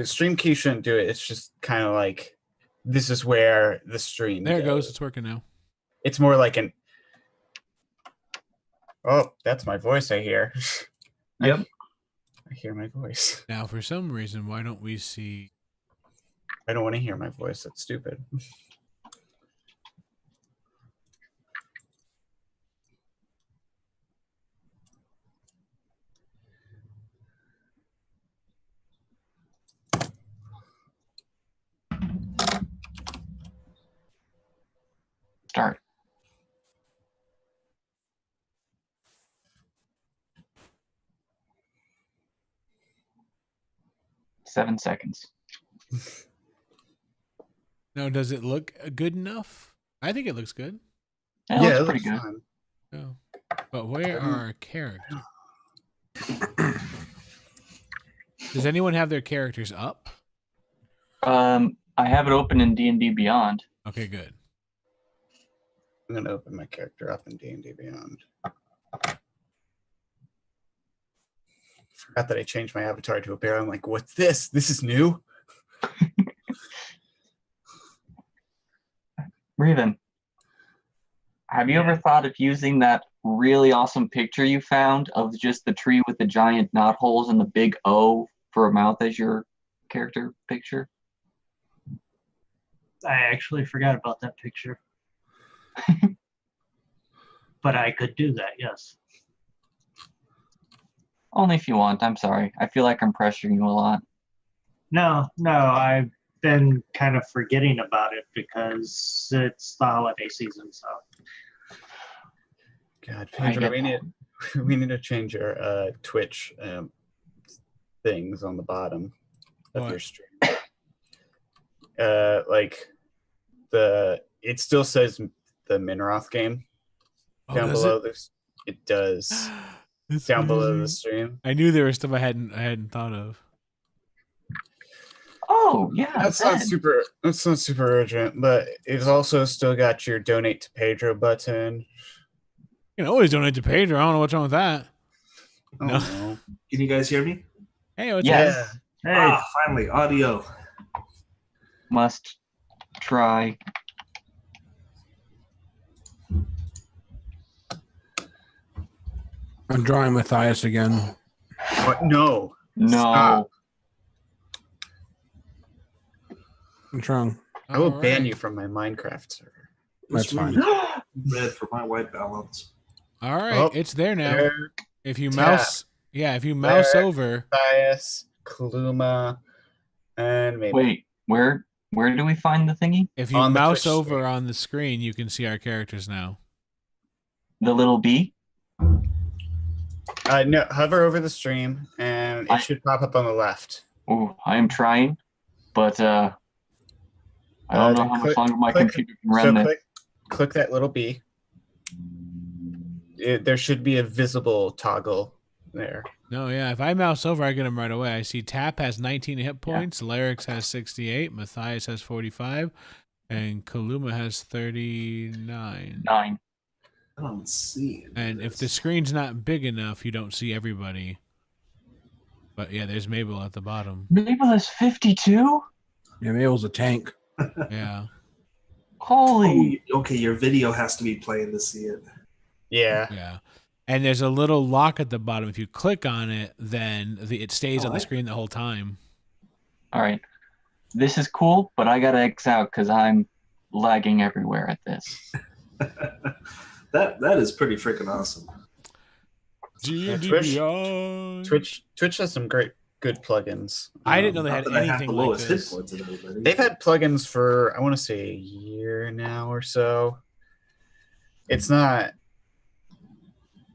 Stream key shouldn't do it. It's just kind of like this is where the stream There it goes. goes. It's working now. It's more like an. Oh, that's my voice. I hear. Yep. I hear my voice. Now, for some reason, why don't we see? I don't want to hear my voice. That's stupid. Start. Seven seconds. Now, does it look good enough? I think it looks good. It Yeah, looks it pretty looks good. fun. Oh. But where are our characters? Does anyone have their characters up? I have it open in D&D Beyond. Okay, good. I'm gonna open my character up in D&D Beyond. Forgot that I changed my avatar to a bear. I'm like, what's this? This is new. Raven, have you ever thought of using that really awesome picture you found of just the tree with the giant knot holes and the big O for a mouth as your character picture? I actually forgot about that picture. But I could do that, yes. Only if you want. I'm sorry. I feel like I'm pressuring you a lot. No, I've been kind of forgetting about it because it's the holiday season, so. God, I Pedro, get we need to change our Twitch things on the bottom of What? your stream. Like it still says the Minroth game down below this. It does That's down below the amazing. stream. I knew there was stuff I hadn't thought of. Oh, yeah. That's not super urgent, but it's also still got your donate to Pedro button. You can always donate to Pedro. I don't know what's wrong with that. Oh, No. no. Can you guys hear me? Hey, what's Yes. up? Hey, Finally, audio. Must try. I'm drawing Matthias again. What? No. No. Stop. What's wrong? I will All ban right. you from my Minecraft server. That's fine. Red for my white balance. All right, Oh, it's there now. There, If you Tap. mouse, if you mouse There. over, Bias, Kaluma, and maybe. Wait, where do we find the thingy? if you On the mouse Twitch over stream. on the screen, you can see our characters now. The little bee? No, hover over the stream, and it should pop up on the left. Oh, I am trying, but I don't know then how much click- longer my click- computer can run this. click that little B. There should be a visible toggle there. No, yeah. If I mouse over, I get them right away. I see Tap has 19 hit points, Larix has 68, Matthias has 45, and Kaluma has 39. 9. I don't see it. And if the screen's not big enough, you don't see everybody. But yeah, there's Mabel at the bottom. Mabel is 52? Yeah, Mabel's a tank. Yeah. Holy. Oh, okay, your video has to be playing to see it. Yeah. Yeah. And there's a little lock at the bottom. If you click on it, then it stays on the screen the whole time. All right. This is cool, but I gotta X out because I'm lagging everywhere at this. That is pretty freaking awesome. Twitch has some good plugins. I didn't know they Not had that I have anything the like lowest hit this. points of everybody. They've had plugins for, I want to say, a year now or so. It's not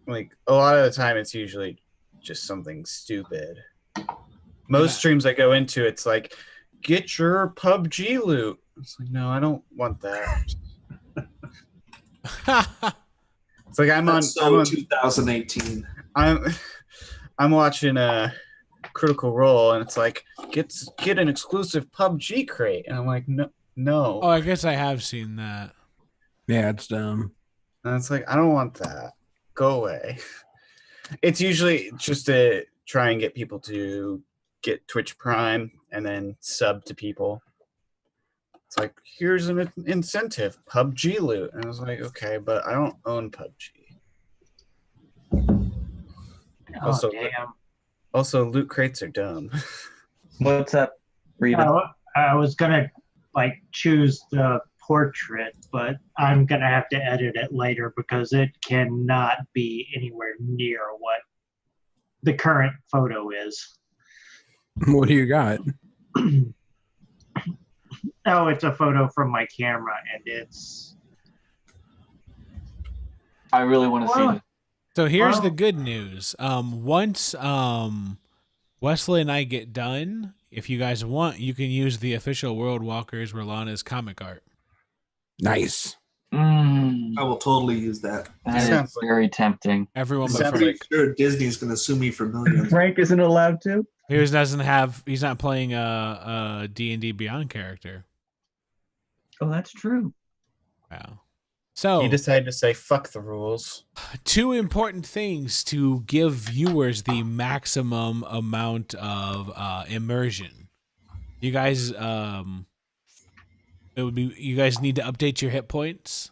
like a lot of the time. It's usually just something stupid. Most streams I go into, it's like, get your PUBG loot. It's like, no, I don't want that. It's like I'm That's on 2018. I'm watching a Critical Role, and it's like get an exclusive PUBG crate, and I'm like, no. Oh, I guess I have seen that. Yeah, it's dumb. And it's like, I don't want that. Go away. It's usually just to try and get people to get Twitch Prime and then sub to people. It's like, here's an incentive, PUBG loot. And I was like, okay, but I don't own PUBG. Oh, damn. Also, loot crates are dumb. What's up, Rita? I was gonna choose the portrait, but I'm gonna have to edit it later because it cannot be anywhere near what the current photo is. What do you got? Oh, it's a photo from my camera, and it's. I really want to see this. So here's the good news. Once Wesley and I get done, if you guys want, you can use the official World Walkers Rhalanas comic art. Nice. Mm, I will totally use that. that Sounds is like- very tempting. Everyone but Sounds Frank. like- Sure, Disney's going to sue me for millions. Frank isn't allowed to. He's not playing a D&D Beyond character. Oh, that's true. Wow. So He decided to say, fuck the rules. two important things to give viewers the maximum amount of immersion. You guys, you guys need to update your hit points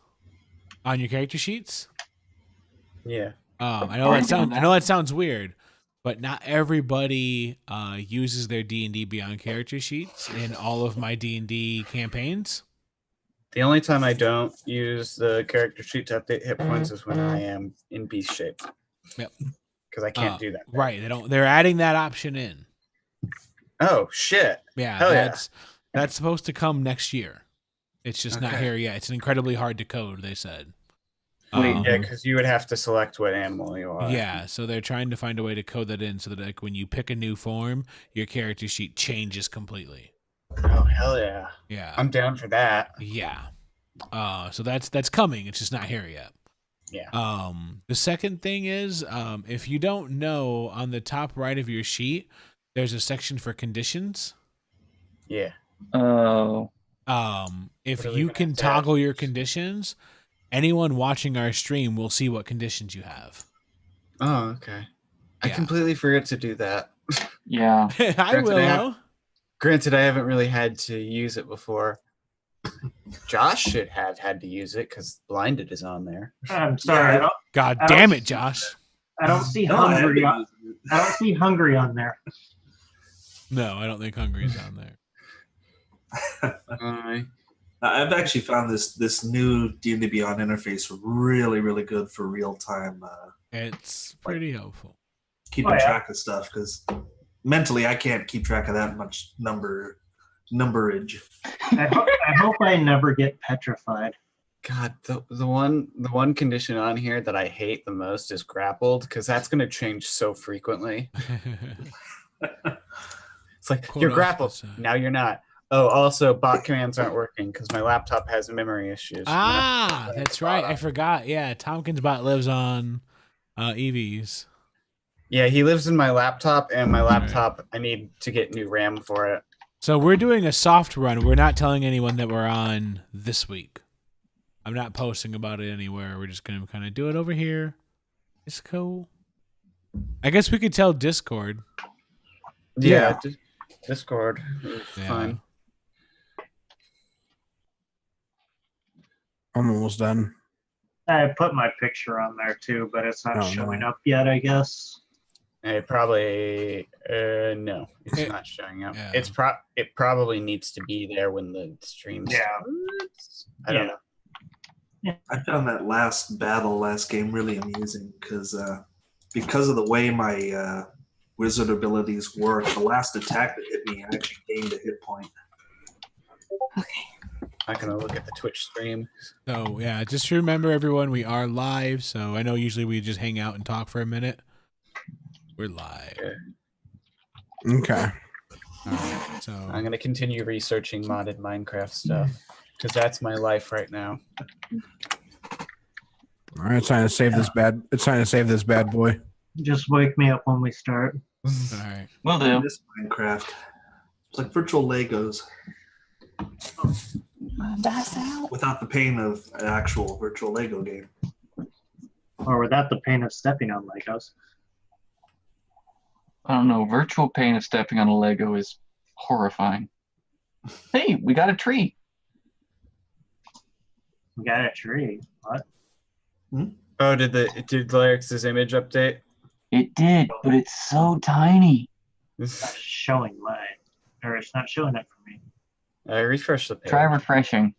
on your character sheets. Yeah. I know that sounds weird, but not everybody uses their D&D Beyond character sheets in all of my D&D campaigns. The only time I don't use the character sheet to update hit points is when I am in beast shape. Yep. Because I can't do that. Right. They're adding that option in. Oh, shit. Yeah, Hell yeah. that's supposed to come next year. It's just not Okay. here yet. It's incredibly hard to code, they said. Wait, Yeah, because you would have to select what animal you are. Yeah, so they're trying to find a way to code that in so that like when you pick a new form, your character sheet changes completely. Oh, hell yeah. Yeah. I'm down for that. Yeah. So that's coming. It's just not here yet. Yeah. The second thing is, if you don't know, on the top right of your sheet, there's a section for conditions. Yeah. Oh. If What are we you gonna can have to toggle your conditions, anyone watching our stream will see what conditions you have. Oh, okay. I Yeah. completely forgot to do that. Yeah. I Granted, will. I have- though. Granted, I haven't really had to use it before. Josh should have had to use it because Blinded is on there. I'm sorry, Yeah. God I don't- damn it, Josh. I don't see No, I have hungry. been On, using it. I don't see hungry on there. No, I don't think Hungry's on there. I've actually found this new D&D Beyond interface really, really good for real time It's pretty helpful. keeping Oh, yeah. track of stuff because mentally I can't keep track of that much numberage. I hope I never get petrified. God, the one condition on here that I hate the most is grappled because that's going to change so frequently. It's like Quote you're off grappled, the side. now you're not. Oh, also bot commands aren't working because my laptop has memory issues. Ah, that's right. I forgot. Yeah, Tompkins bot lives on EVs. Yeah, he lives in my laptop, and my laptop I need to get new RAM for it. So we're doing a soft run. We're not telling anyone that we're on this week. I'm not posting about it anywhere. We're just going to kind of do it over here. It's cool. I guess we could tell Discord. Yeah, Discord is Yeah. fine. I'm almost done. I put my picture on there too, but it's not Oh, showing no. up yet, I guess. It probably no, it's It- not showing up. yeah. It probably needs to be there when the stream Yeah. starts. I don't Yeah. know. I found that last game really amusing because of the way my wizard abilities work. The last attack that hit me, I actually gained a hit point. I'm not gonna look at the Twitch stream. So, yeah, just remember, everyone, we are live. So I know usually we just hang out and talk for a minute. We're live. Okay. All right, so I'm gonna continue researching modded Minecraft stuff because that's my life right now. All right, it's time to save this bad. It's time to save this bad boy. Just wake me up when we start. all right. Will do. This Minecraft, it's like virtual Legos without the pain of an actual virtual Lego game. Or without the pain of stepping on Legos. I don't know. Virtual pain of stepping on a Lego is horrifying. Hey, we got a tree. We got a tree. What? Oh, did Lyric's image update? It did, but it's so tiny. It's not showing mine. Or it's not showing it for me. I refreshed the page. Try refreshing.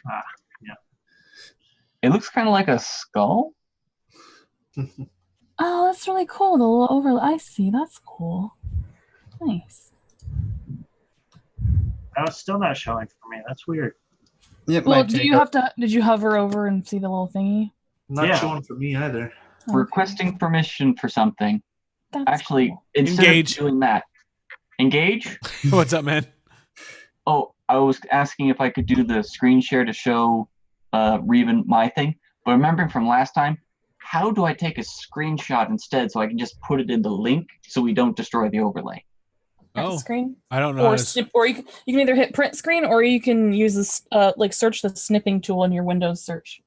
Yeah. It looks kind of like a skull. Oh, that's really cool. The little overlay. I see. That's cool. Nice. No, it's still not showing for me. That's weird. It Well, might do take you a- have to? Did you hover over and see the little thingy? Not Yeah. showing for me either. Okay. Requesting permission for something. That's Actually, cool. instead Engage. of doing that, engage. What's up, man? Oh, I was asking if I could do the screen share to show Reven my thing. But remembering from last time, how do I take a screenshot instead so I can just put it in the link so we don't destroy the overlay? Print Oh, screen, I don't know. How or to... snip, or you can either hit print screen, or you can use this like search the snipping tool in your Windows search.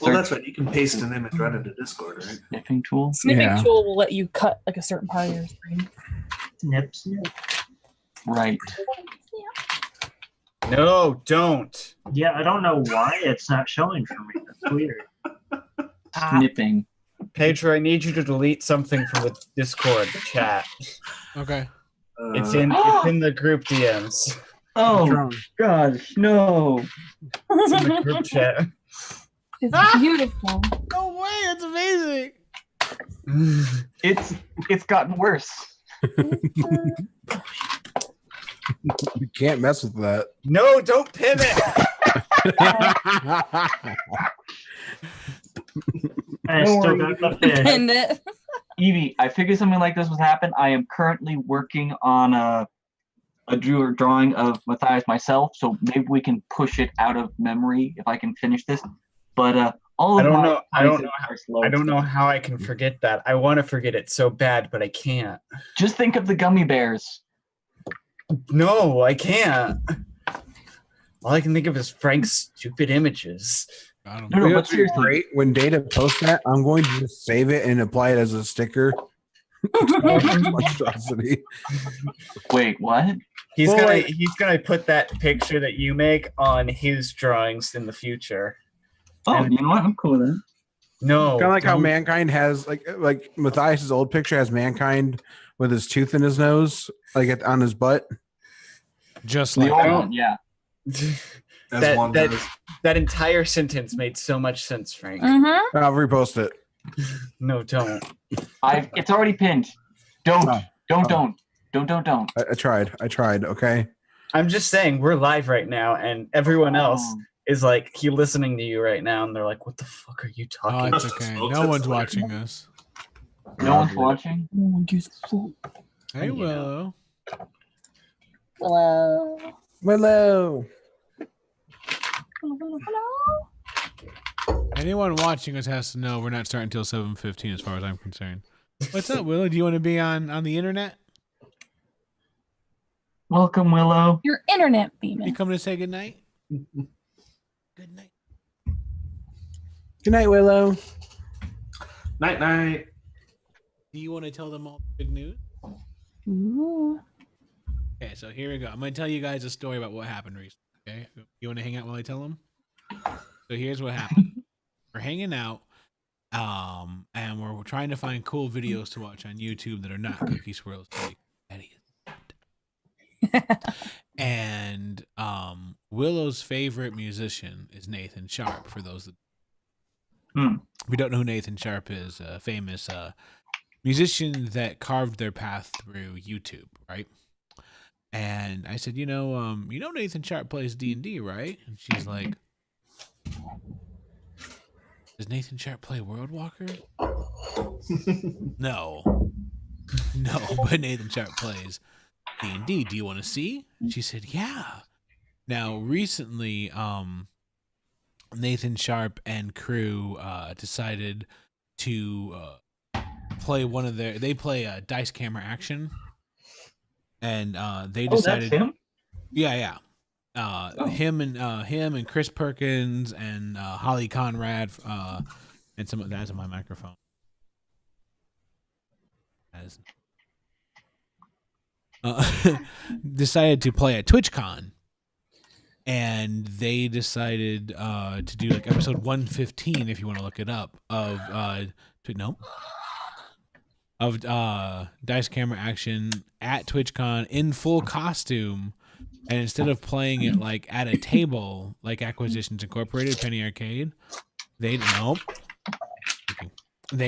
Well, that's right. You can paste an image right into Discord, right? Snipping tool. Snipping Yeah. tool will let you cut like a certain part of your screen. Snip, snip. Right. No, don't. Yeah, I don't know why it's not showing for me. That's weird. Snipping. Pedro, I need you to delete something from the Discord chat. Okay. It's in the group DMs. Oh gosh, no. It's in the group chat. It's beautiful. No way! That's amazing. It's gotten worse. You can't mess with that. No, don't pin it. I Don't still worry, got the pin. And it. Evie, I figured something like this would happen. I am currently working on a drawing of Matthias myself, so maybe we can push it out of memory if I can finish this. But all I of don't my know. I don't devices know. are slow. I don't know how I can forget that. I want to forget it so bad, but I can't. Just think of the gummy bears. No, I can't. All I can think of is Frank's stupid images. I don't No, know. no, but seriously, Great. When Data posts that, I'm going to just save it and apply it as a sticker. Monstrosity. wait, what? He's Well, gonna like- he's gonna put that picture that you make on his drawings in the future. Oh, And- you know what? I'm cool with that. No, Kind of like how don't. Mankind has like Matthias's old picture has Mankind with his tooth in his nose, on his butt. Just The like old that. one, yeah. As that- one that- does. That entire sentence made so much sense, Frank. Mm-hmm. I'll repost it. No, don't. It's already pinned. Don't. Oh. Don't. I tried. Okay. I'm just saying we're live right now, and everyone else is like listening to you right now, and they're like, "What the fuck are you Oh, talking?" it's about? okay. Smokes, No that's one's weird. watching us. No one's watching. Hey, Yeah. Willow. Hello. Hello. Anyone watching us has to know we're not starting until 7:15, as far as I'm concerned. What's up, Willow? Do you want to be on the internet? Welcome, Willow. Your internet You beaming. coming to say good night? Good night. Good night, Willow. Night night. Do you want to tell them all the big news? Ooh. Okay, so here we go. I'm going to tell you guys a story about what happened recently. Okay, you want to hang out while I tell them? So here's what happened. We're hanging out, and we're trying to find cool videos to watch on YouTube that are not Cookie Swirls. And Willow's favorite musician is Nathan Sharp. For those that we don't know who Nathan Sharp is, a famous musician that carved their path through YouTube, right? And I said, you know Nathan Sharp plays D&D, right? And she's like, does Nathan Sharp play World Walker? No, but Nathan Sharp plays D&D. Do you want to see? And she said, yeah. Now, recently, Nathan Sharp and crew decided to play they play Dice Camera Action. And they decided, that's him? yeah. Him and Chris Perkins and Holly Conrad and some of that's on my microphone. decided to play at TwitchCon, and they decided to do like episode 115, if you want to look it up, of Dice Camera Action at TwitchCon in full costume. And instead of playing it like at a table, like Acquisitions Incorporated, Penny Arcade, they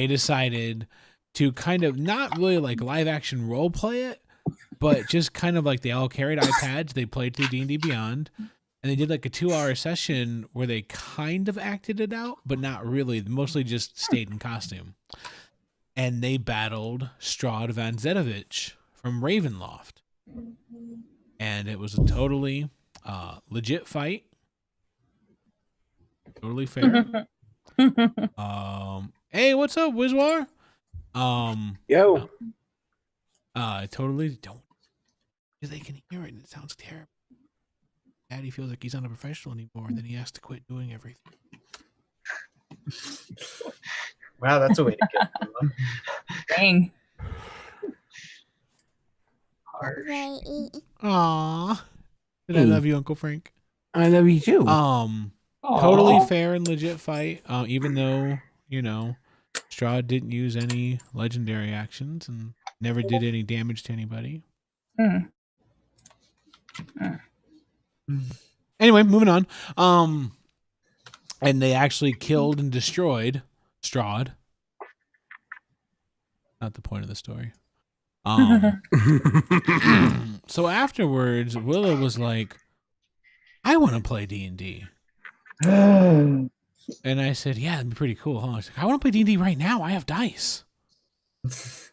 decided to kind of not really like live action role play it, but just kind of like they all carried iPads. They played through D&D Beyond, and they did like a 2-hour session where they kind of acted it out, but not really. Mostly just stayed in costume. And they battled Strahd Van Zedovich from Ravenloft. And it was a totally legit fight. Totally fair. Hey, what's up, Wizwar? Yo. Totally don't. Because they can hear it and it sounds terrible. Daddy feels like he's not a professional anymore, and then he has to quit doing everything. Wow, that's a way to get them. Dang. Aww. But I love you, Uncle Frank. I love you too. Totally fair and legit fight. Even though, Strahd didn't use any legendary actions and never did any damage to anybody. Anyway, moving on. And they actually killed and destroyed Strahd. Not the point of the story. So afterwards, Willow was like, I want to play D&D. And I said, yeah, that'd be pretty cool, huh? She's like, I want to play D&D right now. I have dice.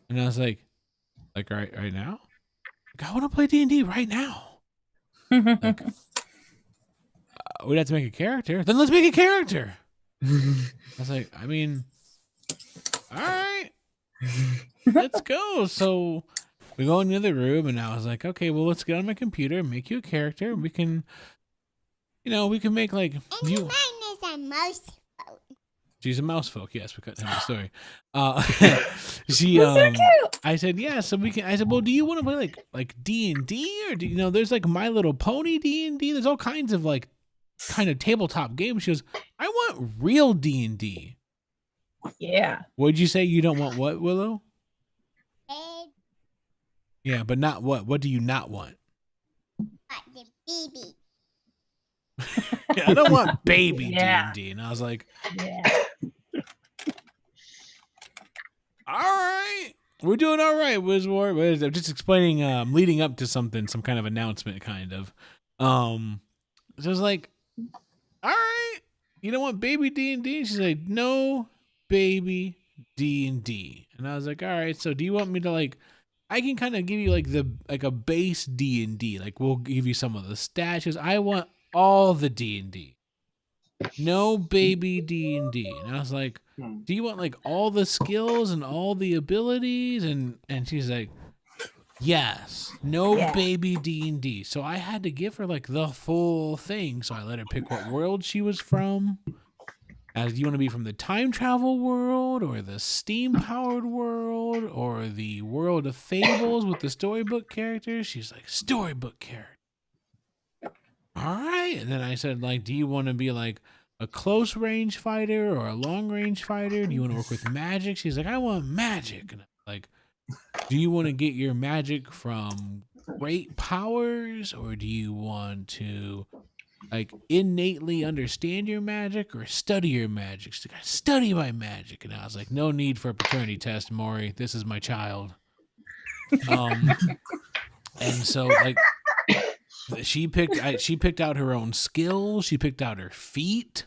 And I was like right now? Like, I want to play D&D right now. Like, we'd have to make a character. Then let's make a character. I was like, I mean, all right, let's go. So we go in the other room, and I was like, okay, well, let's get on my computer and make you a character. We can, we can make like you. Mine is a mouse. She's a mouse folk. Yes, we cut down the story. She, I said, yeah. So we can. I said, well, do you want to play like D&D, or do there's like My Little Pony D&D? There's all kinds of like kind of tabletop games. She goes, I want real D&D. Yeah. What'd you say? You don't want what, Willow? And Yeah, but not what? What do you not want? the baby. I don't want baby Yeah. D&D. And I was like, Yeah. all right, we're doing all right, Wizwar. I'm just explaining, leading up to something, some kind of announcement, kind of. So I was like, all right, you don't want baby D&D? She's like, no baby D&D. And I was like, all right, so do you want me to like, I can kind of give you like a base D&D. Like we'll give you some of the stats. She goes, I want all the D&D. No baby D&D. And I was like, do you want like all the skills and all the abilities? And she's like, yes, no baby D&D. So I had to give her like the full thing. So I let her pick what world she was from. Do you want to be from the time travel world, or the steam powered world, or the world of fables with the storybook characters? She's like, storybook character. All right. And then I said, like, do you want to be like a close range fighter or a long range fighter? Do you want to work with magic? She's like, I want magic. And I'm like, do you want to get your magic from great powers, or do you want to like innately understand your magic or study your magic? She's like, I study my magic. And I was like, no need for a paternity test, Maury. This is my child. And so like she picked out her own skills. She picked out her feat.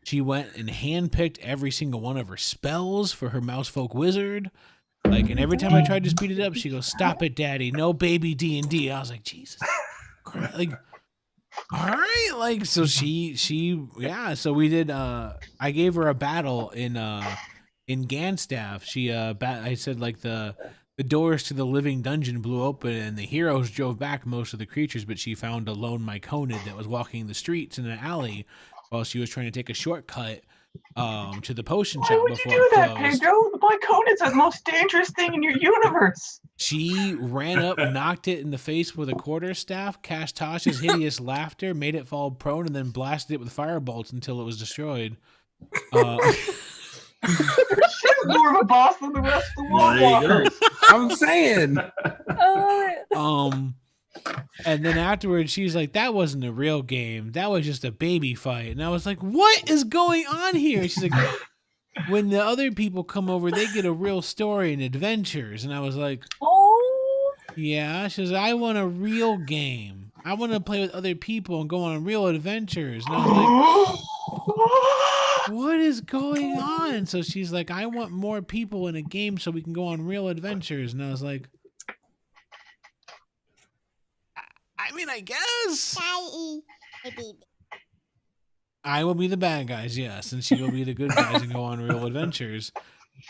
She went and handpicked every single one of her spells for her Mousefolk wizard. Like, and every time I tried to speed it up, she goes, "Stop it, Daddy! No baby D&D." I was like, Jesus Christ! Like, all right, like, so she, so we did. I gave her a battle in Ganstaff. I said like the doors to the living dungeon blew open and the heroes drove back most of the creatures, but she found a lone Myconid that was walking the streets in an alley while she was trying to take a shortcut to the potion Why shop would you before do it that, closed. Pedro? The Black Conan's the most dangerous thing in your universe. She ran up, knocked it in the face with a quarterstaff, cast Tasha's hideous laughter, made it fall prone, and then blasted it with firebolts until it was destroyed. She's more of a boss than the rest of the Well, there you go. Walkers. I'm saying. And then afterwards, she's like, "That wasn't a real game. That was just a baby fight." And I was like, "What is going on here?" She's like, "When the other people come over, they get a real story and adventures." And I was like, Oh, "Yeah." She says, "I want a real game. I want to play with other people and go on real adventures." And I was like, "What is going on?" So she's like, "I want more people in a game so we can go on real adventures." And I was like, I mean, I guess Daddy, baby. I will be the bad guys, yes, and she will be the good guys and go on real adventures.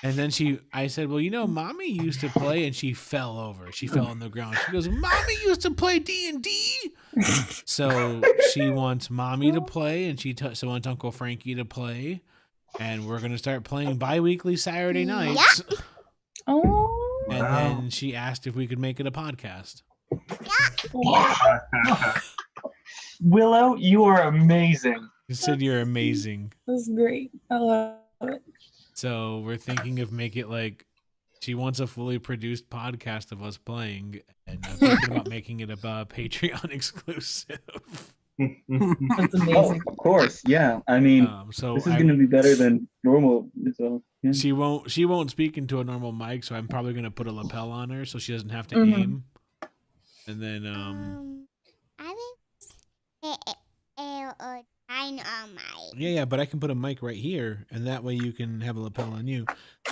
And then I said, "Well, Mommy used to play," and she fell over. She fell on the ground. She goes, "Mommy used to play D&D." So she wants Mommy to play, and she wants Uncle Frankie to play, and we're gonna start playing bi-weekly Saturday nights. oh, And Wow. then she asked if we could make it a podcast. Willow, you are amazing. She said you're amazing. that's great. I love it. So we're thinking of make it like she wants a fully produced podcast of us playing, and I'm thinking about making it a Patreon exclusive. That's Oh, amazing. of course, yeah. I mean, So this is going to be better than normal. So, yeah. she won't speak into a normal mic, so I'm probably gonna put a lapel on her so she doesn't have to Mhm. aim. And then I will dynamite. yeah, but I can put a mic right here, and that way you can have a lapel on you.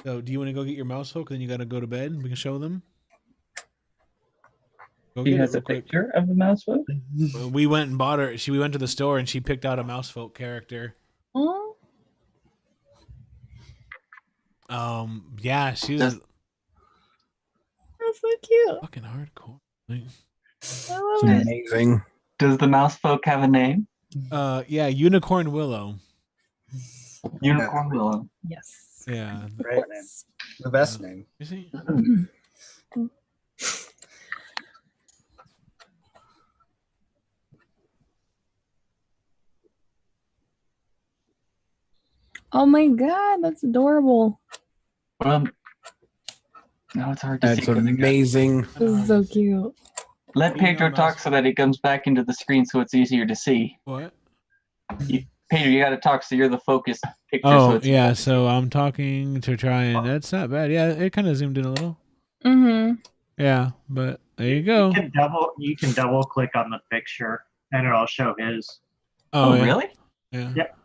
So do you want to go get your mouse hook? Then you got to go to bed. We can show them. Go She get has it a real quick. picture of the mouse folk. We went and bought her. We went to the store and she picked out a mouse folk character. Oh, Yeah, she's Does- that's so cute. fucking hardcore. Like, I love It's it. amazing. Does the mouse folk have a name? yeah, Unicorn Willow. Unicorn Willow. Yes. Yeah, Right. The best name. is he? Oh my god, that's adorable. No, it's hard to That's see. 'cause it got- amazing. This is so cute. Let You know, Pedro mouse- talk so that it comes back into the screen so it's easier to see. What? Pedro, you got to talk so you're the focus picture. so Oh it's yeah, so I'm talking to try and that's not bad. Yeah, it kind of zoomed in a little. Mm-hmm. Yeah, but there you go. You can double click on the picture and it'll show his. Oh, yeah. really? Yeah. Yep.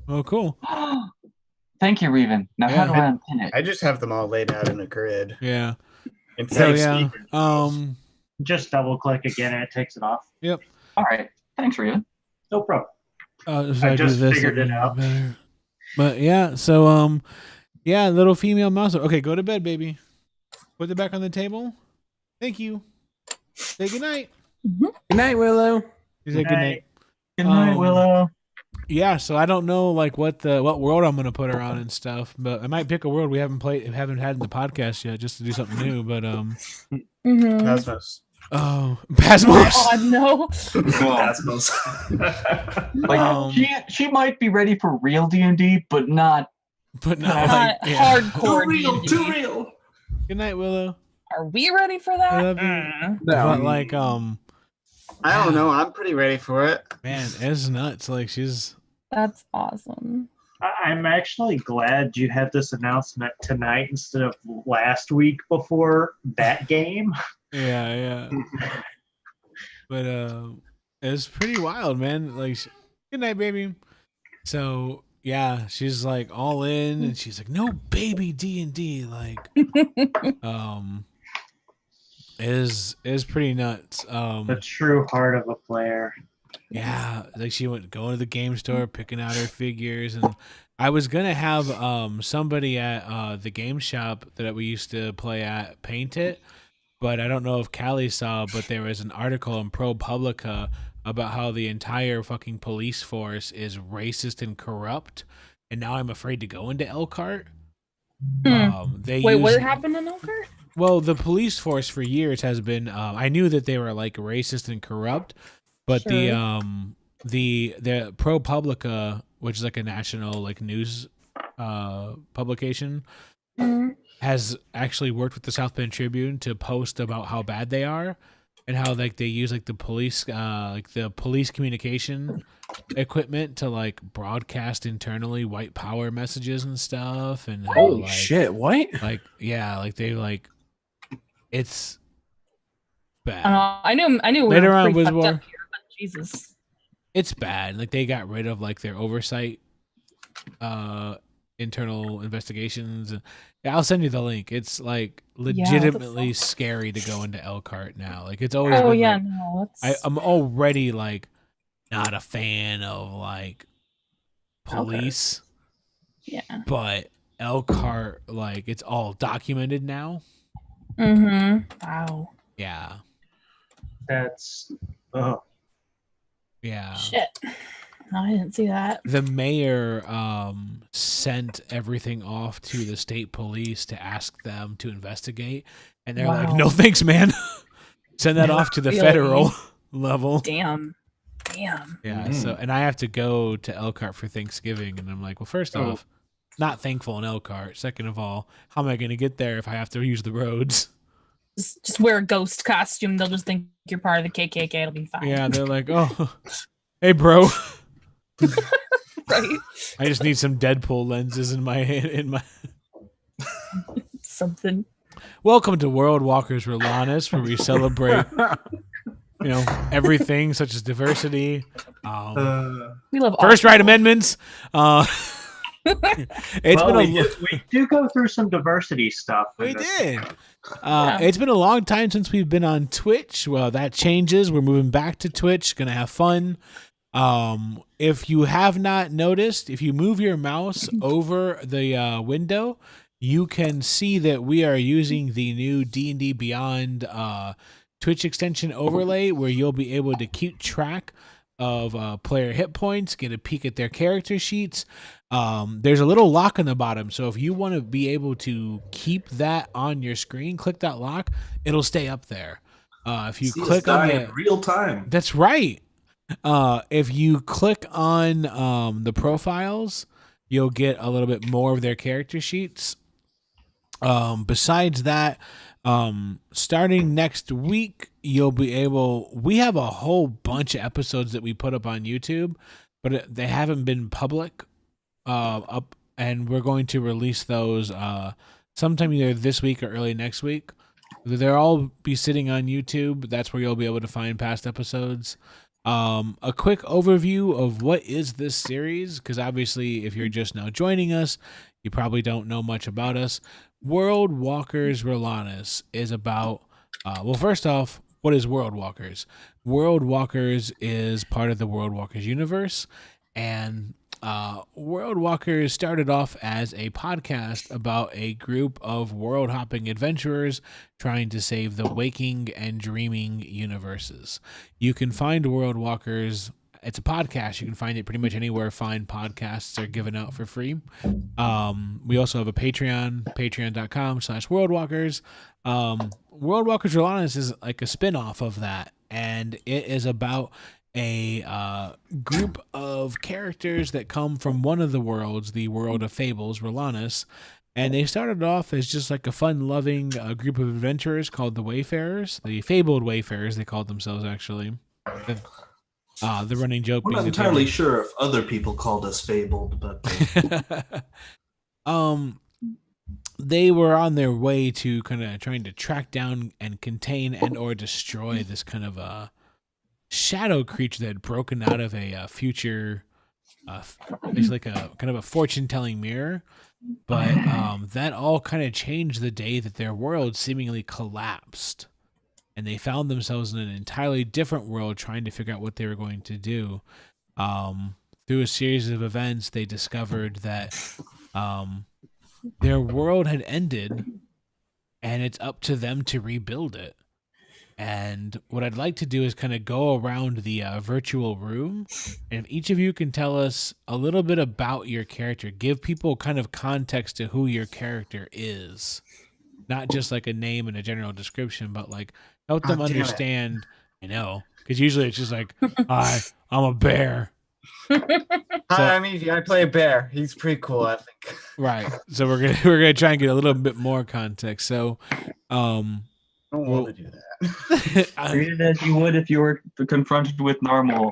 Oh, cool. Thank you, Reven. Now, how Yeah. do I unpin it? I just have them all laid out in a grid. Yeah. Instead So of yeah. speakers. Just double click again and it takes it off. All right. Thanks, Reven. No problem. If I do just this, figured it'll it be out. better. But yeah, so yeah, little female mouse. Okay, go to bed, baby. Put it back on the table. Thank you. Say good night. Good night, Willow. You say good night. Good night, Um, Willow. Yeah, so I don't know like what world I'm gonna put her on and stuff, but I might pick a world we haven't had in the podcast yet, just to do something new. But Mm-hmm. Cosmos. oh, Pasmos. God, no. Cosmos. Like, she might be ready for real D&D, but not. But not Not like yeah. hardcore. Too real, D&D. too real. Good night, Willow. Are we ready for that? I love you. Mm. But like I don't know. I'm pretty ready for it. man, it's nuts. Like she's That's awesome. I'm actually glad you had this announcement tonight instead of last week before that game. yeah. But it's pretty wild, man. Like good night, baby. So yeah, she's like all in, and she's like, no baby D&D, like is pretty nuts. The true heart of a player. Yeah, like she went going to the game store, picking out her figures, and I was gonna have somebody at the game shop that we used to play at paint it, but I don't know if Callie saw, but there was an article in ProPublica about how the entire fucking police force is racist and corrupt, and now I'm afraid to go into Elkhart. They Wait, use, what happened in Elkhart? well, the police force for years has been. I knew that they were like racist and corrupt, but Sure. the ProPublica, which is like a national like news publication, Mhm. has actually worked with the South Bend Tribune to post about how bad they are and how like they use like the police communication equipment to like broadcast internally white power messages and stuff, and how, Holy like, shit! What? like yeah, like they like it's bad. I knew we Later were on, pretty was fucked war. up here, but Jesus. It's bad. Like they got rid of like their oversight internal investigations. Yeah, I'll send you the link. It's like legitimately scary to go into Elkhart now. Like it's always Oh been yeah, like, no, it's I'm already like not a fan of like police, yeah. but Elkhart, like it's all documented now. Wow. Yeah. That's oh Yeah. Shit. No, I didn't see that. The mayor sent everything off to the state police to ask them to investigate, and they're like, Wow. "No thanks, man. Send that off to the Really? federal level." Damn. Yeah. So, and I have to go to Elkhart for Thanksgiving, and I'm like, well, first off, not thankful in Elkhart. Second of all, how am I going to get there if I have to use the roads? Just wear a ghost costume. They'll just think you're part of the KKK. It'll be fine. Yeah, they're like, oh, hey, bro. Right. I just need some Deadpool lenses in my. Something. Welcome to World Walkers Rhalanas, where we celebrate, everything such as diversity, We love first all right people. amendments. It's well, been we do go through some diversity stuff. in we this. did. It's been a long time since we've been on Twitch. Well, that changes. We're moving back to Twitch. Gonna have fun. If you have not noticed, if you move your mouse over the window, you can see that we are using the new D&D Beyond Twitch extension overlay, where you'll be able to keep track of player hit points, get a peek at their character sheets. There's a little lock on the bottom, so if you want to be able to keep that on your screen, click that lock. It'll stay up there. If you click on in real time. that's right. If you click on the profiles, you'll get a little bit more of their character sheets. Besides that, starting next week, you'll be able. We have a whole bunch of episodes that we put up on YouTube, but they haven't been public up, and we're going to release those sometime either this week or early next week. They'll all be sitting on YouTube. That's where you'll be able to find past episodes. A quick overview of what is this series, because obviously if you're just now joining us, you probably don't know much about us. World Walkers Rhalanas is about, well, first off, what is World Walkers? World Walkers is part of the World Walkers universe, and World Walkers started off as a podcast about a group of world-hopping adventurers trying to save the waking and dreaming universes. You can find World Walkers. It's a podcast. You can find it pretty much anywhere fine podcasts are given out for free. We also have a Patreon, patreon.com/worldwalkers. World Walkers Rhalanas is like a spin-off of that, and it is about a group of characters that come from one of the worlds, the world of fables, Rhalanas, and they started off as just like a fun-loving group of adventurers called the Wayfarers, the fabled Wayfarers. They called themselves actually. The running joke. We're not entirely sure if other people called us fabled, but they were on their way to kind of trying to track down and contain and or destroy this kind of a shadow creature that had broken out of a future, it's like a kind of a fortune-telling mirror. But that all kind of changed the day that their world seemingly collapsed, and they found themselves in an entirely different world trying to figure out what they were going to do. Through a series of events, they discovered that their world had ended, and it's up to them to rebuild it. And what I'd like to do is kind of go around the virtual room, and if each of you can tell us a little bit about your character, give people kind of context to who your character is, not just like a name and a general description, but like help them God damn it. understand. I know, because usually it's just like, "Hi, I'm a bear." Hi, I'm Evie. I play a bear. He's pretty cool, I think. Right. So we're gonna try and get a little bit more context. So, I don't want to do that. Treat it as you would if you were confronted with normal.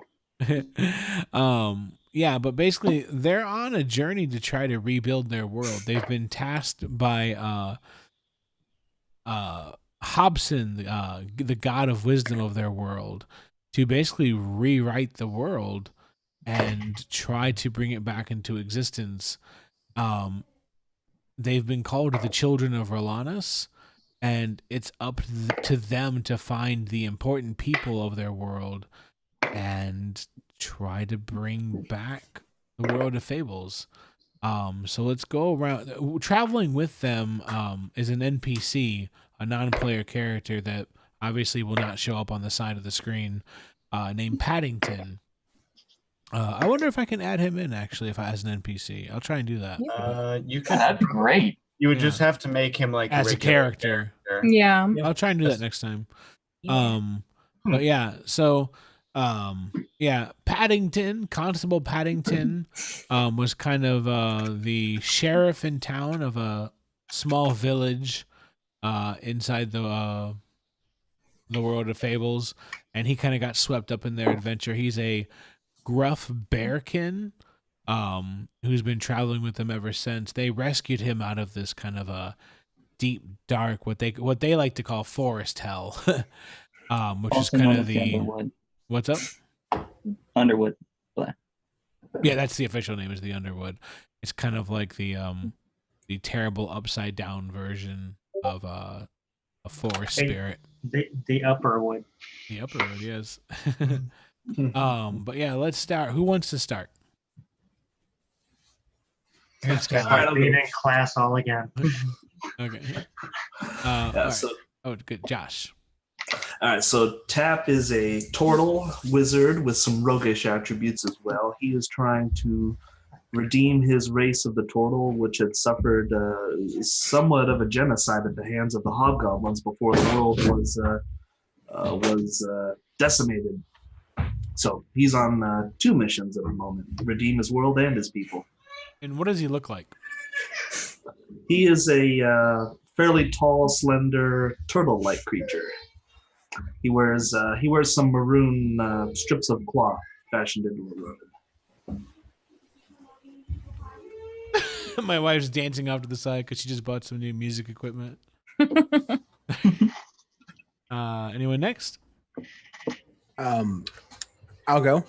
Yeah, but basically they're on a journey to try to rebuild their world. They've been tasked by Hobson, the god of wisdom of their world, to basically rewrite the world and try to bring it back into existence. They've been called the Children of Rhalanas, and it's up to them to find the important people of their world and try to bring back the world of fables. So let's go around. Traveling with them is an NPC, a non-player character that obviously will not show up on the side of the screen, named Paddington. I wonder if I can add him in, actually, as an NPC. I'll try and do that. You Yeah, could. that'd be great. You would just have to make him like As a regular character. Yeah. I'll try and do that next time. But yeah, so Paddington, Constable Paddington, was kind of the sheriff in town of a small village inside the world of fables, and he kind of got swept up in their adventure. He's a gruff bearkin who's been traveling with them ever since. They rescued him out of this kind of a deep, dark, what they like to call forest hell, which Also is kind known of as the Underwood. what's up? Underwood. Yeah, that's the official name, is the Underwood. It's kind of like the terrible upside down version of a forest spirit. The upper wood. The Upperwood, yes. But yeah, let's start. Who wants to start? It's Start kind being in class all again. Okay. Yeah, all right. so Oh, good, Josh. all right, so Tap is a turtle wizard with some roguish attributes as well. He is trying to redeem his race of the turtle, which had suffered somewhat of a genocide at the hands of the hobgoblins before the world was decimated. So he's on 2 missions at the moment: redeem his world and his people. And what does he look like? He is a fairly tall, slender, turtle-like creature. He wears some maroon strips of cloth fashioned into a robe. My wife's dancing off to the side because she just bought some new music equipment. Anyone next? I'll go.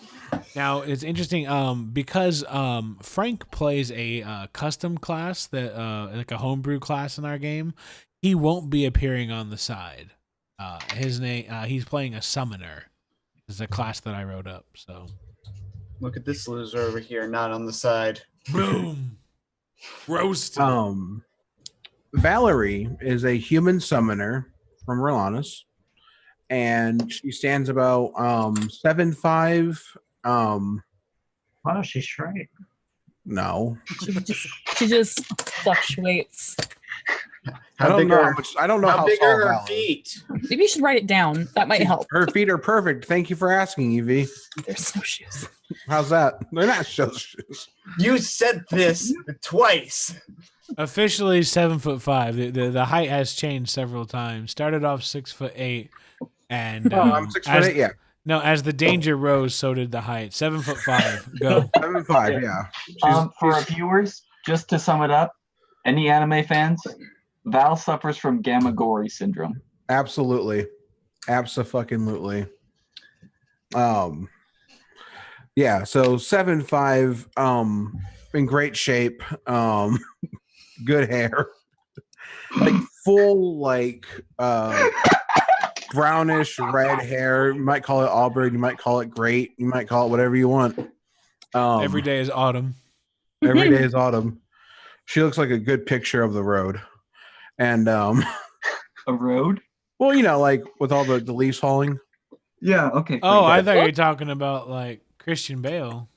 Now it's interesting because Frank plays a custom class that like a homebrew class in our game. He won't be appearing on the side. His name he's playing a summoner. This is a class that I wrote up. So Look at this loser over here, not on the side. boom, roast. Valerie is a human summoner from Rhalanas, and she stands about 7'5". Wow, she's right. No, She just fluctuates. I don't know. I don't know How how big tall are her Valerie is. feet? Maybe you should write it down. That might help. Her feet are perfect. Thank you for asking, Evie. They're snowshoes. How's that? They're not shoes. You said this twice. Officially 7'5". The height has changed several times. Started off 6'8", and I'm 6'8". Yeah, no, as the danger rose, so did the height. 7'5". Go. 7'5". Yeah. For our viewers, just to sum it up, any anime fans, Val suffers from Gamma-Gori syndrome. Absolutely. Abso-fucking-lutely. Yeah, so 7'5", in great shape, good hair. Like full brownish red hair. You might call it auburn, you might call it great, you might call it whatever you want. Every day is autumn. Every day is autumn. She looks like a good picture of the road. And A road? Well, like with all the leaves falling. Yeah. Okay. Oh, I great. thought you were talking about like Christian Bale,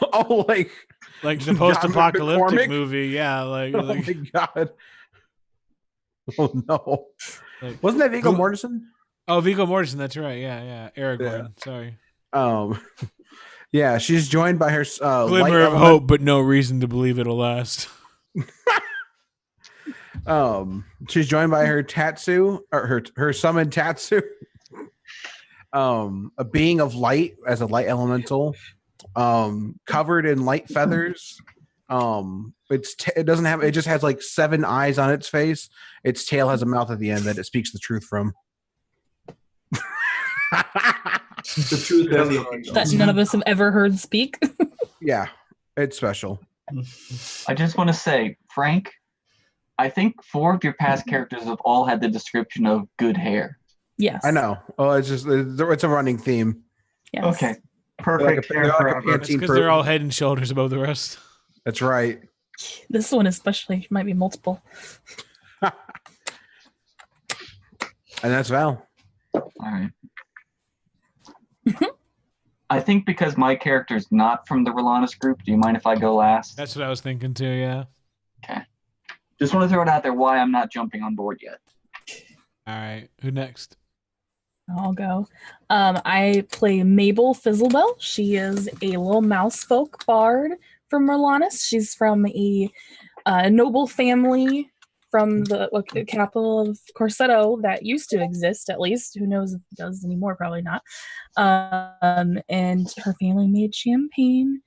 Oh, like like the John post-apocalyptic McCormick? movie. Yeah, like, Oh my god. Oh no. like Wasn't that Viggo who- Mortensen? Oh, Viggo Mortensen. That's right. Yeah. Aragorn. Sorry. Yeah, she's joined by her light Glimmer of element. hope, but no reason to believe it'll last. She's joined by her Tatsu, or her summoned Tatsu. A being of light as a light elemental, covered in light feathers. It just has like 7 eyes on its face. Its tail has a mouth at the end that it speaks the truth from. The truth and the occasion. That none of us have ever heard speak. Yeah, it's special. I just want to say, Frank, I think 4 of your past characters have all had the description of good hair. Yes. I know. Oh, it's a running theme. Yes. Okay. Perfect They're hair like a forever. That's because they're all head and shoulders above the rest. That's right. This one especially might be multiple. And that's Val. All right. I think because my character's not from the Rhalanas group, do you mind if I go last? That's what I was thinking too. Yeah. Okay. Just want to throw it out there why I'm not jumping on board yet. All right. Who next? I'll go. I play Mabel Fizzlebell. She is a little mouse folk bard from Rhalanas. She's from a noble family from the capital of Corsetto that used to exist, at least. Who knows if it does anymore? Probably not. And her family made champagne.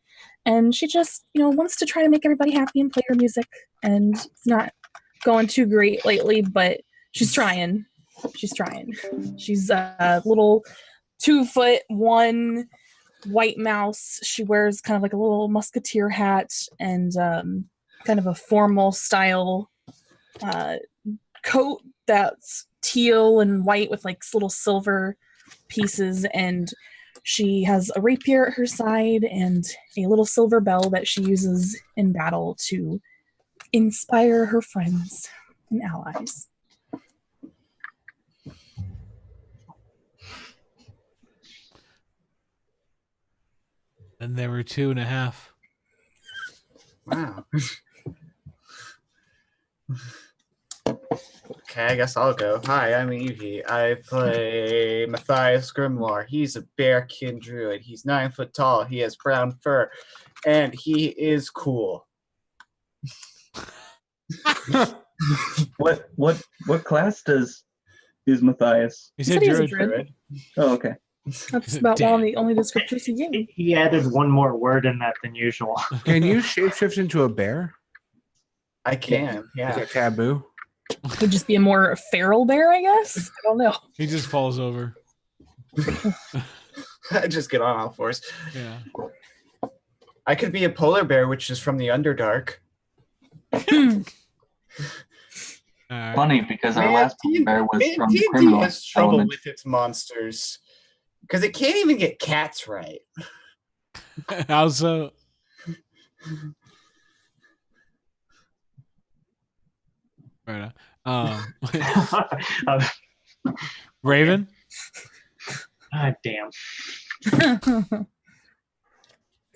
And she just, wants to try to make everybody happy and play her music. And it's not going too great lately, but she's trying. She's trying. She's a little 2'1" white mouse. She wears kind of like a little musketeer hat and kind of a formal style coat that's teal and white with like little silver pieces. And she has a rapier at her side and a little silver bell that she uses in battle to inspire her friends and allies. And there were 2.5. Wow. Okay, I guess I'll go. Hi, I'm Evie. I play Matthias Grimlar. He's a bearkin druid. He's 9 foot tall. He has brown fur, and he is cool. What class is Matthias? He He said said he was a druid. druid. Oh, okay. That's about one of the only descriptors he gave. He added one more word in that than usual. Can you shapeshift into a bear? I can, Is yeah. that taboo? Could just be a more feral bear, I guess. I don't know. He just falls over. I just get on all fours. Yeah. I could be a polar bear, which is from the Underdark. All right. Funny because our Man, last D- bear was man, from D&D criminal has trouble element. with its monsters because it can't even get cats right. Also, right. Raven. Ah, damn.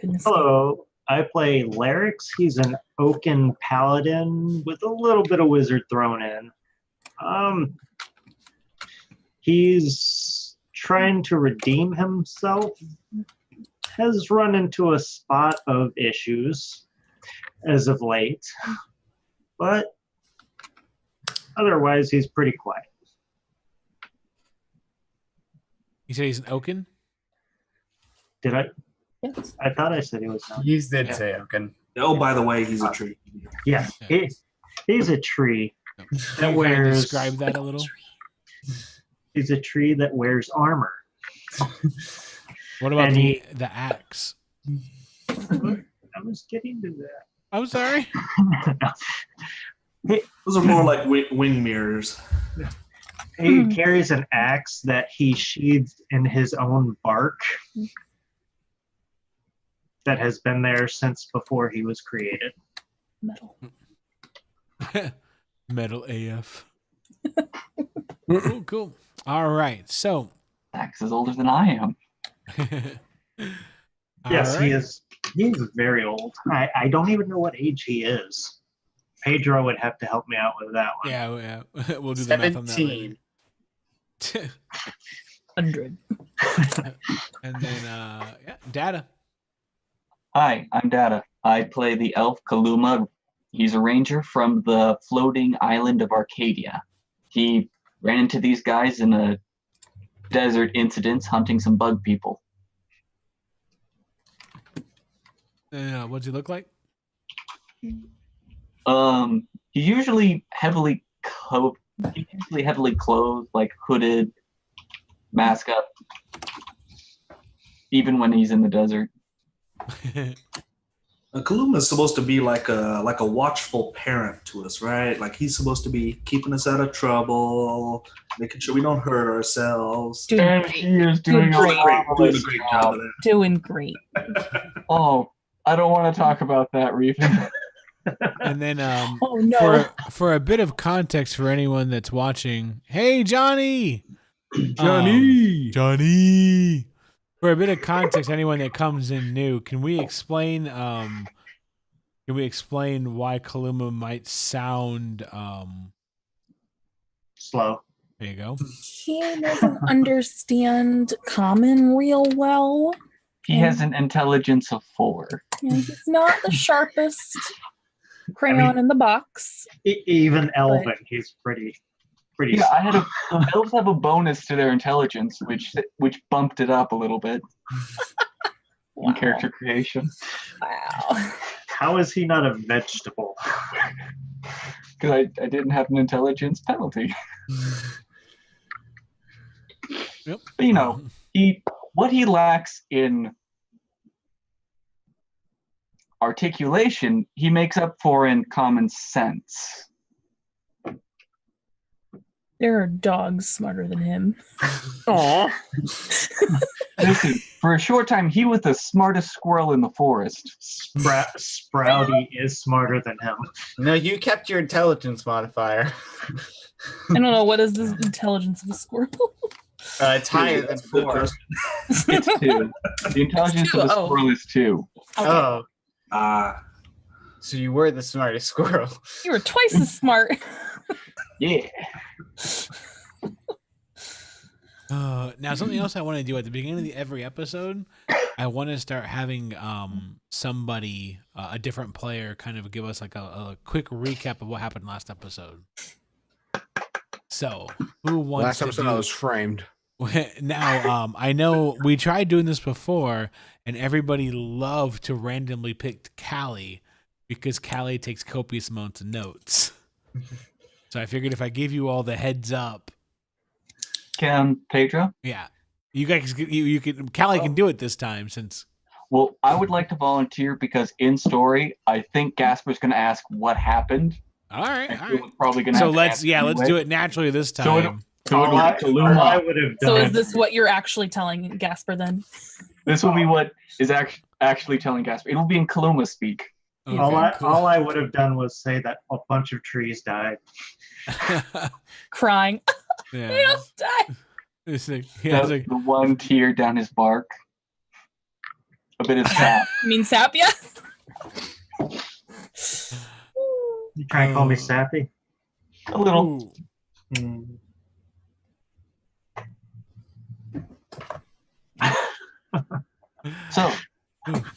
Goodness. Hello, I play Larix. He's an Oaken paladin with a little bit of wizard thrown in. He's trying to redeem himself. Has run into a spot of issues as of late, but otherwise he's pretty quiet. You said he's an Oaken? Did I? Yes. I thought I said he was not. You did Yeah. say Oaken. Oh, by the way, he's a tree. Yeah, he's a tree. Can That you kind of wears. describe that a little? He's a tree that wears armor. What about And the axe? I was getting to that. I'm sorry. Those are more like wing mirrors. He carries an axe that he sheathes in his own bark that has been there since before he was created. Metal. Metal AF. Cool. All right. So. Max is older than I am. Yes, All he right. is. He's very old. I don't even know what age he is. Pedro would have to help me out with that one. Yeah. We'll do the math on that later. 100. And then, Data. Hi, I'm Data. I play the elf Kaluma. He's a ranger from the floating island of Arcadia. He ran into these guys in a desert incident hunting some bug people. What does he look like? He's usually heavily clothed, like hooded, mask up, even when he's in the desert. Kaluma is supposed to be like a watchful parent to us, right? Like he's supposed to be keeping us out of trouble, making sure we don't hurt ourselves. And he is doing a Doing marvelous a great job of that. Doing great. Oh, I don't want to talk about that, Reefin. And then, Oh, no. for a bit of context for anyone that's watching, hey Johnny, Johnny. Johnny. For a bit of context, anyone that comes in new, can we explain why Kaluma might sound Slow. there you go. He doesn't understand common real well. He has an intelligence of 4. Yeah, he's not the sharpest crayon in the box. Even Elvin, he's pretty. Yeah, elves have a bonus to their intelligence, which bumped it up a little bit in character creation. Wow. How is he not a vegetable? Because I didn't have an intelligence penalty. Yep. But, what he lacks in articulation, he makes up for in common sense. There are dogs smarter than him. Aw. Listen, for a short time, he was the smartest squirrel in the forest. Sprouty is smarter than him. No, you kept your intelligence modifier. I don't know, what is the intelligence of a squirrel? It's higher than 4. It's 2. The intelligence of a squirrel is 2. Oh, Ah, so you were the smartest squirrel. You were twice as smart. Yeah. Now, something else I want to do at the beginning of every episode, I want to start having somebody, a different player, kind of give us like a quick recap of what happened last episode. So, who wants Last episode I was framed. Now, I know we tried doing this before, and everybody loved to randomly pick Callie because Callie takes copious amounts of notes. So I figured if I gave you all the heads up, Can Pedro? yeah, you guys, you can. Callie can do it this time since. Well, I would like to volunteer because in story, I think Gasper's going to ask what happened. All right. We're probably going to. So let's do it naturally this time. So I Kaluma. would have So done is this what you're actually telling Gasper then? This will be what is actually telling Gasper. It will be in Kaluma speak. Okay, all I would have done was say that a bunch of trees died. Crying. Yeah. They don't die. It's like, The one tear down his bark. A bit of sap. You mean sap, yeah? You trying to call me sappy? A little. Ooh. So,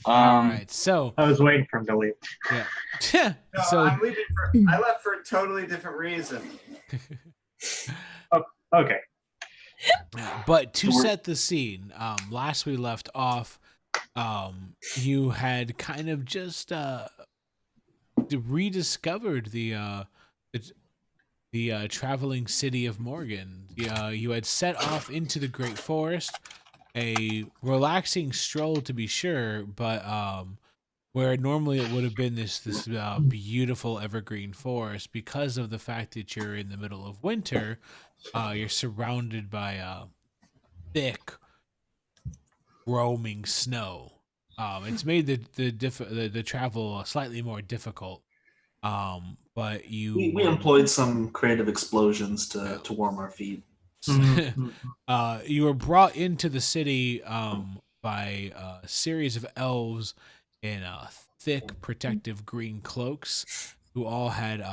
All right. So, I was waiting for him to leave. yeah. No, So, I left for a totally different reason. Okay. but to set the scene, last we left off, you had kind of just rediscovered the traveling city of Morgan. You had set off into the Great Forest, a relaxing stroll to be sure, but where normally it would have been this beautiful evergreen forest, because of the fact that you're in the middle of winter, you're surrounded by thick, roaming snow. It's made the travel slightly more difficult. but you We employed some creative explosions to warm our feet. You were brought into the city by a series of elves in thick protective green cloaks who all had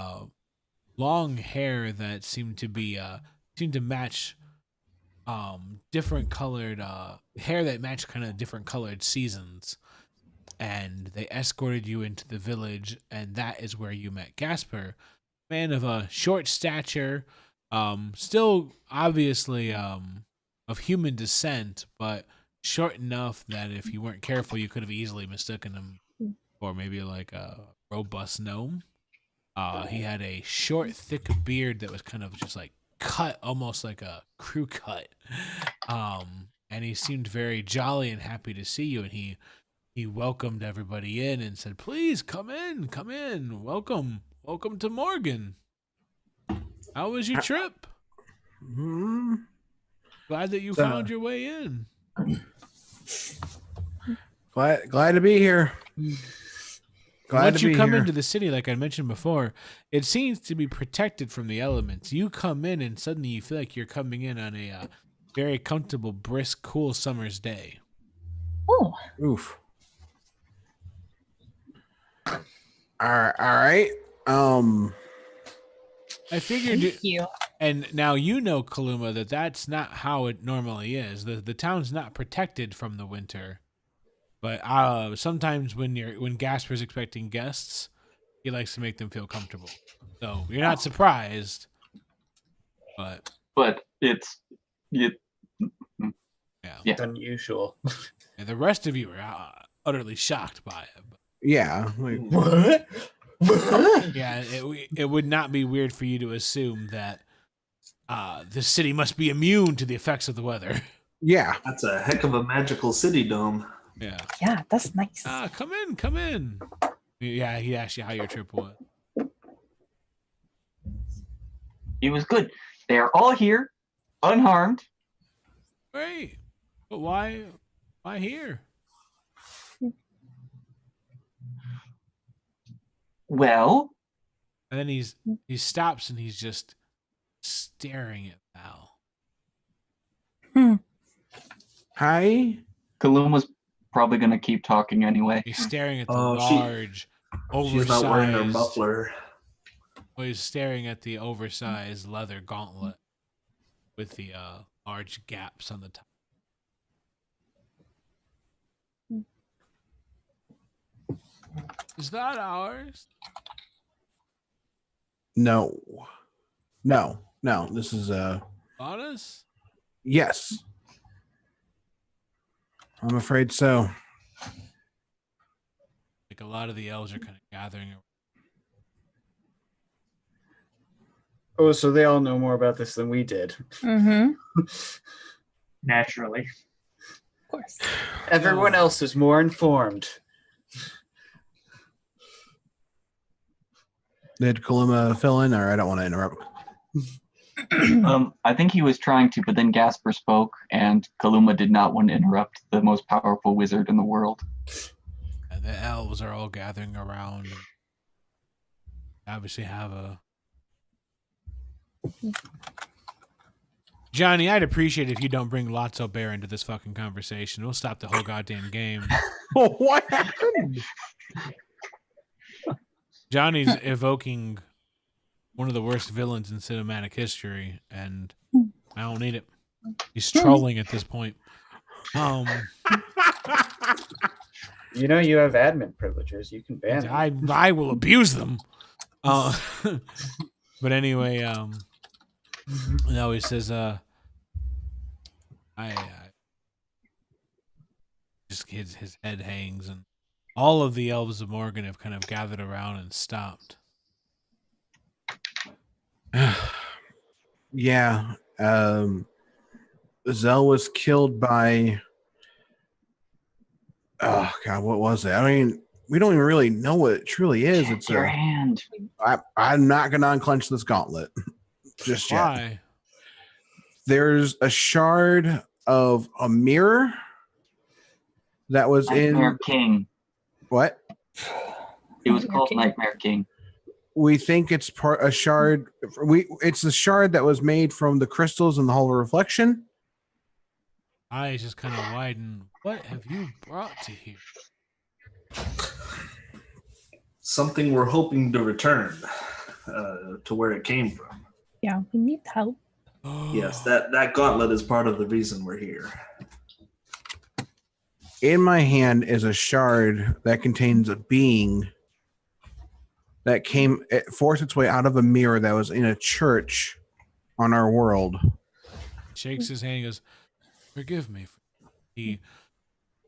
long hair that seemed to match different colored hair that matched kind of different colored seasons. And they escorted you into the village, and that is where you met Gasper, man of a short stature, still obviously of human descent, but short enough that if you weren't careful, you could have easily mistaken him for maybe like a robust gnome. He had a short, thick beard that was kind of just like cut, almost like a crew cut. And he seemed very jolly and happy to see you, and he welcomed everybody in and said, "Please come in. Welcome to Morgan. How was your trip? Glad that you found your way in." Glad to be here. Once you come into the city, like I mentioned before, it seems to be protected from the elements. You come in and suddenly you feel like you're coming in on a very comfortable, brisk, cool summer's day. Oh. Oof. All right. I figured. Thank you. And now you know, Kaluma, that's not how it normally is. The town's not protected from the winter, but sometimes when Gasper's expecting guests, he likes to make them feel comfortable. So you're not surprised, but it's unusual. And the rest of you are utterly shocked by it. But yeah. What? yeah, it would not be weird for you to assume that the city must be immune to the effects of the weather. Yeah. That's a heck of a magical city dome. Yeah. Yeah, that's nice. Come in. Yeah, he asked you how your trip was. It was good. They are all here, unharmed. Great. But why here? Well, And then he stops and he's just staring at Val. Hi. Kaluma's probably gonna keep talking anyway. He's staring at the She's oversized. not wearing her muffler. Well, he's staring at the oversized leather gauntlet with the large gaps on the top. Is that ours? No. This is Honest? yes. I'm afraid so. Like a lot of the elves are kind of gathering. Oh, so they all know more about this than we did. Mm-hmm. Naturally. Of course. Everyone else is more informed. Did Kaluma fill in, or I don't want to interrupt? I think he was trying to, but then Gasper spoke, and Kaluma did not want to interrupt the most powerful wizard in the world. And the elves are all gathering around. And obviously have a... Johnny, I'd appreciate it if you don't bring Lotso Bear into this fucking conversation. We'll stop the whole goddamn game. What happened? Johnny's evoking one of the worst villains in cinematic history, and I don't need it. He's trolling at this point. You know you have admin privileges. You can ban them. I will abuse them. But anyway, no, he says, I just his head hangs, and all of the elves of Morgan have kind of gathered around and stopped. Yeah. Zell was killed by... Oh, God, what was it? I mean, we don't even really know what it truly is. Check It's your hand. I'm not going to unclench this gauntlet just yet. Why? There's a shard of a mirror that was Nightmare in... King. What? It was Nightmare called King. Nightmare King. We think it's a shard. It's the shard that was made from the crystals in the Hall of Reflection. Eyes just kind of widen. What have you brought to here? Something we're hoping to return to where it came from. Yeah, we need help. Yes, that gauntlet is part of the reason we're here. In my hand is a shard that contains a being that forced its way out of a mirror that was in a church on our world. Shakes his hand and goes, forgive me. He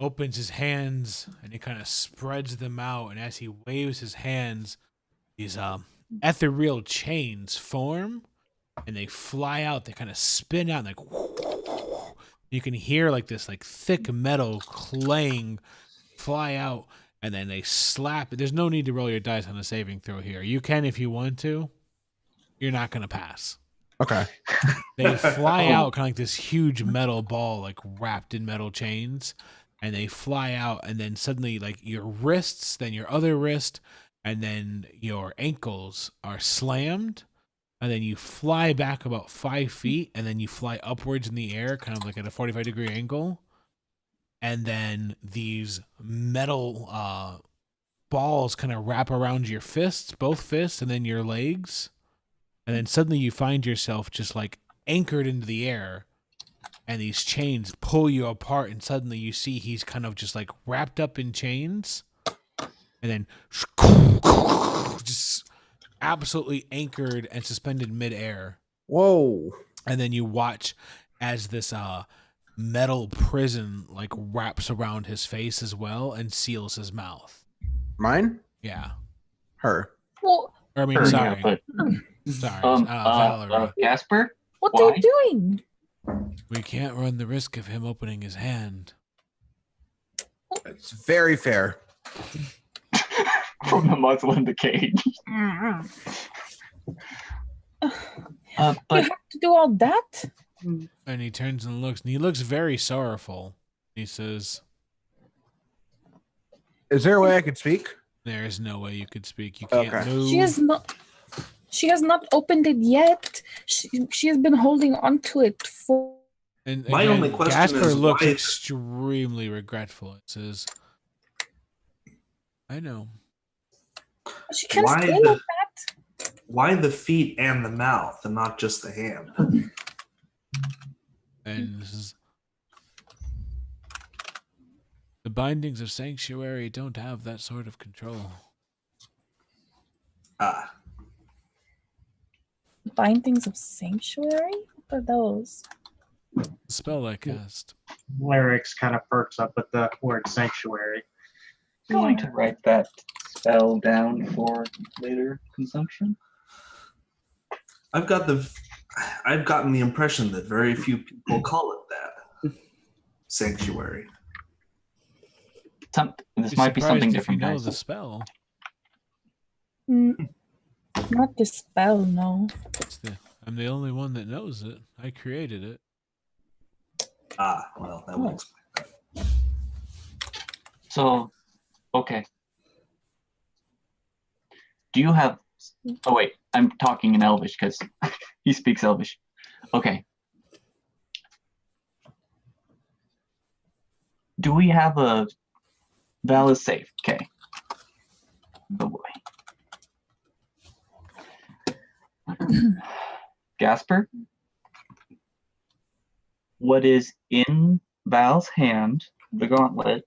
opens his hands and he kind of spreads them out. And as he waves his hands, these ethereal chains form and they fly out. They kind of spin out and like you can hear like this like thick metal clang fly out. And then they slap. There's no need to roll your dice on a saving throw here. You can if you want to. You're not going to pass. Okay. They fly out kind of like this huge metal ball, like wrapped in metal chains. And they fly out. And then suddenly, like your wrists, then your other wrist, and then your ankles are slammed. And then you fly back about 5 feet. And then you fly upwards in the air, kind of like at a 45-degree angle. And then these metal balls kind of wrap around your fists, both fists, and then your legs. And then suddenly you find yourself just like anchored into the air. And these chains pull you apart. And suddenly you see he's kind of just like wrapped up in chains. And then just absolutely anchored and suspended midair. Whoa. And then you watch as this metal prison like wraps around his face as well and seals his mouth. Mine? Yeah. Her. Well, Or, I mean, Her, sorry. yeah, Sorry. Valerie. Gasper? what Why? are you doing? We can't run the risk of him opening his hand. It's very fair. From the muzzle in the cage. You But have to do all that? And he turns and looks, and he looks very sorrowful. He says, Is there a way I could speak? there is no way you could speak. You can't Okay. move. She has not opened it yet. She has been holding onto it for. And My again, only question Gasper is looks why- extremely regretful. It says, I know. She can't Why stay the- like that. Why the feet and the mouth and not just the hand? And this is, the bindings of Sanctuary don't have that sort of control. Ah, Bindings of Sanctuary? What are those? The spell I cast. Lyrics kind of perks up with the word sanctuary. going to write that spell down for later consumption. I've gotten the impression that very few people call it that. Sanctuary. This Be might be something surprised if you different, know guys. the spell. Not the spell, no. I'm the only one that knows it. I created it. Ah, well, that would explain that. So, okay. Do you have... Oh, wait. I'm talking in Elvish because he speaks Elvish. Okay. Do we have a valid safe? Okay. Oh, boy. Gasper? What is in Val's hand, the gauntlet?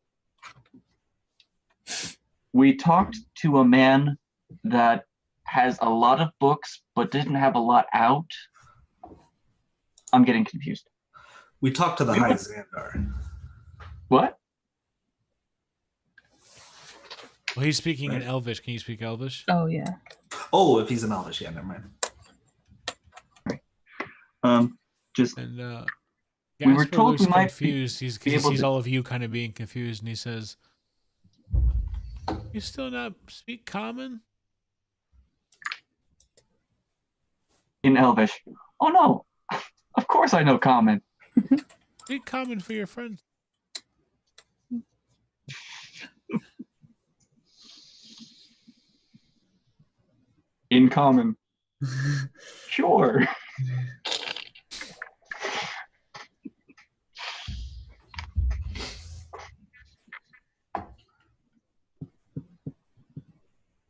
We talked to a man that has a lot of books but didn't have a lot out. I'm getting confused. We talked to the High Xandar. What? Well, he's speaking in Elvish. Can you speak Elvish? Oh, yeah. Oh, if he's an Elvish, yeah, never mind. Just And We were Gasper told looks we might confused. He's be he able sees to- all of you kind of being confused, and he says, "You still not speak common?" in Elvish. Oh no! Of course I know common. Speak common for your friends. In common. Sure.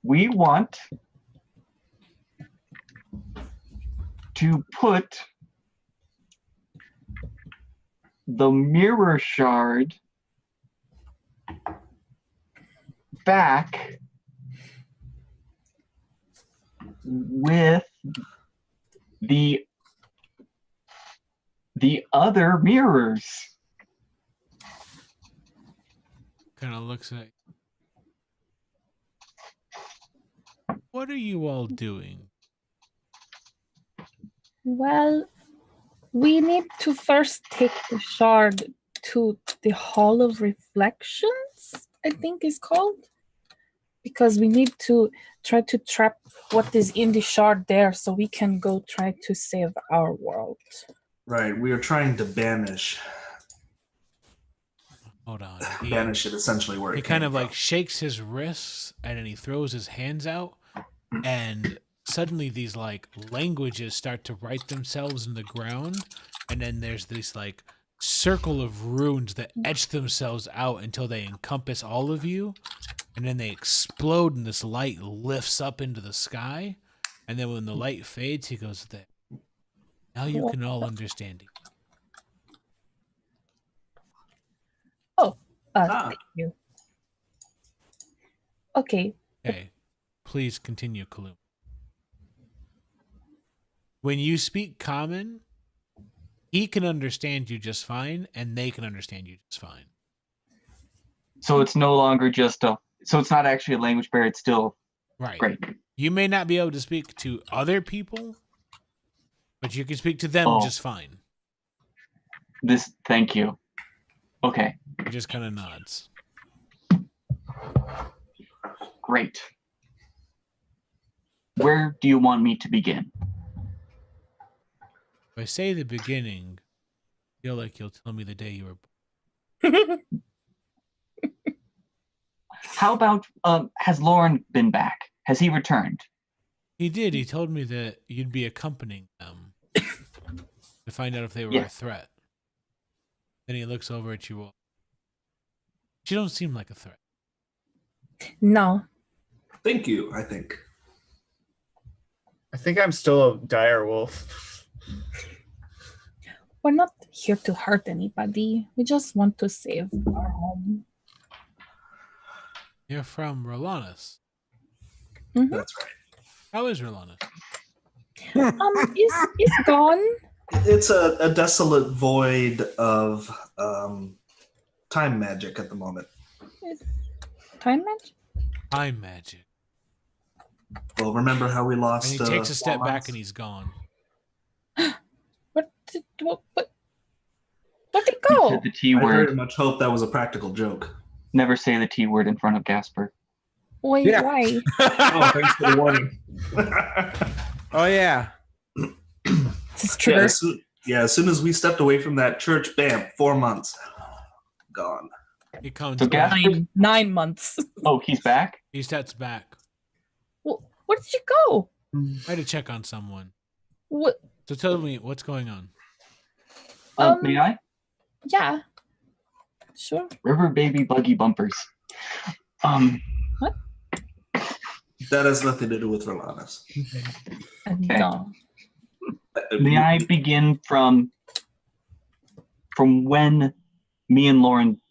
We want to put the mirror shard back with the other mirrors. Kind of looks at. What are you all doing? Well, we need to first take the shard to the Hall of Reflections, I think is called. Because we need to try to trap what is in the shard there so we can go try to save our world. Right, we are trying to banish Hold on. banish it essentially where He it kind came of from. like shakes his wrists and then he throws his hands out, and suddenly these like languages start to write themselves in the ground, and then there's this like circle of runes that etch themselves out until they encompass all of you, and then they explode and this light lifts up into the sky, and then when the light fades, he goes, there. Now you can all understand it. Thank you. Okay. Okay, please continue, Kalum. When you speak common, he can understand you just fine, and they can understand you just fine. So it's no longer just a. So it's not actually a language barrier. It's still Right. great. You may not be able to speak to other people, but you can speak to them just fine. Thank you. Okay. He just kind of nods. Great. Where do you want me to begin? If I say the beginning, I feel like you'll tell me the day you were born. How about, has Lauren been back? Has he returned? He did. He told me that you'd be accompanying them to find out if they were a threat. Then he looks over at you all. You don't seem like a threat. No. Thank you, I think. I think I'm still a dire wolf. We're not here to hurt anybody. We just want to save our home. You're from Rhalanas. Mm-hmm. That's right. How is Rhalanas? It's gone. It's a desolate void of time magic at the moment. Time magic? Time magic. Well, remember how we lost... And he takes a step 4 back months? and he's gone. What did it You go? said the T I very word. much hope that was a practical joke. Never say the T word in front of Gasper. Wait, Yeah. why? Oh, thanks for the warning. Oh yeah. This is trigger. As soon as we stepped away from that church, bam, 4 months. Gone. He comes So back. Gasper, 9 months. oh, he's back? He steps back. Well, where did you go? I had to check on someone. What? So tell me, what's going on? May I? Yeah. Sure. River baby buggy bumpers. What? That has nothing to do with Rhalanas. Okay. No. May I begin from when me and Lauren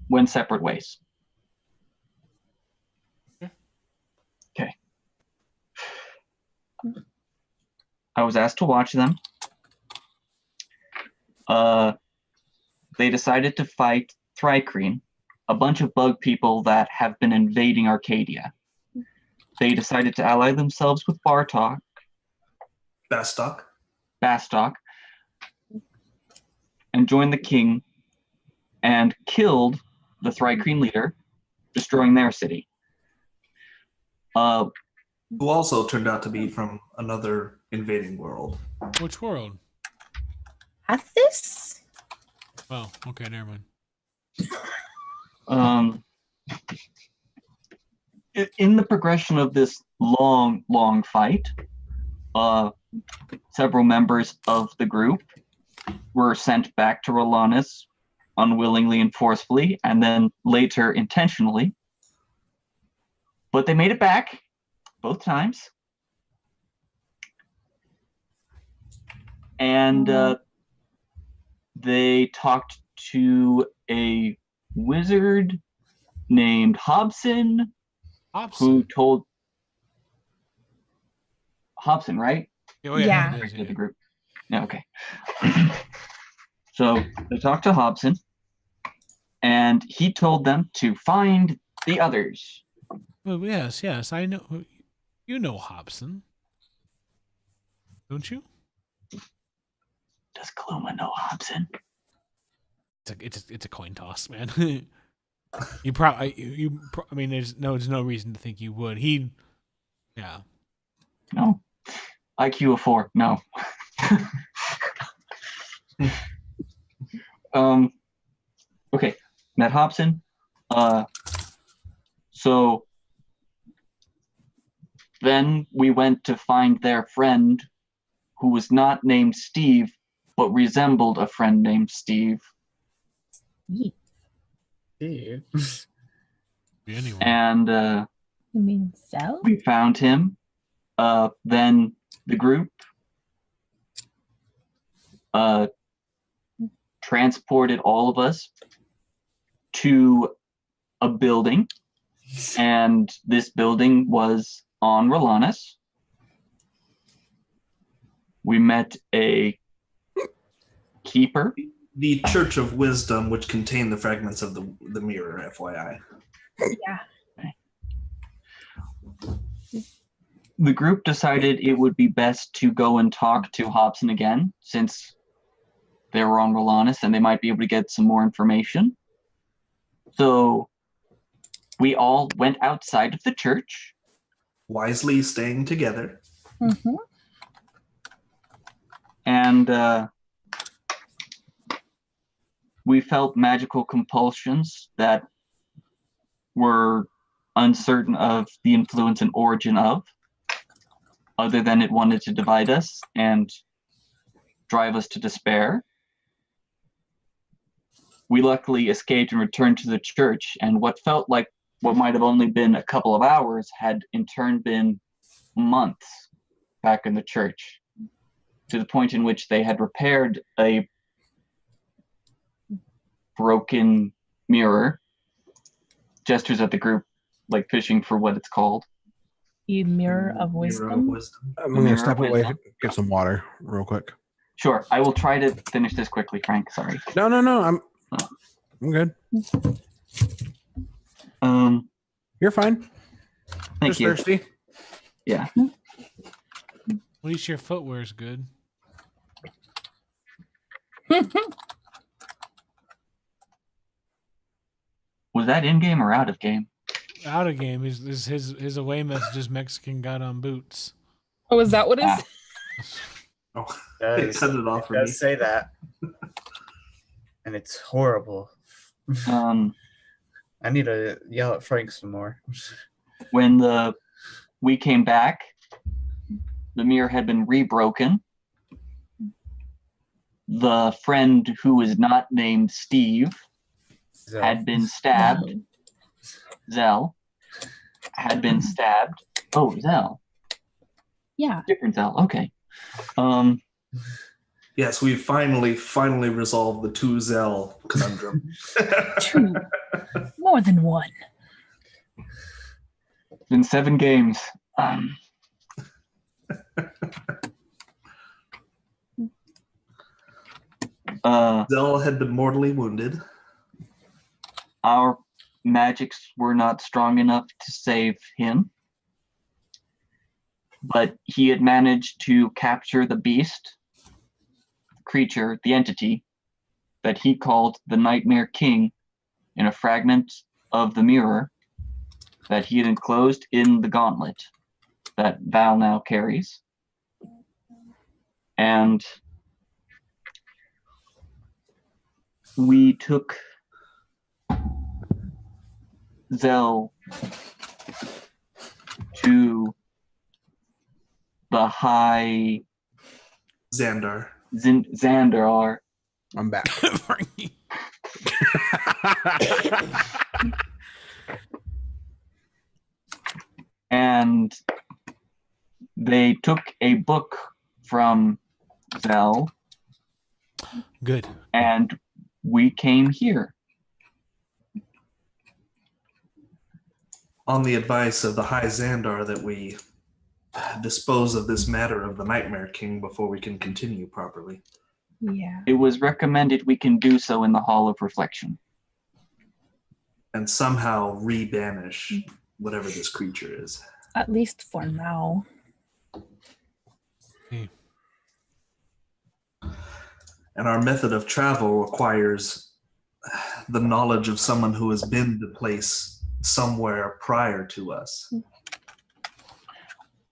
went separate ways? Okay. I was asked to watch them. They decided to fight Thrycreen, a bunch of bug people that have been invading Arcadia. They decided to ally themselves with Bartok, Bastock. and join the king and killed the Thrycreen leader, destroying their city. Who also turned out to be from another invading world. Which world? Athis? Oh, okay, never mind. in the progression of this long fight, several members of the group were sent back to Rhalanas unwillingly and forcefully, and then later intentionally. But they made it back both times. And they talked to a wizard named Hobson, who told Hobson, right? Oh, Yeah. it is, The group. Yeah, okay. So they talked to Hobson, and he told them to find the others. Well, yes, I know. You know Hobson, don't you? Does Kaluma know Hobson? It's a coin toss, man. I mean, there's no reason to think you would. Yeah. No. IQ of 4. No. Okay. Met Hobson. So then we went to find their friend, who was not named Steve, but resembled a friend named Steve. Steve. Anyway. And You mean Zell? we found him. Then the group transported all of us to a building, and this building was on Rhalanas. We met a keeper. The Church of Wisdom, which contained the fragments of the mirror, FYI. Yeah. The group decided it would be best to go and talk to Hobson again, since they were on Rhalanas and they might be able to get some more information. So we all went outside of the church. Wisely staying together. Mm-hmm. And we felt magical compulsions that were uncertain of the influence and origin of, other than it wanted to divide us and drive us to despair. We luckily escaped and returned to the church, and what felt like what might have only been a couple of hours had in turn been months back in the church, to the point in which they had repaired a broken mirror. Gestures at the group, like fishing for what it's called. You mirror of wisdom. I'm going to step away and get some water real quick. Sure, I will try to finish this quickly, Frank. Sorry. No, I'm good. You're fine. Thank Just you. thirsty. Yeah. At least your footwear's good. Was that in game or out of game? Out of game is his away messages Mexican got on boots. Oh, is that what Ah. is? Oh, Does, send it off for does me. say that, and it's horrible. I need to yell at Frank some more. When we came back, the mirror had been rebroken. The friend who was not named Steve So, had been stabbed. Zell had been stabbed. Oh, Zell. Yeah. Different Zell. Okay. Yes, we finally resolved the 2 Zell conundrum. 2. More than 1. Been 7 games. Zell had been mortally wounded. Our magics were not strong enough to save him, but he had managed to capture the beast, creature, the entity that he called the Nightmare King, in a fragment of the mirror that he had enclosed in the gauntlet that Val now carries. And we took Zell to the high Xandar. Xandar. I'm back. Frankie. And they took a book from Zell, Good. and we came here. On the advice of the High Xandar that we dispose of this matter of the Nightmare King before we can continue properly. Yeah. It was recommended we can do so in the Hall of Reflection. And somehow re-banish whatever this creature is. At least for now. And our method of travel requires the knowledge of someone who has been to place somewhere prior to us.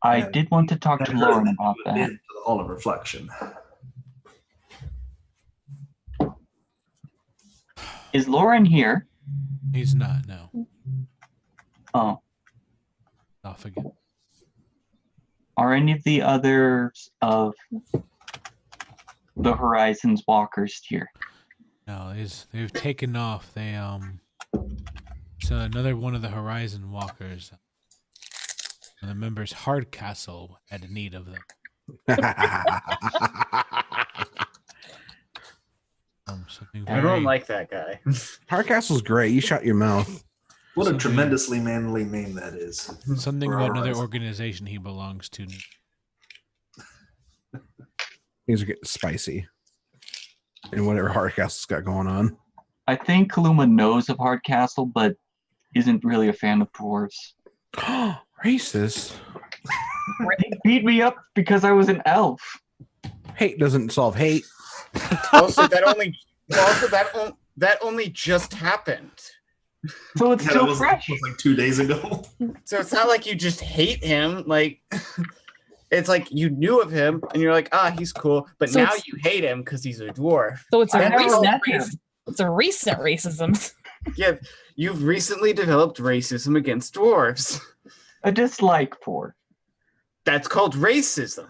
I And did want to talk to Lauren about Been that. to the Hall of Reflection. Is Lauren here? He's not, no. Oh. Off again. Are any of the others of the Horizons walkers here? No, they've taken off. So another one of the Horizon walkers. The members Hardcastle had need of them. Something I don't like that guy. Hardcastle's great. You shut your mouth. What a Something- tremendously manly name that is. something For about another Horizon. organization he belongs to. Things are getting spicy. And whatever Hardcastle's got going on. I think Kaluma knows of Hardcastle, but isn't really a fan of dwarves. Racist. He beat me up because I was an elf. Hate doesn't solve hate. Also, that only just happened. So it's Yeah, still that was fresh. like 2 days ago. So it's not like you just hate him. Like, it's like you knew of him and you're like, he's cool, but So now it's- you hate him because he's a dwarf. So it's a I never recent met him. it's a recent racism. Yeah, you've recently developed racism against dwarves. A dislike for. That's called racism.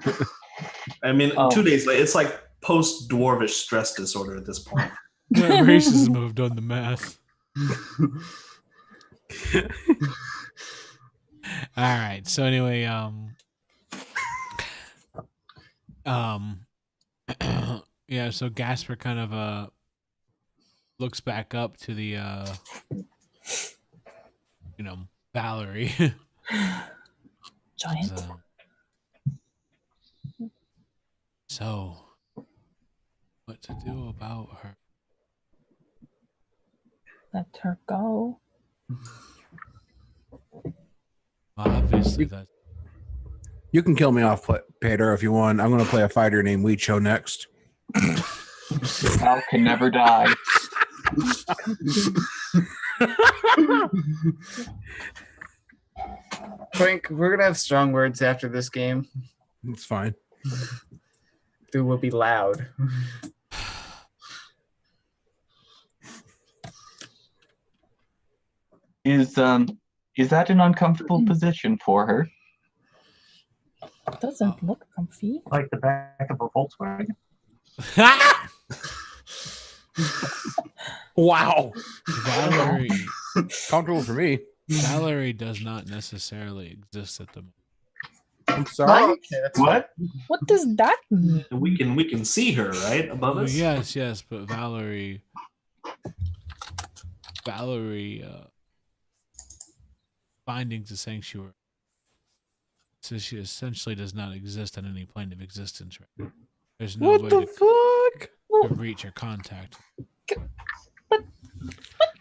I mean, Oh. 2 days later, it's like post-dwarvish stress disorder at this point. Racism have done the math. All right. So anyway, yeah. So Gasper kind of looks back up to the Valerie. Giant. So, what to do about her? Let her go. Well, obviously, that's You can kill me off, Pedro, if you want. I'm going to play a fighter named Weecho next. Val can never die. Twink, we're gonna have strong words after this game. It's fine. It will be loud. Is that an uncomfortable position for her? Doesn't look comfy. Like the back of a Volkswagen. Wow. Valerie. Comfortable for me. Valerie does not necessarily exist at the moment. I'm sorry. Oh, okay, that's What? What does that mean? And we can see her, right? Above Well, us? yes, but Valerie, findings of sanctuary. So she essentially does not exist on any plane of existence right now. There's no What way the to fuck? reach or contact.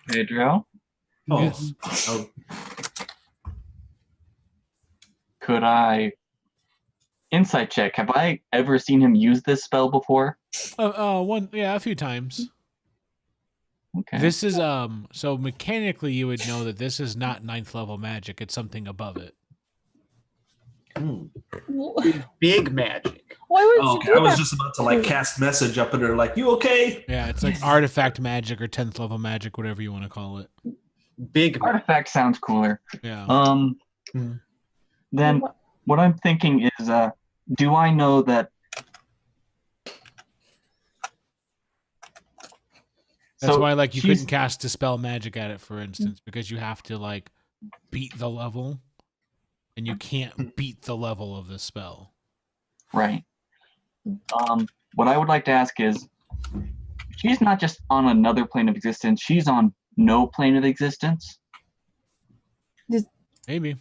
Pedro, Oh, Yes. oh, could I insight check? Have I ever seen him use this spell before? A few times. Okay. This is so mechanically you would know that this is not 9th level magic, it's something above it. big magic. Why would oh, you okay. do I was that? just about to like cast message up at her, like, "You okay?" Yeah, it's like artifact magic or 10th level magic, whatever you want to call it. Big magic. Artifact sounds cooler. Yeah. Then what I'm thinking is, do I know that? That's why, like, you couldn't she's cast Dispel Magic at it, for instance, because you have to, like, beat the level, and you can't beat the level of the spell. right. What I would like to ask is, she's not just on another plane of existence; she's on no plane of existence. Maybe.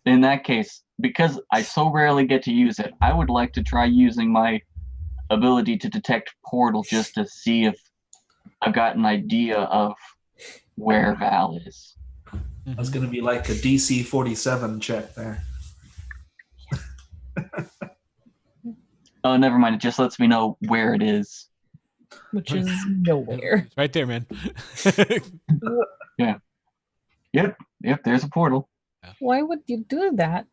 In that case, because I so rarely get to use it, I would like to try using my ability to detect portal just to see if I've got an idea of where Val is. That's going to be like a DC 47 check there. Oh, never mind. It just lets me know where it is. Which is nowhere. It's right there, man. Yep, there's a portal. Why would you do that?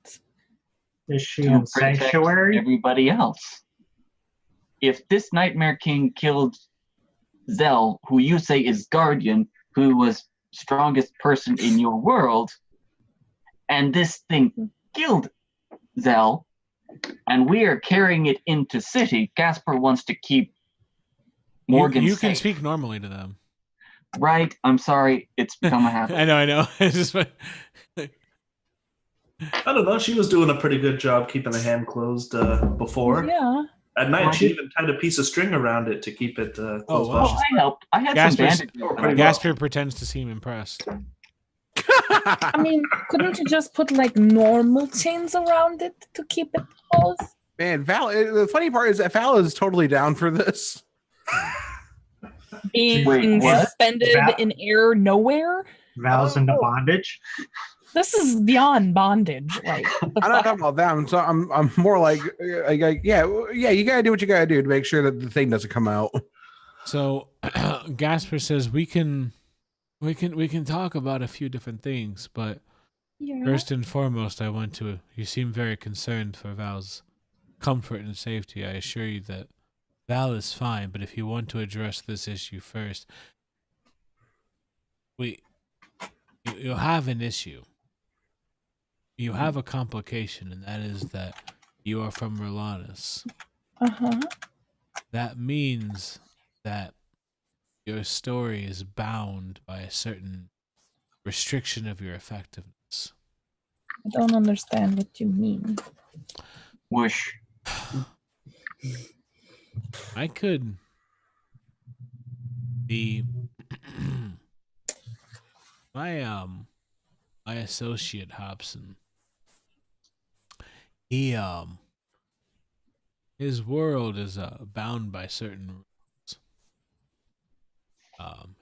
Is she To in protect Sanctuary? everybody else. If this Nightmare King killed Zell, who you say is Guardian, who was strongest person in your world, and this thing killed Zell, and we are carrying it into city, Gasper wants to keep Morgan you safe. can speak normally to them. Right, I'm sorry, it's become a habit. I know. It's just I don't know. She was doing a pretty good job keeping the hand closed before. Yeah. At night, she even tied a piece of string around it to keep it closed. wow. while Oh, she's- I helped. I had Gasper's- some bandages. Gasper pretends to seem impressed. I mean, couldn't you just put like normal chains around it to keep it closed? Man, Val. The funny part is that Val is totally down for this. Being Wait, what? suspended That- in air nowhere? Val's into bondage? This is beyond bondage. Like, the I'm not fuck? talking about them. So I'm more like yeah. You gotta do what you gotta do to make sure that the thing doesn't come out. So Gasper says we can talk about a few different things, but Yeah. first and foremost, I want to. You seem very concerned for Val's comfort and safety. I assure you that Val is fine, but if you want to address this issue first, you have an issue. You have a complication, and that is that you are from Rhalanas. Uh-huh. That means that your story is bound by a certain restriction of your effectiveness. I don't understand what you mean. Whoosh. I could be my associate Hobson. He his world is bound by certain rules.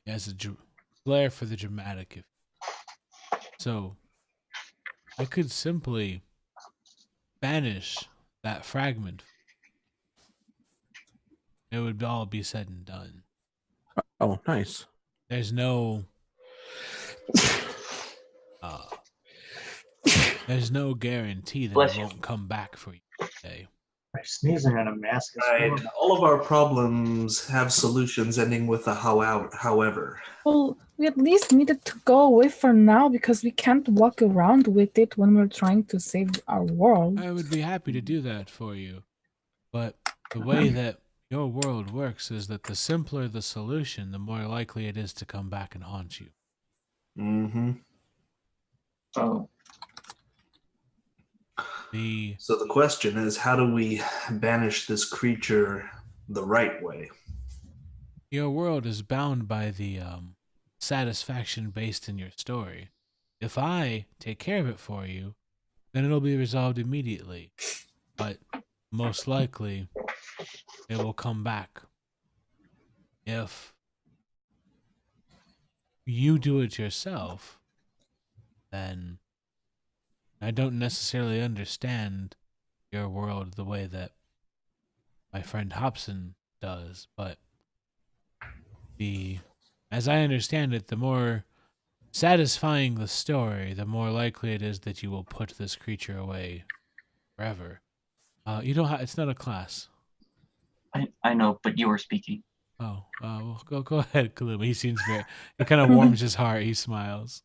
He has a flair for the dramatic. So I could simply banish that fragment. It would all be said and done. Oh, nice. There's no guarantee that Bless it you. won't come back for you today. Sneezing on a mask is Right. horrible. All of our problems have solutions ending with a however. Well, we at least needed to go away for now because we can't walk around with it when we're trying to save our world. I would be happy to do that for you, but the way that your world works is that the simpler the solution, the more likely it is to come back and haunt you. Mm-hmm. Oh, So the question is, how do we banish this creature the right way? Your world is bound by the satisfaction based in your story. If I take care of it for you, then it'll be resolved immediately. But most likely, it will come back. If you do it yourself, then I don't necessarily understand your world the way that my friend Hobson does, but as I understand it, the more satisfying the story, the more likely it is that you will put this creature away forever. You don't have, it's not a class. I know, but you were speaking. Oh, well, go ahead, Kaluma. He seems very, it kind of warms his heart. He smiles.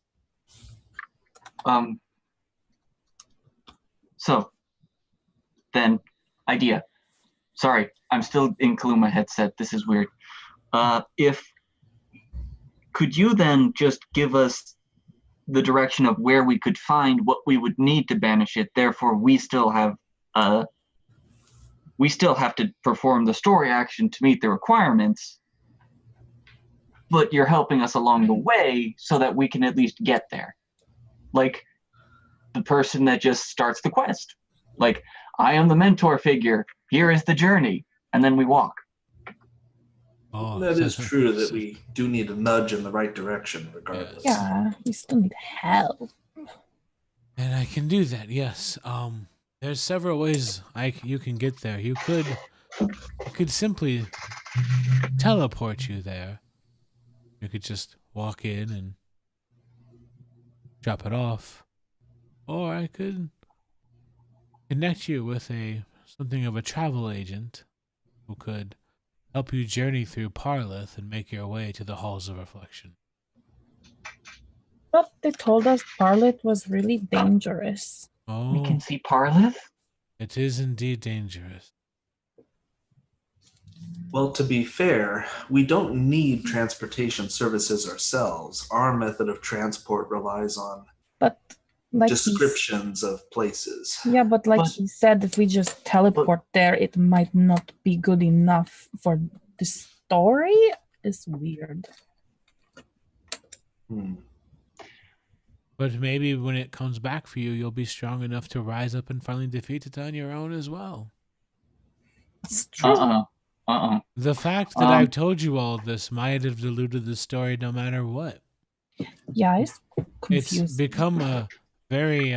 So, then, idea. Sorry, I'm still in Kaluma headset. This is weird. Could you then just give us the direction of where we could find what we would need to banish it? Therefore, we still have to perform the story action to meet the requirements, but you're helping us along the way so that we can at least get there. Like the person that just starts the quest. Like, I am the mentor figure. Here is the journey. And then we walk. Oh, That is true that we do need a nudge in the right direction, regardless. Yeah, we still need help. And I can do that, yes. There's several ways you can get there. You could simply teleport you there. You could just walk in and drop it off. Or I could connect you with something of a travel agent who could help you journey through Parlith and make your way to the Halls of Reflection. But they told us Parlet was really dangerous. Oh, We can see Parlith? it is indeed dangerous. Well, to be fair, we don't need transportation services ourselves. Our method of transport relies on But like descriptions of places. yeah, but like he said, if we just teleport there, it might not be good enough for the story. It's weird. But maybe when it comes back for you, you'll be strong enough to rise up and finally defeat it on your own as well. It's true. The fact that I've told you all of this might have diluted the story no matter what. Yeah, it's confusing. It's become a very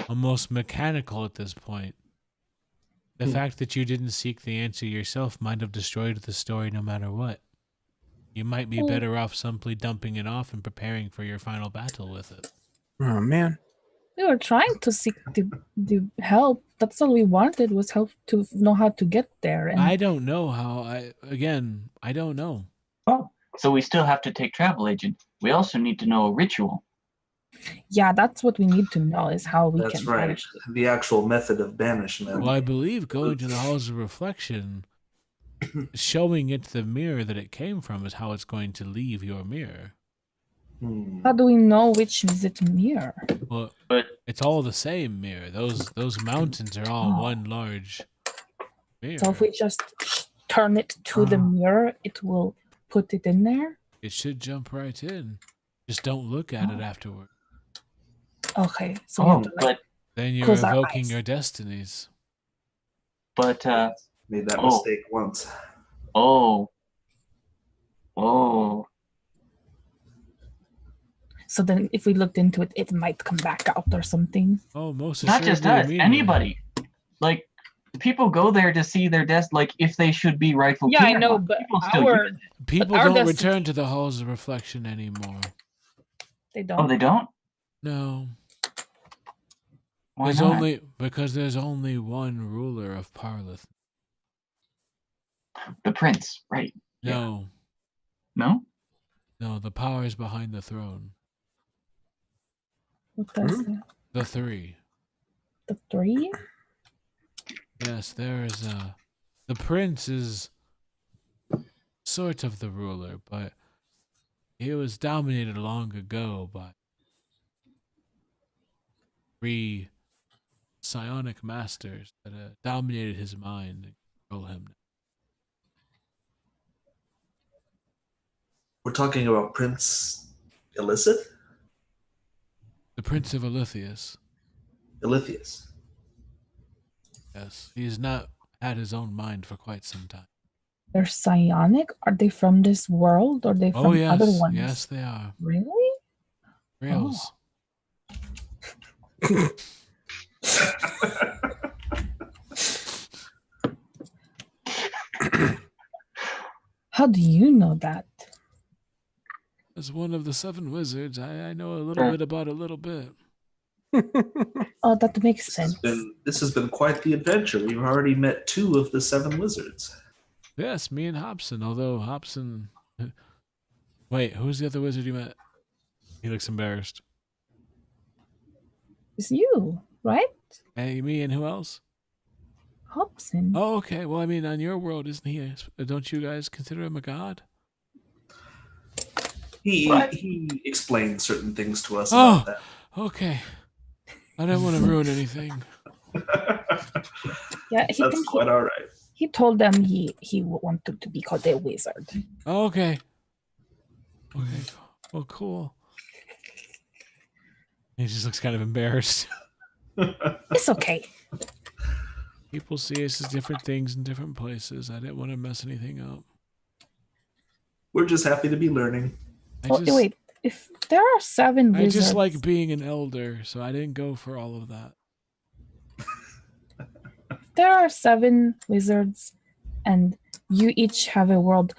almost mechanical at this point. The fact that you didn't seek the answer yourself might have destroyed the story no matter what. You might be better off simply dumping it off and preparing for your final battle with it. Oh man. We were trying to seek the help. That's all we wanted was help to know how to get there. And I don't know how. I don't know. Oh, so we still have to take travel agent. We also need to know a ritual. yeah, that's what we need to know is how we That's can right. banish it. The actual method of banishment. Well, I believe going to the Halls of Reflection, showing it the mirror that it came from is how it's going to leave your mirror. How do we know which is it mirror? Well, But it's all the same mirror. Those mountains are all one large mirror. So if we just turn it to the mirror, it will put it in there? It should jump right in. Just don't look at it afterward. Okay, so we have to, like, Then you're close our evoking eyes. your destinies. But Made that mistake once. oh. So then if we looked into it, it might come back out or something. Oh, most Not just assuredly us, immediately. anybody. Like, people go there to see their like if they should be rightful Yeah, I king or know, not. but People still our use it. People our don't destiny- return to the Halls of Reflection anymore. they don't. Oh, they don't? No. Why There's not? because there's only one ruler of Parlith. The prince, right? No. No? No, the power is behind the throne. What does it? The three. The three? Yes, there is the prince is sort of the ruler, but he was dominated long ago by three psionic masters that dominated his mind and control him. We're talking about Prince Illicit? The Prince of Ilithius. Ilithius. Yes, he has not had his own mind for quite some time. They're psionic? Are they from this world or are they from Oh yes, other ones? yes they are. Really? Rails. How do you know that? As one of the 7 wizards, I know a little bit about a little bit. Oh, that makes sense. This has been quite the adventure. We've already met 2 of the 7 wizards. Yes, me and Hobson, although Hobson... Wait, who's the other wizard you met? He looks embarrassed. It's you, right? Hey, me and who else? Hobson. Oh, okay. Well, I mean, on your world, isn't he? Don't you guys consider him a god? He explained certain things to us Oh, about that. okay. I don't want to ruin anything. Yeah, That's quite all right. he told them he wanted to be called a wizard. Oh, okay. Okay. Well, cool. He just looks kind of embarrassed. It's okay. People see us as different things in different places. I didn't want to mess anything up. We're just happy to be learning. Wait, if there are 7 I wizards, just like being an elder, so I didn't go for all of that. there are 7 wizards, and you each have a world.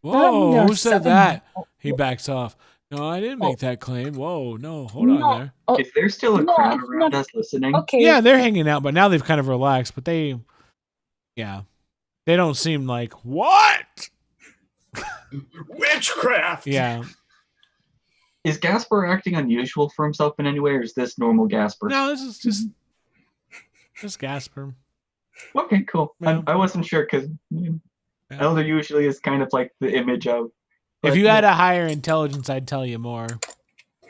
Whoa, who said that? He backs off. No, I didn't make that claim. Whoa, no, hold on there. Is there still a crowd around us listening? Okay. Yeah, they're hanging out, but now they've kind of relaxed. But they don't seem like what? Witchcraft. Yeah. Is Gasper acting unusual for himself in any way, or is this normal Gasper? No, this is just Gasper. Okay, cool. Yeah. I wasn't sure because Elder usually is kind of like the image of. If you had a higher intelligence, I'd tell you more.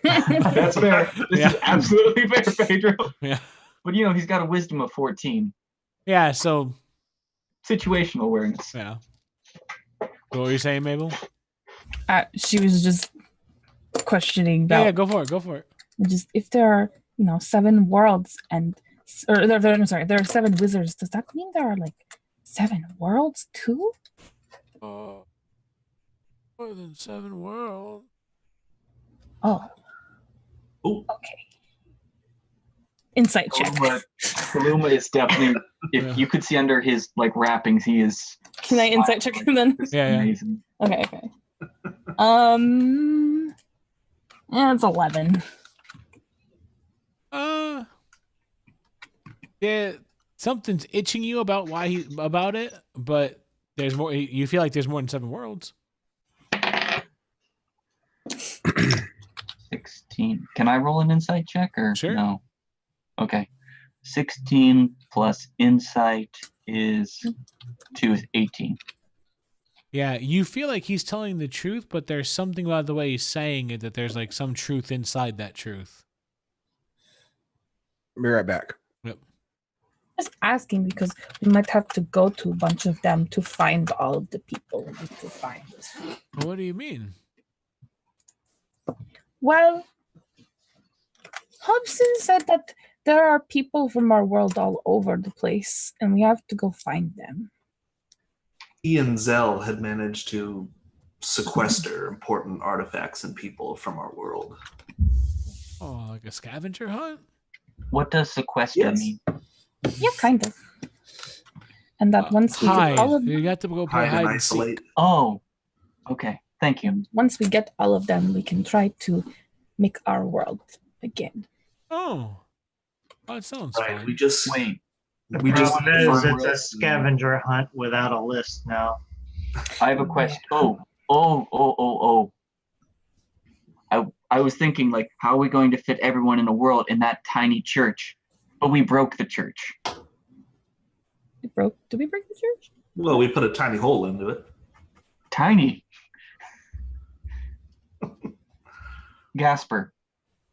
That's fair. This is absolutely fair, Pedro. Yeah. But he's got a wisdom of 14. Yeah, so Situational awareness. yeah. What were you saying, Mabel? She was just questioning about Yeah, go for it. Go for it. just if there are 7 worlds there are 7 wizards. Does that mean there are like 7 worlds too? More than 7 worlds. Oh. Ooh. Okay. Insight check. Kaluma is definitely. If you could see under his wrappings, he is. Can I insight check him then? This is Yeah. amazing. Okay. It's 11. Yeah, something's itching you about about it, but there's more. You feel like there's more than 7 worlds. 16. Can I roll an insight check or Sure. no? Okay. 16 plus insight is 18. Yeah, you feel like he's telling the truth, but there's something about the way he's saying it that there's like some truth inside that truth. Be right back. Yep. Just asking because we might have to go to a bunch of them to find all of the people we need to find. What do you mean? Well, Hobson said that there are people from our world all over the place, and we have to go find them. He and Zell had managed to sequester important artifacts and people from our world. Oh, like a scavenger hunt? What does sequester mean? Yeah, kind of. And that once we hide. get all of You got to go play Hide hide and and isolate. seek. Oh, okay. Thank you. once we get all of them, we can try to make our world again. Oh, that sounds Right. fun. We just Wait. we just Problem is, find it's a worlds. scavenger hunt without a list now. I have a question. Oh. I was thinking, how are we going to fit everyone in the world in that tiny church? But we broke the church. It broke. Did we break the church? Well, we put a tiny hole into it. Tiny. Gasper.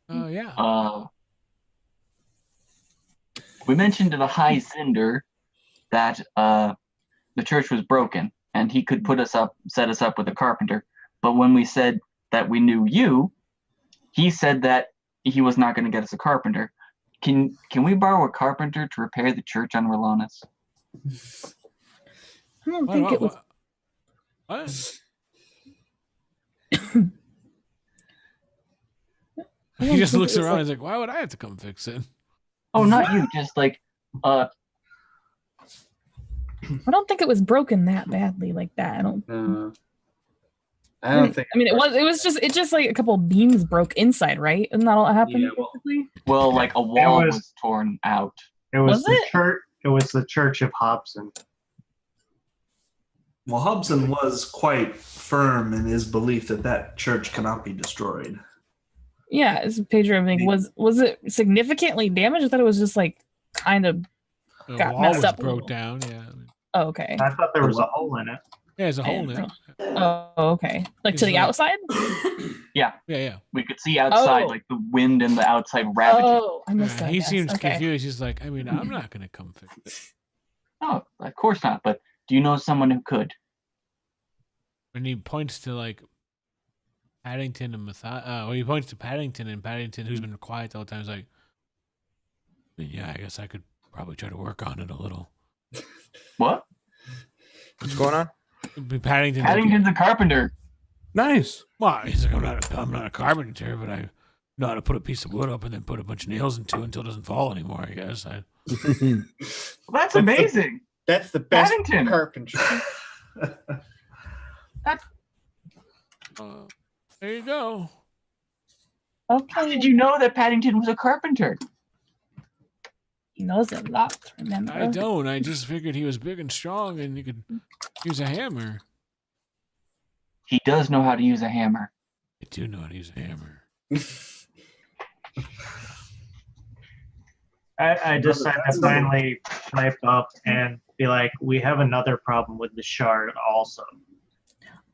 Oh, yeah. We mentioned to the High Cinder that the church was broken and he could set us up with a carpenter. But when we said that we knew you, he said that he was not going to get us a carpenter. Can we borrow a carpenter to repair the church on Rhalanas? I don't think it was. What? I He don't just think looks it was around. like- He's like, "Why would I have to come fix it?" Oh, not you. Just I don't think it was broken that badly like that. I don't think. I mean, it just like a couple of beams broke inside, right? Isn't that all that happened? Yeah, well- basically? well, a wall was- was torn out. It was, Was the it? church. It was the Church of Hobson. Well, Hobson was quite firm in his belief that church cannot be destroyed. Yeah, it's a picture of it. Was it significantly damaged? I thought it was just like kind of The got wall messed was up a broke little. down. Yeah. Oh, okay. I thought there was a hole in it. Yeah, there's a hole in it. Oh, okay. Like to It's the like- outside? Yeah, Yeah. we could see outside, Oh. like the wind and the outside ravaging. Oh, I missed Yeah, that. he yes. seems Okay. confused. He's like, I mean, I'm not gonna come fix it. No, of course not. But do you know someone who could? And he points to like Paddington and well, he points to Paddington, and Paddington, who's been quiet the whole time, is like, yeah, I guess I could probably try to work on it a little. What? What's going on? Paddington's Paddington's a carpenter. Nice. Well, he's like, I'm not a carpenter, but I know how to put a piece of wood up and then put a bunch of nails into it until it doesn't fall anymore, I guess. Well, that's amazing. That's the best Paddington. carpentry. There you go. How Okay. did you know that Paddington was a carpenter? He knows a lot, remember? I don't. I just figured he was big and strong and he could use a hammer. He does know how to use a hammer. I do know how to use a hammer. I decided to finally pipe up and be like, we have another problem with the shard also.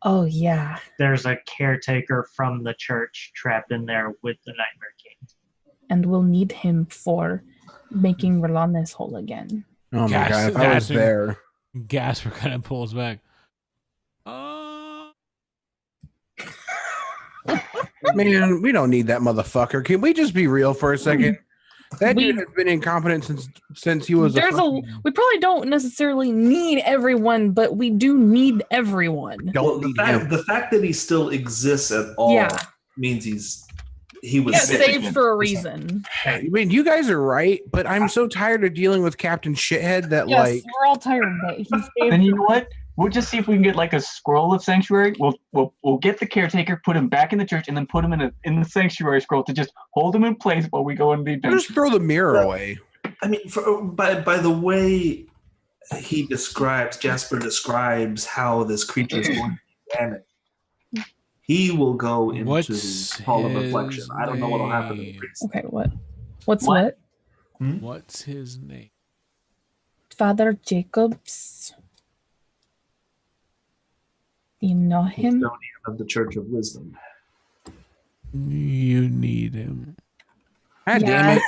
Oh, yeah. There's a caretaker from the church trapped in there with the Nightmare King. And we'll need him for making Rhalanas whole again. Oh my Gosh, god! If I was that's- there, Gasper kind of pulls back. man, we don't need that motherfucker. Can we just be real for a second? That dude has been incompetent since he was. We probably don't necessarily need everyone, but we do need everyone. Don't need him. The fact that he still exists at all Yeah. means he was Yeah, sick. saved for a reason. I mean, you guys are right, but I'm so tired of dealing with Captain Shithead that Yes, like. we're all tired of it. He's saved And you for- know what? We'll just see if we can get like a scroll of sanctuary. We'll get the caretaker, put him back in the church, and then put him in the sanctuary scroll to just hold him in place while we go into the adventure. Just throw the mirror away. I mean, by the way Jasper describes how this creature is going to be damaged, he will go into What's Hall of Reflection. his I don't know what'll happen to the name? priest. Okay, what? What's What? what? What's his name? Father Jacobs. Do you know him? Custodian of the Church of Wisdom. You need him. God damn it!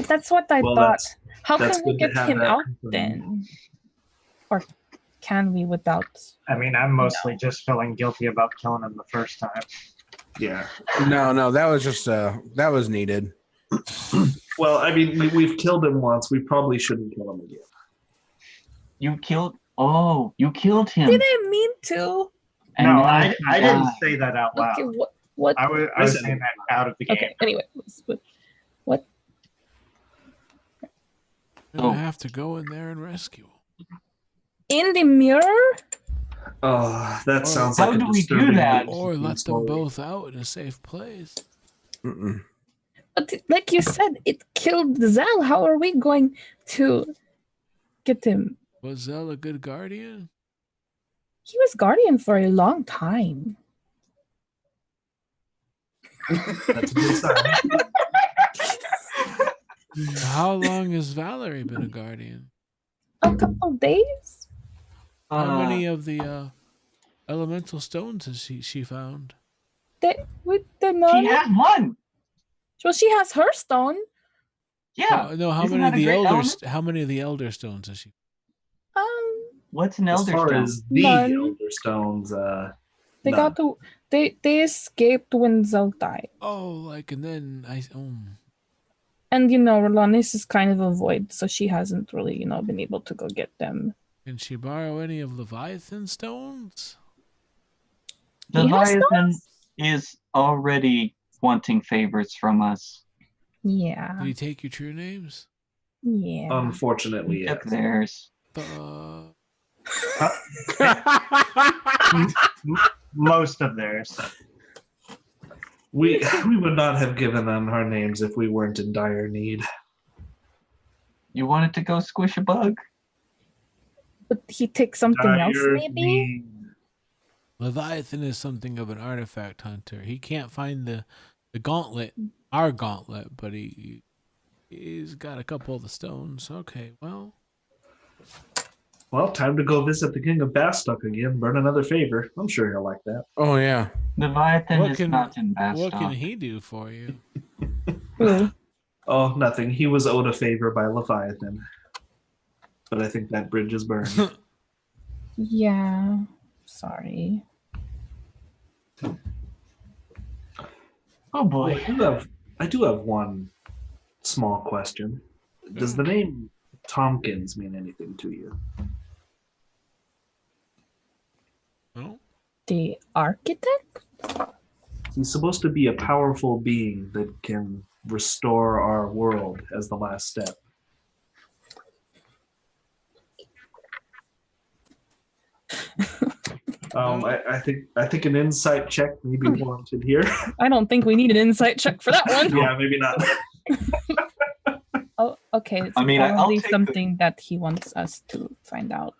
That's what I Well, thought. How that's can we good to get have him that out confirmed. then? Or can we without? I mean, I'm mostly just feeling guilty about killing him the first time. Yeah. No, that was just that was needed. Well, I mean, we've killed him once. We probably shouldn't kill him again. You killed him. Didn't mean to. And No, now I he didn't died. say that out loud. Okay, what? I was Listen. saying that out of the game. Okay, anyway. What? I'm gonna have to go in there and rescue him. In the mirror? Oh, that sounds How like a do we do disturbing that? Or let them story. both out in a safe place. Mm-mm. But like you said, it killed Zal. How are we going to get him? Was Zell a good guardian? He was guardian for a long time. That's a good sign. How long has Valerie been a guardian? A couple days? How many of the elemental stones has she found? With the She nun? has one. Well, she has her stone. Yeah. No, how Isn't many of that a the great elders? element? How many of the elder stones has she? What's an As elder far stone? as the None. Elder Stones, They none. got to. They escaped when Zal died. Oh, like and then And Rhalanas is kind of a void, so she hasn't really, been able to go get them. can she borrow any of Leviathan stones? He has Leviathan stones? is already wanting favors from us. Yeah. Did he take your true names? Yeah. Unfortunately, yes. Took theirs. Most of theirs. We would not have given them her names if we weren't in dire need. You wanted to go squish a bug? But he takes something else, Dire maybe? need. Leviathan is something of an artifact hunter. He can't find the gauntlet, our gauntlet, but he's got a couple of the stones. Okay, well. Well, time to go visit the King of Bastok again. Burn another favor. I'm sure he'll like that. Oh yeah. Leviathan What is can not in what can Bastok. he do for you? Ooh. Oh, nothing. He was owed a favor by Leviathan. But I think that bridge is burned. Yeah. Sorry. Oh boy. I do have one small question. Does the name Tompkins mean anything to you? No? The architect? He's supposed to be a powerful being that can restore our world as the last step. I think an insight check may be warranted here. I don't think we need an insight check for that one. Yeah, maybe not. Oh, okay. It's I mean, I'll probably take something that he wants us to find out.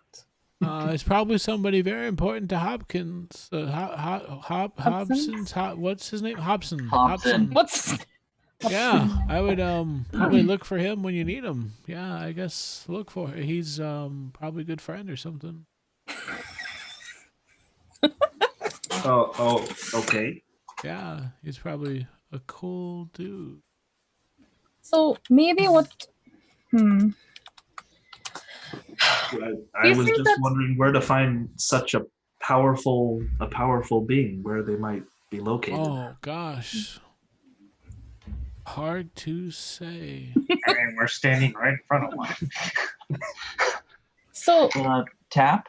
It's probably somebody very important to Hopkins. Hobson's. What's his name? Hobson. Hobson. What's Yeah, I would probably look for him when you need him. Yeah, I guess look for him. He's probably a good friend or something. Oh, okay. Yeah, he's probably a cool dude. So maybe what? I you was think just that's- wondering where to find such a powerful being, where they might be located. Oh gosh, hard to say. I mean, we're standing right in front of one. So Tap,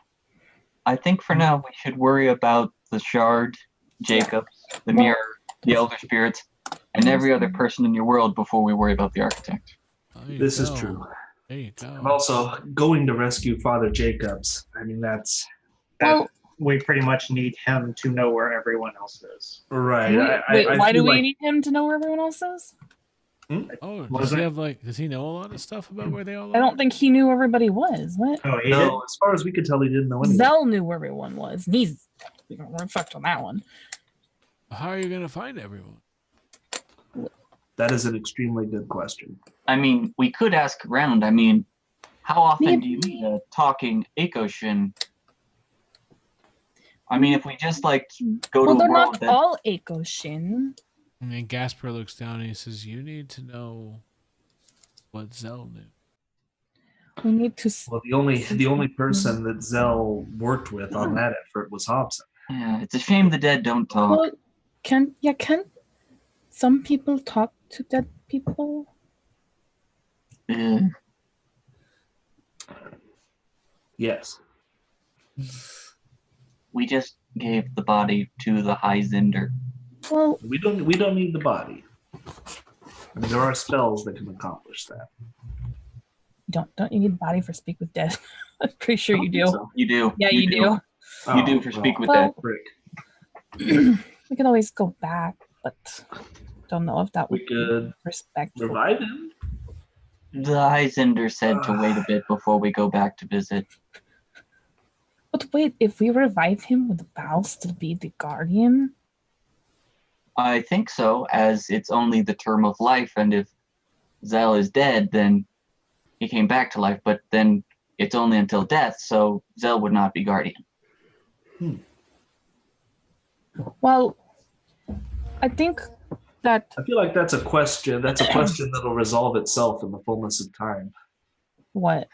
I think for now we should worry about the shard, Jacobs, the Well- mirror, the elder spirits, and every other person in your world before we worry about the architect. There you This is go. true. There you And go. also, going to rescue Father Jacobs. I mean, that's well, We pretty much need him to know where everyone else is. right. why do feel we like- need him to know where everyone else is? Oh, does Wasn't he it- have does he know a lot of stuff about where they all are? I don't think he knew where everybody was. What? Oh, he No, as far as we could tell, he didn't know anything. Zell knew where everyone was. And we're fucked on that one. How are you gonna find everyone? That is an extremely good question. I mean, we could ask around. I mean, how often do you Maybe- meet a talking Akoshin? I mean, if we just go Well, to a they're world not that all Akoshin. And then Gasper looks down and he says, "You need to know what Zell knew." We need to. Well, the only person that Zell worked with on that effort was Hobson. Yeah, it's a shame the dead don't talk. Well, can some people talk to dead people? Ugh. Yes. We just gave the body to the High Zinder. Well, We don't need the body. I mean, there are spells that can accomplish that. don't you need a body for speak with dead? I'm pretty sure I you don't do. think so. You do. Yeah, you do. You Oh, do for speak with Well- dead. Frick. We could always go back, but don't know if that would We could be respectful. revive him. The High Zinder said to wait a bit before we go back to visit. But wait, if we revive him, would Val still be the guardian? I think so, as it's only the term of life, and if Zell is dead, then he came back to life, but then it's only until death, so Zell would not be guardian. Well, I think that I feel like that's a question. That's a question that'll resolve itself in the fullness of time. what?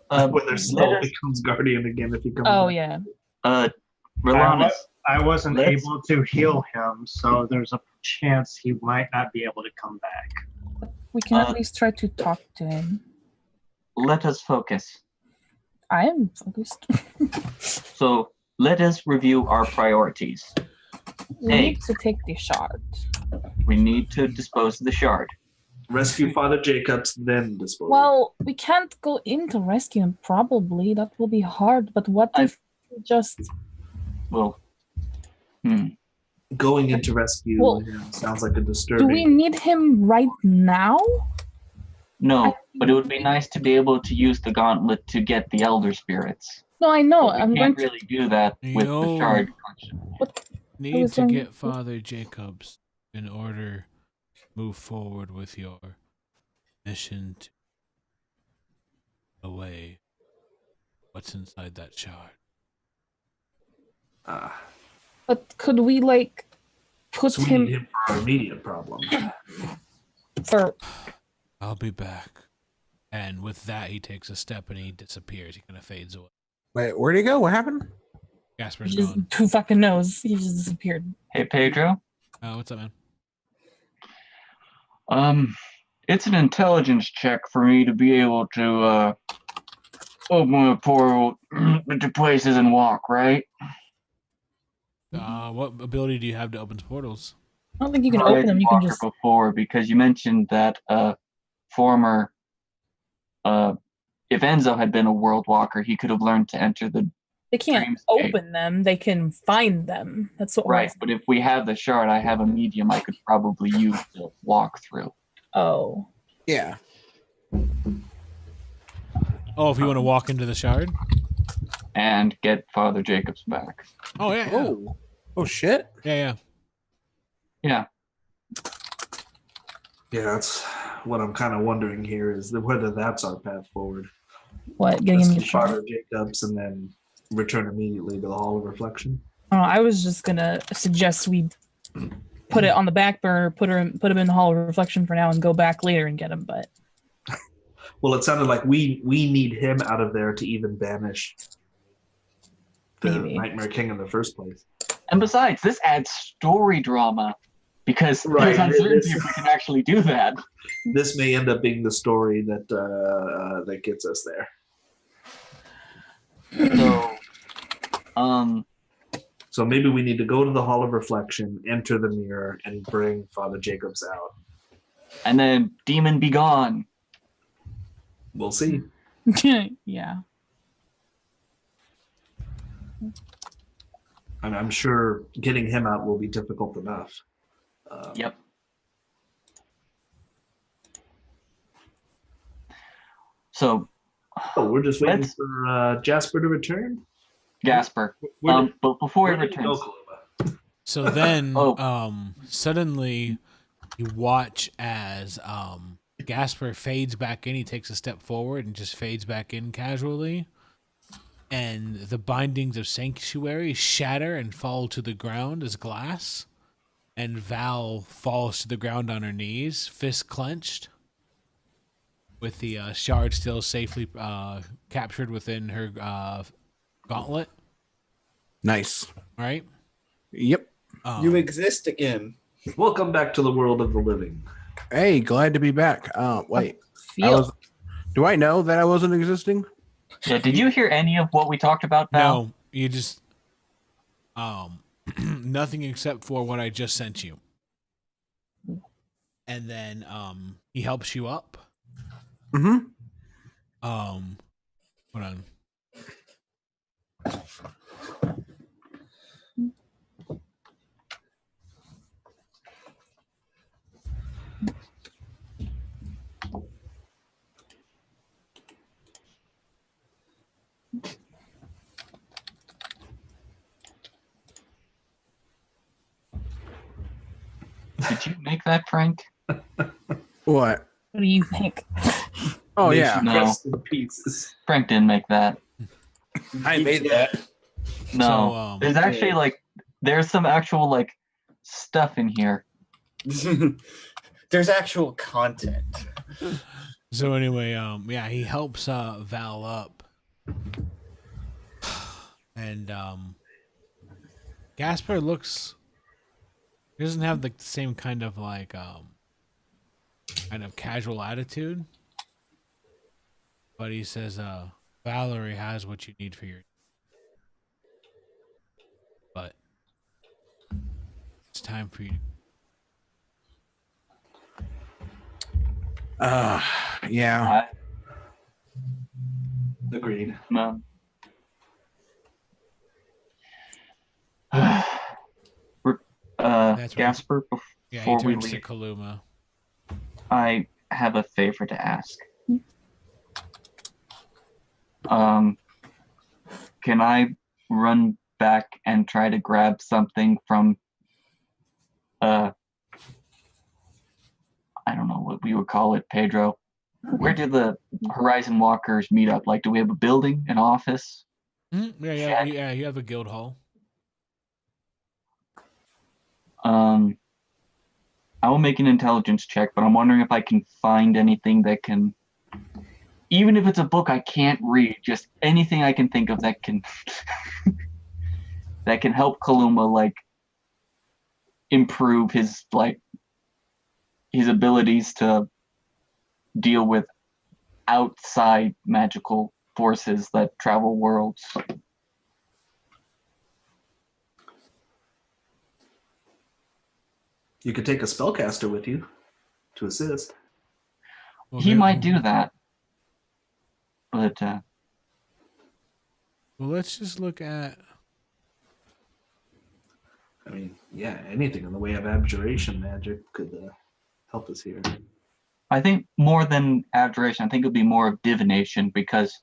Whether let Zell us- becomes guardian again if he comes. Oh back. yeah. Rhalanas, I wasn't Let's- able to heal him, so there's a chance he might not be able to come back. We can at least try to talk to him. let us focus. I am focused. So let us review our priorities. We Hey. need to take the shard. We need to dispose of the shard. Rescue Father Jacobs, then dispose. Well, we can't go in to rescue him. Probably that will be hard. But what if we just? Well, Going into rescue Well, him sounds like a Do we disturbing. need him right now? No, but it would be nice to be able to use the gauntlet to get the Elder Spirits. No, I know. But I'm we going can't to. really do that with the Yo. shard collection. Need was to going- get Father Jacobs in order to move forward with your mission to away what's inside that shard. But could we put So we him need him for our immediate problem. for? I'll be back. And with that, he takes a step and he disappears. He kind of fades away. Wait, where'd he go? What happened? Gasper's gone. Who fucking knows? He just disappeared. Hey, Pedro. What's up, man? It's an intelligence check for me to be able to open a portal into places and walk, right? What ability do you have to open portals? I don't think you can Tried open them. You can Walker just. before because you mentioned that former if Enzo had been a world walker, he could have learned to enter the They can't Dreamscape. open them. They can find them. That's what. right. But if we have the shard, I have a medium I could probably use to walk through. Oh. Yeah. Oh, if you want to walk into the shard? And get Father Jacobs back. Oh, yeah. Oh. Oh shit. Yeah. Yeah. Yeah, that's what I'm kind of wondering here is whether that's our path forward. What? Getting him to Let's shard? Father Jacobs and then return immediately to the Hall of Reflection. Oh, I was just gonna suggest we put it on the back burner, put him in the Hall of Reflection for now, and go back later and get him. But Well, it sounded like we need him out of there to even banish the Maybe. Nightmare King in the first place. And besides, this adds story drama because Right, there's uncertainty it is. if we can actually do that. This may end up being the story that that gets us there. So, So maybe we need to go to the Hall of Reflection, enter the mirror, and bring Father Jacobs out. and then demon be gone. We'll see. yeah. And I'm sure getting him out will be difficult enough. Yep. So, Oh, we're just waiting Let's- for Jasper to return. Gasper. Where But before he did he go, returns, Kaluma? So then, Oh. suddenly, you watch as Gasper fades back in. He takes a step forward and just fades back in casually. And the bindings of Sanctuary shatter and fall to the ground as glass. And Val falls to the ground on her knees, fist clenched, with the shard still safely captured within her gauntlet. Nice. Right? Yep. You exist again. Welcome back to the world of the living. Hey, glad to be back. Wait. Do I know that I wasn't existing? yeah, did you hear any of what we talked about now? No, you just nothing except for what I just sent you. And then he helps you up. Mm-hmm. Hold on. Did you make that, Frank? What? What do you think? Oh yeah. No. Rest in pieces. Frank didn't make that. I made that. No. So, There's actually there's some actual stuff in here. There's actual content. So anyway, yeah, he helps Val up. And Gasper looks, he doesn't have the same kind of kind of casual attitude. But he says, Valerie has what you need for your, but it's time for you. Yeah. Agreed. No. That's right. Gasper, Yeah, he before we turns to leave, Kaluma. I have a favor to ask. Can I run back and try to grab something from I don't know what we would call it, Pedro. Where do the Horizon Walkers meet up? Like, do we have a building, an office? Yeah, you have a guild hall. I will make an intelligence check, but I'm wondering if I can find anything that can, even if it's a book I can't read, just anything I can think of that can that can help Kaluma like improve his abilities to deal with outside magical forces that travel worlds. You could take a spellcaster with you to assist. Well, He might do that. But well, let's just look at. I mean, yeah, anything in the way of abjuration magic could help us here. I think more than abjuration, I think it would be more of divination, because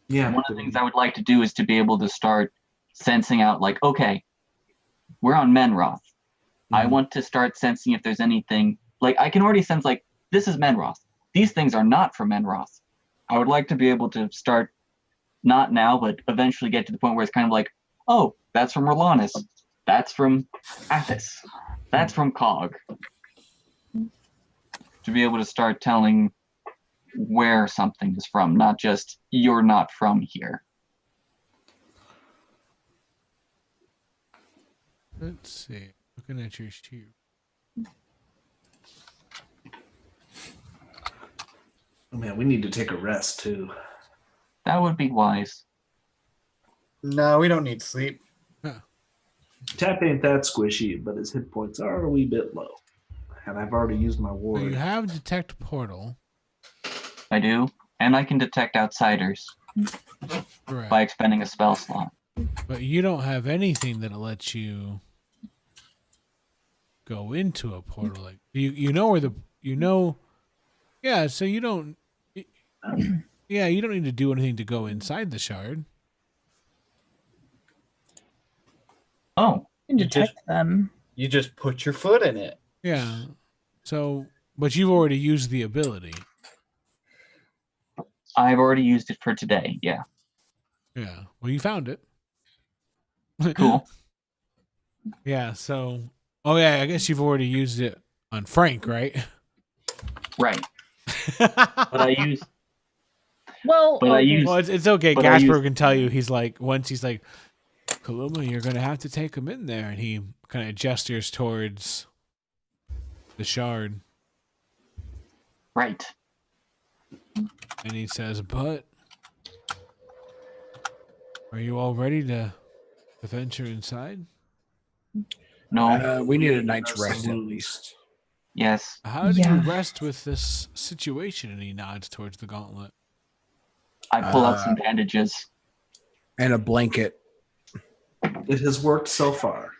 Yeah. one of the things I would like to do is to be able to start sensing out, like, okay, we're on Menroth. I want to start sensing if there's anything, like, I can already sense, like, this is Menroth. These things are not from Menroth. I would like to be able to start, not now, but eventually get to the point where it's kind of like, oh, that's from Rhalanas. That's from Athos. That's from Cog. To be able to start telling where something is from, not just, you're not from here. Let's see. Looking at your sheet. Oh man, we need to take a rest too. That would be wise. No, we don't need sleep. Tap ain't that squishy, but his hit points are a wee bit low. And I've already used my So ward. you have detect portal. I do, and I can detect outsiders Correct. by expending a spell slot. But you don't have anything that'll let you go into a portal. Like you know where yeah. So you don't. Yeah, you don't need to do anything to go inside the shard. Oh, You can You detect them. You just put your foot in it. Yeah. So, but you've already used the ability. I've already used it for today. Yeah, Yeah. Well, you found it. cool. Yeah. So, oh yeah, I guess you've already used it on Frank, right? Right, but I use. Well, But I okay. use. Well, it's okay. But I Gasper used- can tell you. He's like, once he's like, Kaluma, you're gonna have to take him in there, and he kind of gestures towards the shard, Right. and he says, "But are you all ready to venture inside? No. We need a night's rest at Absolutely. least. Yes. How do Yeah. you rest with this situation?" And he nods towards the gauntlet. I pull out some bandages. And a blanket. It has worked so far.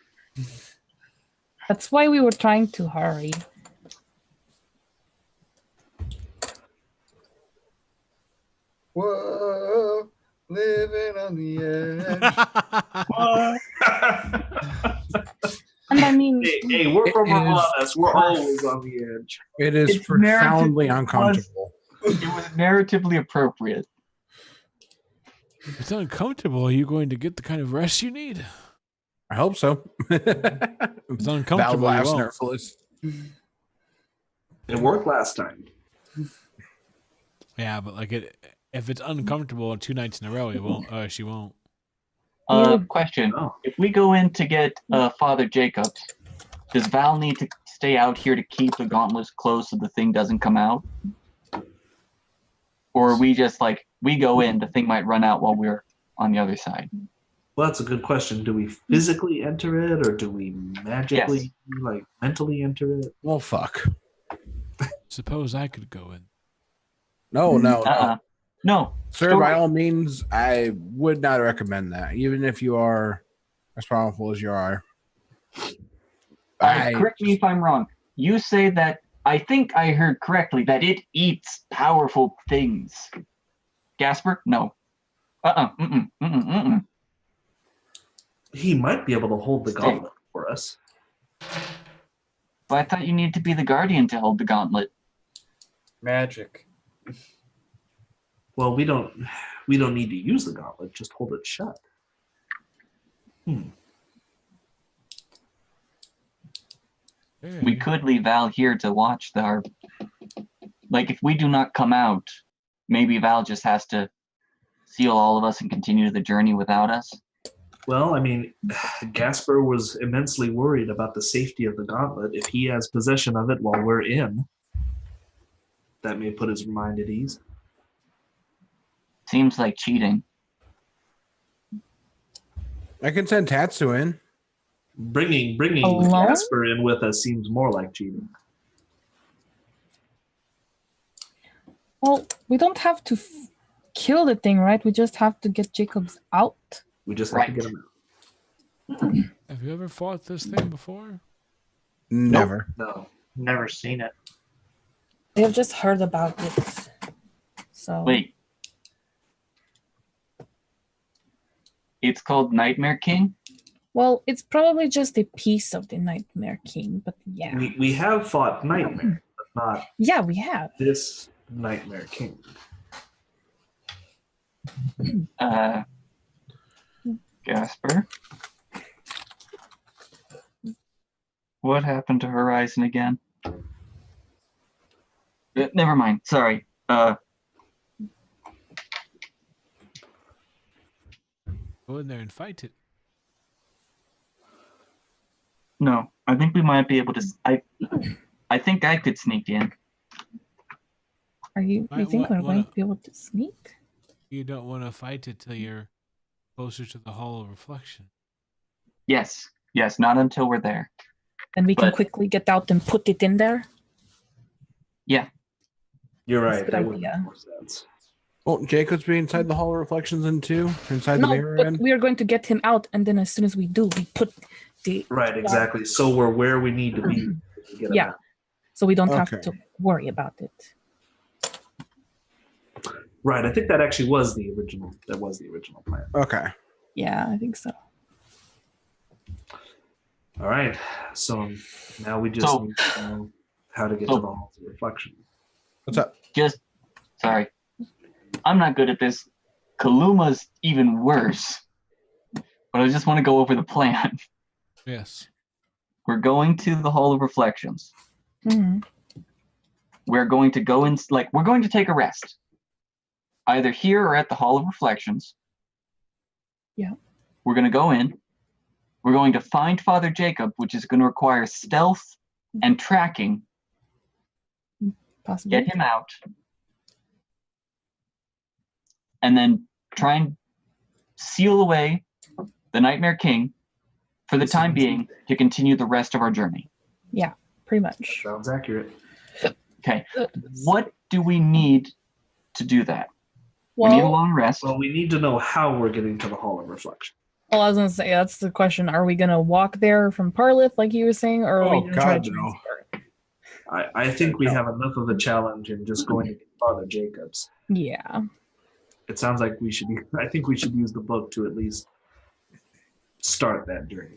That's why we were trying to hurry. Whoa, living on the edge. And I mean, Hey, we're from It is- Rhalanas. We're always on the edge. It is It's profoundly narrative- uncomfortable. It was narratively appropriate. It's uncomfortable. Are you going to get the kind of rest you need? I hope so. It's uncomfortable. Val You won't. Nerfless. It worked last time. Yeah, but like if it's uncomfortable 2 nights in a row, it won't. She won't. Question. Oh. If we go in to get Father Jacobs, does Val need to stay out here to keep the gauntlets closed so the thing doesn't come out? Or are we just like, we go in, the thing might run out while we're on the other side? Well, that's a good question. Do we physically enter it, or do we magically, like, mentally enter it? Well, fuck. Suppose I could go in. No, no, Uh-uh. no. No. Sir, Story. by all means, I would not recommend that. Even if you are as powerful as you are. Correct me if I'm wrong. You say that I think I heard correctly that it eats powerful things. Gasper? No. He might be able to hold the Stay. gauntlet for us. But I thought you needed to be the guardian to hold the gauntlet. Magic. Well, we don't need to use the gauntlet. Just hold it shut. We could leave Val here to watch our. Like, if we do not come out, maybe Val just has to seal all of us and continue the journey without us. Well, I mean, Gasper was immensely worried about the safety of the gauntlet. If he has possession of it while we're in, that may put his mind at ease. Seems like cheating. I can send Tatsu in. Bringing Alone? Gasper in with us seems more like cheating. Well, we don't have to kill the thing, right? We just have to get Jacobs out. We just have to get him out. Have you ever fought this thing before? Never. No. Never seen it. They have just heard about it. So Wait. It's called Nightmare King? well, it's probably just a piece of the Nightmare King, but yeah. We have fought Nightmare, but not Yeah, we have. this Nightmare King. Gasper? What happened to Horizon again? Never mind. Sorry. Go in there and fight it. No, I think we might be able to. I think I could sneak in. You think we're going to be able to sneak? You don't want to fight it till you're closer to the Hall of Reflection. Yes, not until we're there. Then we can But- quickly get out and put it in there. Yeah. You're That's a right. good That would idea. make more sense. Won't Jacobs be inside the Hall of Reflections in too? Inside the No, mirror but end? we are going to get him out, and then as soon as we do, we put the Right, exactly. So we're where we need to be. to get him Yeah. out. so we don't have Okay. to worry about it. Right. I think that actually was the original. That was the original plan. Okay. Yeah, I think so. All right. So now we just need to know how to get to the Halls of Reflection. What's up? Sorry. I'm not good at this. Kaluma's even worse. But I just want to go over the plan. Yes. We're going to the Hall of Reflections. Hmm. We're going to go in, we're going to take a rest. Either here or at the Hall of Reflections. Yeah. We're going to go in. We're going to find Father Jacob, which is going to require stealth and tracking. Possibly. Get him out. And then try and seal away the Nightmare King for the time being to continue the rest of our journey. Yeah, pretty much. Sounds accurate. Okay. What do we need to do that? We need a Well, long rest. Well, we need to know how we're getting to the Hall of Reflection. I was gonna say that's the question. Are we gonna walk there from Parlith, like you were saying, or are we Oh, gonna try God, to no. transfer? I think we have enough of a challenge in just going to get Father Jacobs. Yeah. It sounds like we should. I think we should use the book to at least start that journey.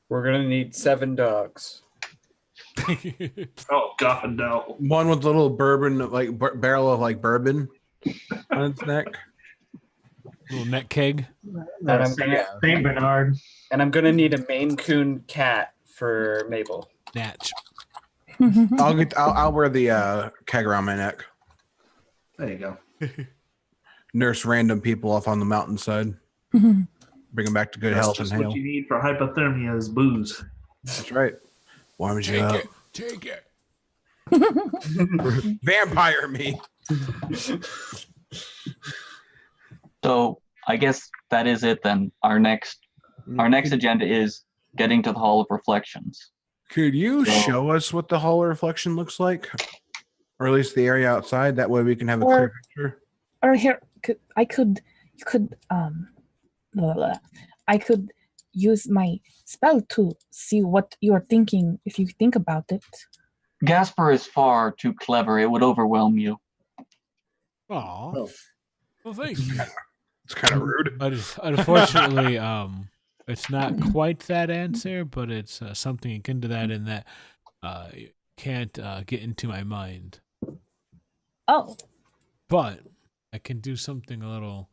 We're gonna need 7 dogs. Oh God, no! One with a little bourbon, like barrel of like bourbon on its neck. Little neck keg. I'm gonna- Saint Bernard. And I'm gonna need a Maine Coon cat for Mabel. Natch. I'll wear the keg around my neck. There you go. Nurse random people off on the mountainside. Bring them back to good That's health and just health. what you need for hypothermia is booze. That's right. Warms you Take up. it. Take it. Vampire me. So I guess that is it then. Our next agenda is getting to the Hall of Reflections. Could you So- show us what the Hall of Reflection looks like? Or at least the area outside? That way we can have a Or- clear picture. Or here, you could use my spell to see what you're thinking if you think about it. Gasper is far too clever. It would overwhelm you. Aw. Oh. Well, thank you. It's kind of rude. Unfortunately, it's not quite that answer, but it's something akin to that in that you can't get into my mind. Oh, But I can do something a little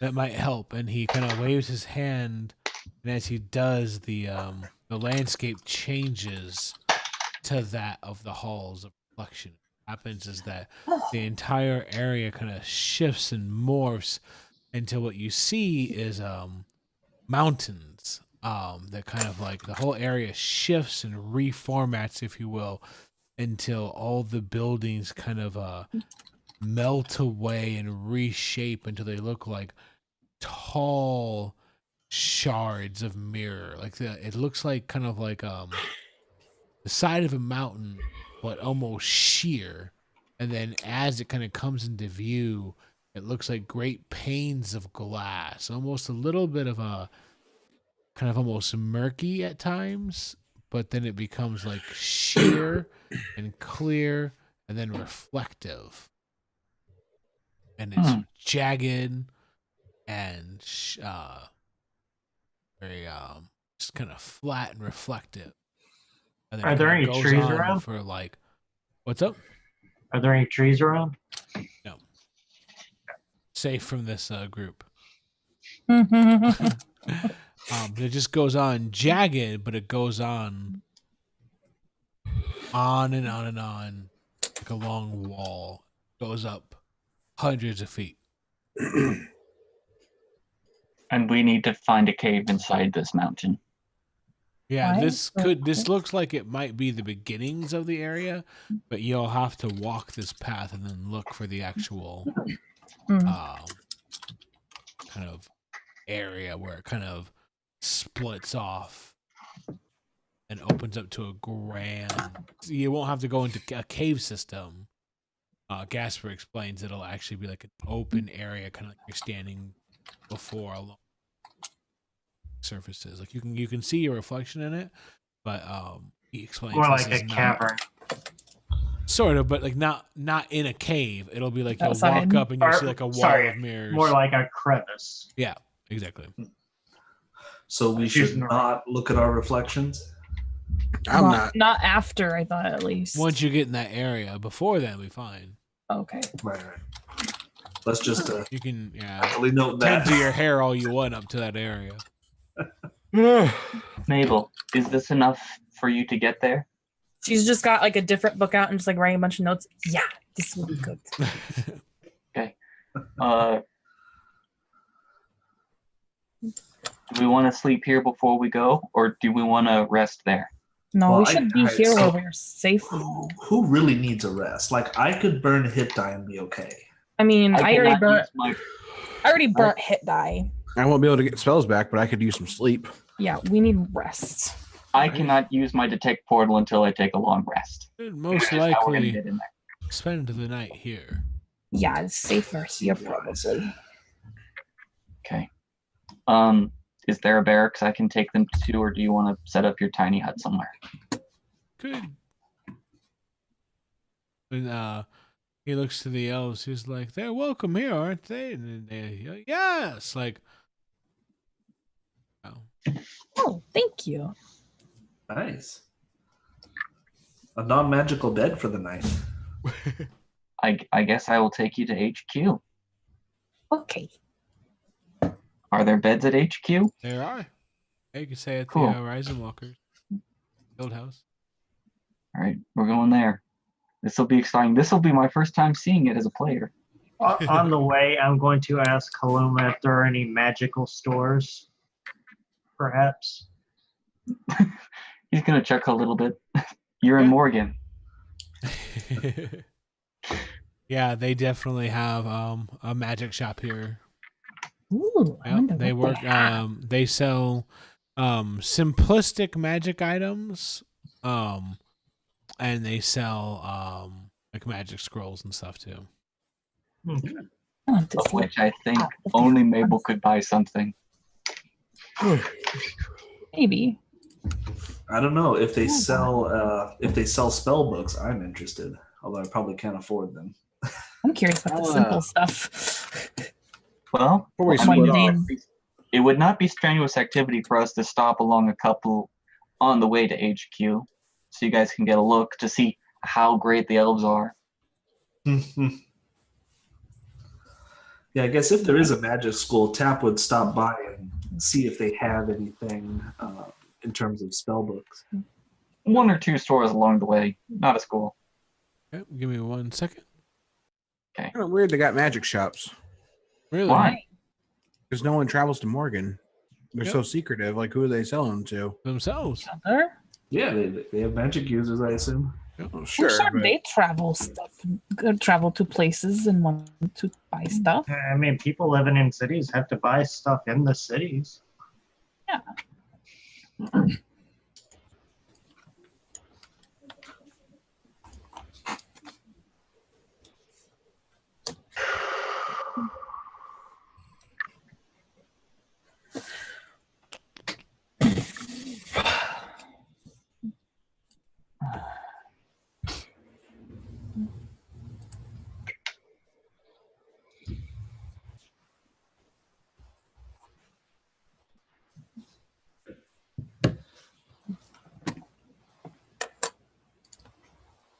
that might help. And he kind of waves his hand, and as he does, the landscape changes to that of the halls of reflection. What happens is that the entire area kind of shifts and morphs into what you see is mountains. That kind of like the whole area shifts and reformats, if you will, until all the buildings kind of melt away and reshape until they look like tall shards of mirror. Like it looks like kind of like the side of a mountain, but almost sheer. And then as it kind of comes into view, it looks like great panes of glass, almost a little bit of a kind of almost murky at times, but then it becomes like sheer and clear and then reflective. And it's jagged and very just kind of flat and reflective. And then Are it there kinda any goes trees on around? for like, what's up? Are there any trees around? No. Safe from this group. It just goes on jagged, but it goes on and on and on, like a long wall. Goes up hundreds of feet. And we need to find a cave inside this mountain. Yeah, Why? this looks like it might be the beginnings of the area, but you'll have to walk this path and then look for the actual kind of area where it kind of splits off and opens up to a grand. You won't have to go into a cave system. Gasper explains it'll actually be like an open area, kind of like you're standing before a long surfaces. Like you can see your reflection in it, but he explains More this like is a not- cavern. Sort of, but like not in a cave. It'll be like you'll Outside. walk up and you'll Or- see like a wall sorry, of mirrors. More like a crevice. Yeah, exactly. So we should not look at our reflections. I'm not. Not after, I thought, at least. Once you get in that area, before then we fine. Okay. Right. Let's just You can really note tend that. to your hair all you want up to that area. Mabel, is this enough for you to get there? She's just got like a different book out and just like writing a bunch of notes. Yeah, this will be good. Do we want to sleep here before we go, or do we want to rest there? No, Well, we should be alright, here so- where we're safe. Who really needs a rest? Like I could burn a hit die and be okay. I mean, I already cannot burnt. use my- I already burnt hit die. I won't be able to get spells back, but I could use some sleep. Yeah, we need rest. I cannot use my detect portal until I take a long rest. Most That's how we're gonna likely get in there. spend the night here. Yeah, it's safer here probably. Okay. Is there a barracks I can take them to, or do you want to set up your tiny hut somewhere? Good. And he looks to the elves. He's like, "They're welcome here, aren't they?" And they, yes, like, oh. Oh, thank you. Nice. A non-magical bed for the night. I guess I will take you to HQ. Okay. Are there beds at HQ? There are. You can say at Cool. the Horizon Walkers Guild House. All right, we're going there. This will be exciting. This will be my first time seeing it as a player. On the way, I'm going to ask Kaluma if there are any magical stores, perhaps. He's gonna check a little bit. You're in Yeah. Morgan. Yeah, they definitely have a magic shop here. Ooh, I Yep, wonder they what work. have. They sell simplistic magic items, and they sell like magic scrolls and stuff too. I want to Of see. which I think only Mabel could buy something. Maybe. I don't know if they sell spell books. I'm interested, although I probably can't afford them. I'm curious about the simple stuff. Well, Before we I mean, split off, it would not be strenuous activity for us to stop along a couple on the way to HQ, so you guys can get a look to see how great the elves are. Yeah, I guess if there is a magic school, Tap would stop by and see if they have anything in terms of spell books. 1 or 2 stores along the way, not a school. Okay, give me 1 second. kind of weird they got magic shops. Really? Why? Because no one travels to Morgan. They're Yep. so secretive. Like, who are they selling to? Themselves. Other? Yeah, they have magic users, I assume. Oh, I'm sure. sure but- they travel travel to places and want to buy stuff. I mean, people living in cities have to buy stuff in the cities.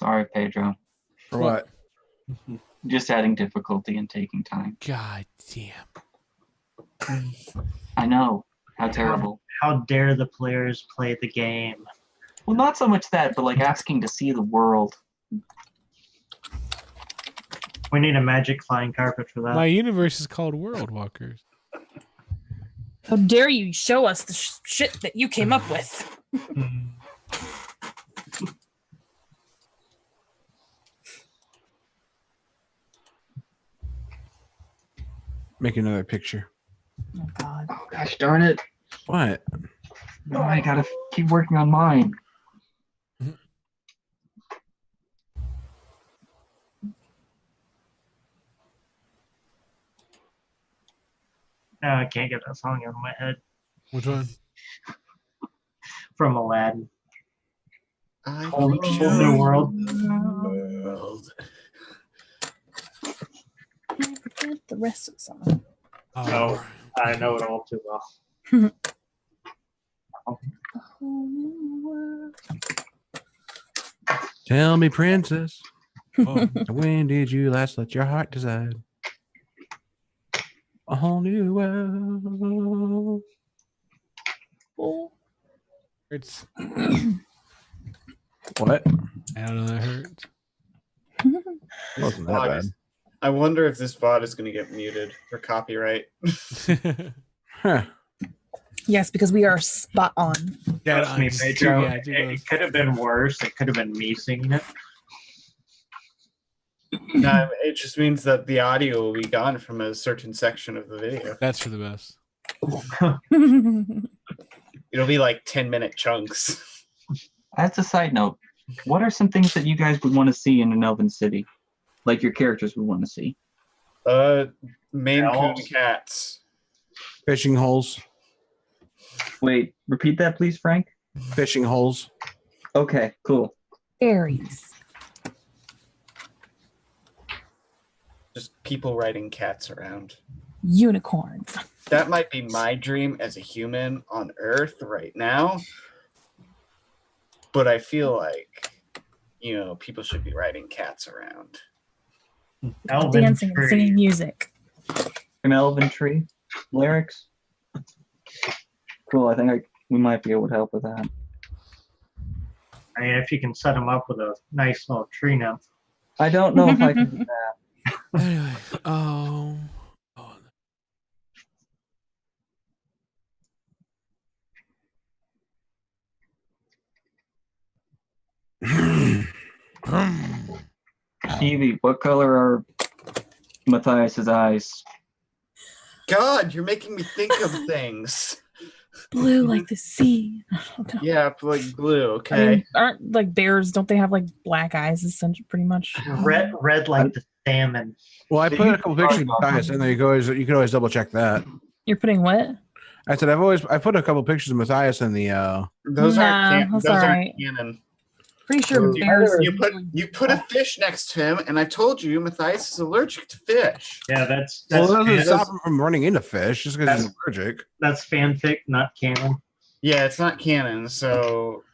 Sorry, Pedro. For what? Just adding difficulty and taking time. God damn. I know. How terrible. How dare the players play the game? Well, not so much that, but like asking to see the world. We need a magic flying carpet for that. My universe is called World Walkers. How dare you show us the shit that you came up with? Make another picture. Oh God. Gosh darn it. What? Oh, I gotta keep working on mine. No, I can't get that song out of my head. Which one? From Aladdin. I Whole will new show world. you the world. I forget the rest of the song. Oh. I know it all too well. A whole new world. Tell me, princess, Oh. when did you last let your heart decide? A whole new world. Oh. Hurts. What? I don't know, that hurts. Wasn't that bad. I wonder if this VOD is going to get muted for copyright. Huh. Yes, because we are spot on. Yeah, Trust me, just- Pedro. yeah, do those. It could have been worse. It could have been me singing it. No, it just means that the audio will be gone from a certain section of the video. That's for the best. It'll be like 10-minute chunks. As a side note, what are some things that you guys would want to see in an elven city? Like your characters would want to see? Maine Coon Elves? cats. Fishing holes. Wait, repeat that please, Frank? Fishing holes. Okay, cool. Fairies. Just people riding cats around. Unicorns. That might be my dream as a human on Earth right now. But I feel like, people should be riding cats around. Elven Dancing and tree. singing music. An elven tree? Lyrics? Cool, I think we might be able to help with that. I mean, if you can set them up with a nice little tree nymph. I don't know if I can do that. Anyway, oh. Evie, what color are Matthias's eyes? God, you're making me think of things. Blue like the sea. I don't know. Yeah, like blue, I okay. mean, aren't like bears? Don't they have like black eyes? Essentially, pretty much. Red like the salmon. Well, I So put you a couple can pictures of talk about Matthias in there. You can always double check that. You're putting what? I said I put a couple pictures of Matthias in the. Those aren't that's those all aren't right. canon. Pretty sure You- bears. You put a fish next to him, and I told you Matthias is allergic to fish. Yeah, that's Well, that doesn't fan- stop him from running into fish just because he's allergic. that's fanfic, not canon. Yeah, it's not canon, so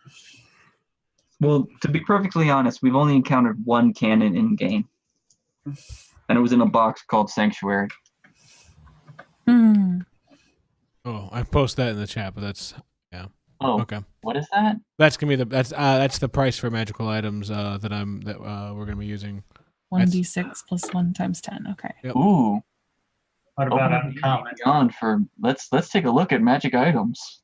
Well, to be perfectly honest, we've only encountered one canon in game, and it was in a box called Sanctuary. Hmm. Oh, I post that in the chat, but that's Oh, okay. what is that? That's gonna be that's the price for magical items that we're gonna be using. 1d6 plus 1 times 10. Okay. Yep. Ooh, What about open uncommon? beyond for let's take a look at magic items.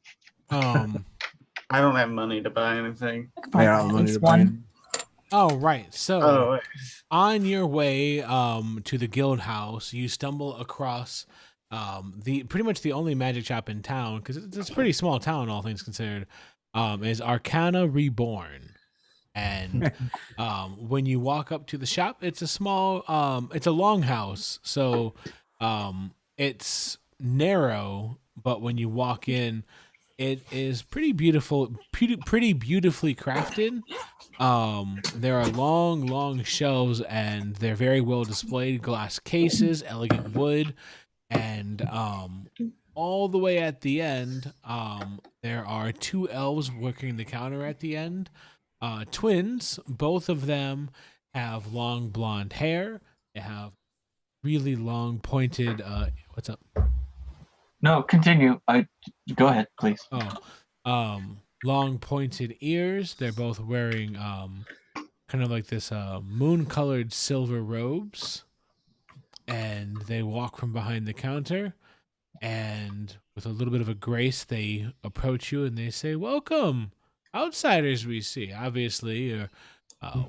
I don't have money to buy anything. I could probably Yeah, buy at money least to buy. one. Oh right. So Oh, wait. on your way to the guild house, you stumble across the pretty much the only magic shop in town, because it's a pretty small town, all things considered, is Arcana Reborn. And when you walk up to the shop, it's a small it's a longhouse, so it's narrow, but when you walk in, it is pretty beautiful, pretty beautifully crafted. There are long shelves, and they're very well displayed. Glass cases, elegant wood, and all the way at the end, there are 2 elves working the counter at the end. Twins, both of them have long blonde hair. They have really long pointed. What's up? No, continue. Go ahead, please. Long pointed ears. They're both wearing kind of like this moon-colored silver robes, and they walk from behind the counter, and with a little bit of a grace, they approach you and they say, "Welcome, outsiders. We see, obviously, you're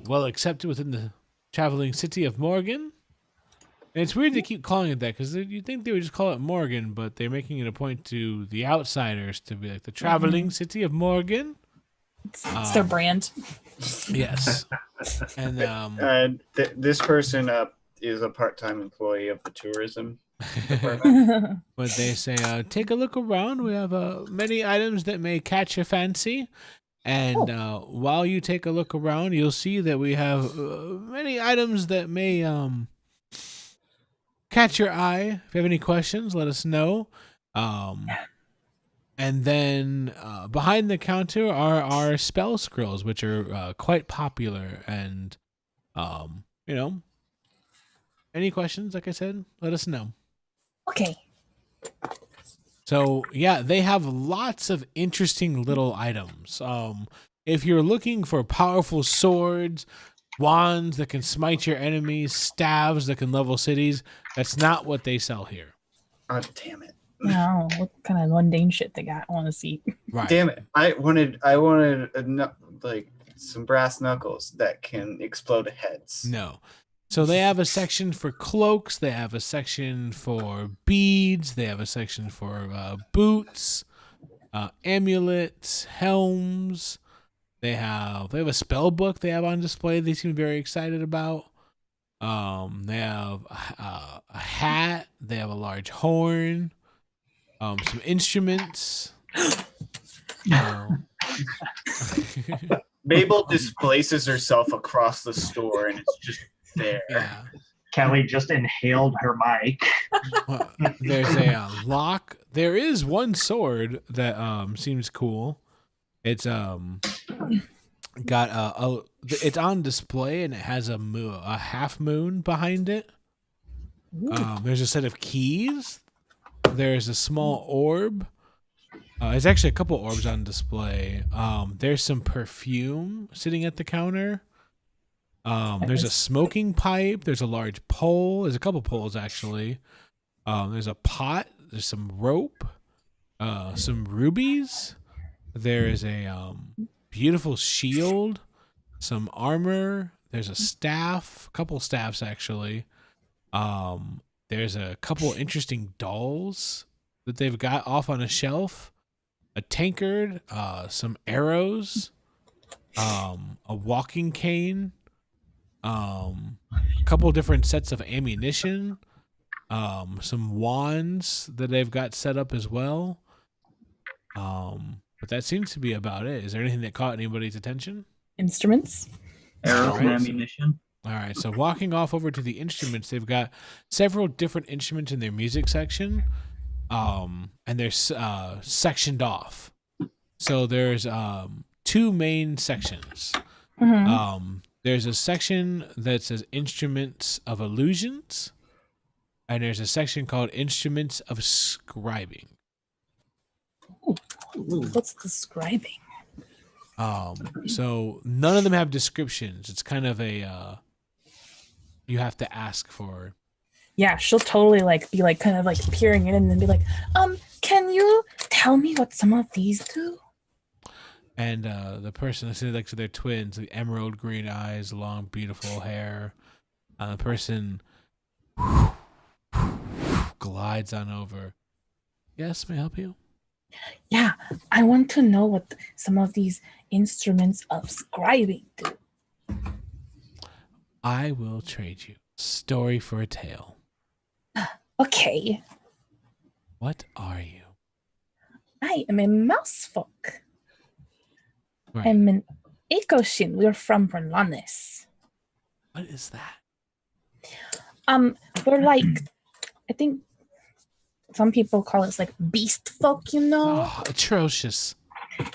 well accepted within the traveling city of Morgan." And it's weird they keep calling it that, because you'd think they would just call it Morgan, but they're making it a point to the outsiders to be like the traveling city of Morgan. It's their brand. Yes. And This person is a part-time employee of the tourism department. but they say, take a look around. We have many items that may catch your fancy. And while you take a look around, you'll see that we have many items that may catch your eye. If you have any questions, let us know. And then behind the counter are our spell scrolls, which are quite popular. And, any questions, like I said, let us know. Okay. So, yeah, they have lots of interesting little items. If you're looking for powerful swords, wands that can smite your enemies, staves that can level cities, that's not what they sell here. Oh, damn it. No, what kind of mundane shit they got? I want to see. Right. Damn it. I wanted like some brass knuckles that can explode heads. No. So they have a section for cloaks. They have a section for beads. They have a section for boots, amulets, helms. They have a spell book they have on display. They seem very excited about. They have a hat. They have a large horn. Some instruments. Mabel displaces herself across the store, and it's just there. Yeah. Kelly just inhaled her mic. There's a lock. There is one sword that seems cool. It's got it's on display, and it has a half moon behind it. There's a set of keys. There's a small orb. There's actually a couple orbs on display. There's some perfume sitting at the counter. There's a smoking pipe. There's a large pole. There's a couple poles, actually. There's a pot. There's some rope. Some rubies. There's a beautiful shield. Some armor. There's a staff. A couple staffs, actually. There's a couple interesting dolls that they've got off on a shelf. A tankard. Some arrows. A walking cane. A couple different sets of ammunition, some wands that they've got set up as well. But that seems to be about it. Is there anything that caught anybody's attention? Instruments. Arrows and Alright. ammunition. All right, so walking off over to the instruments, they've got several different instruments in their music section, and they're sectioned off. So there's two main sections. There's a section that says Instruments of Illusions, and there's a section called Instruments of Scribing. What's describing? So none of them have descriptions. It's kind of a you have to ask for. Yeah, she'll totally be kind of peering in and then be like, can you tell me what some of these do? And the person sitting next to their twins, the emerald green eyes, long, beautiful hair. The person glides on over. Yes, may I help you? Yeah, I want to know what some of these instruments of scribing do. I will trade you. Story for a tale. Okay, What are you? I am a mouse folk. Right. I'm an Ecoshin. We're from Rhalanas. What is that? We're I think some people call us beast folk, Oh, atrocious.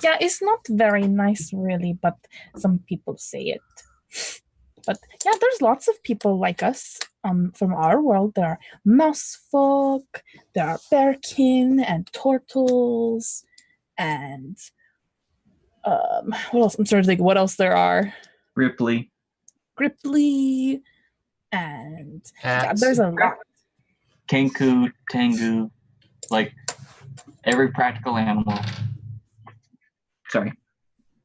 Yeah, it's not very nice, really, but some people say it. But yeah, there's lots of people like us from our world. There are mouse folk, there are bearkin and turtles, and what else? I'm trying to think what else there are. Ripley. Gripply, and yeah, Hats. there's a lot. Kenku, Tengu, every practical animal. Sorry.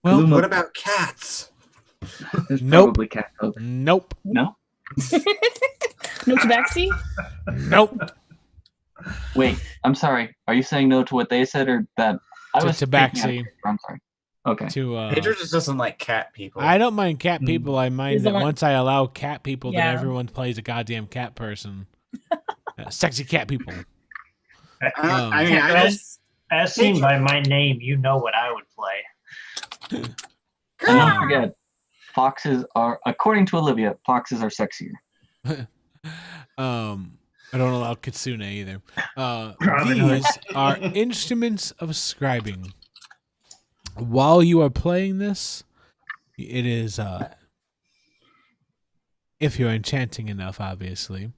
Well, Kaluma. What about cats? There's Nope. probably cat folk. Nope. No? No tabaxi? Nope. Wait, I'm sorry. Are you saying no to what they said or that? I To was tabaxi. speaking out of character. I'm sorry. Okay. To Pedro just doesn't like cat people. I don't mind cat people. I mind He's the that one- once I allow cat people, Yeah. that everyone plays a goddamn cat person. Sexy cat people. I mean, I just As seen by my name, you know what I would play. And don't forget, foxes are, according to Olivia, foxes are sexier. I don't allow kitsune either. Robin Hood. These are instruments of scribing. While you are playing this, it is if you're enchanting enough, obviously, you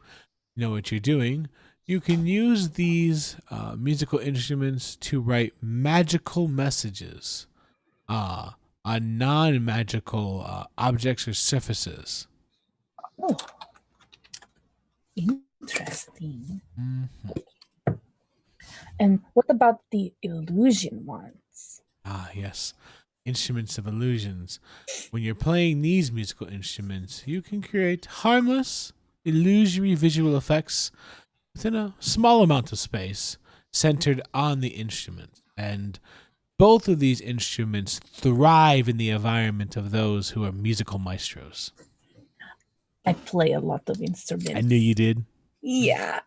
know what you're doing. You can use these musical instruments to write magical messages on non-magical objects or surfaces. Oh, interesting. Mm-hmm. And what about the illusion ones? Ah, yes. Instruments of illusions. When you're playing these musical instruments, you can create harmless, illusory visual effects within a small amount of space centered on the instrument. And both of these instruments thrive in the environment of those who are musical maestros. I play a lot of instruments. I knew you did. Yeah.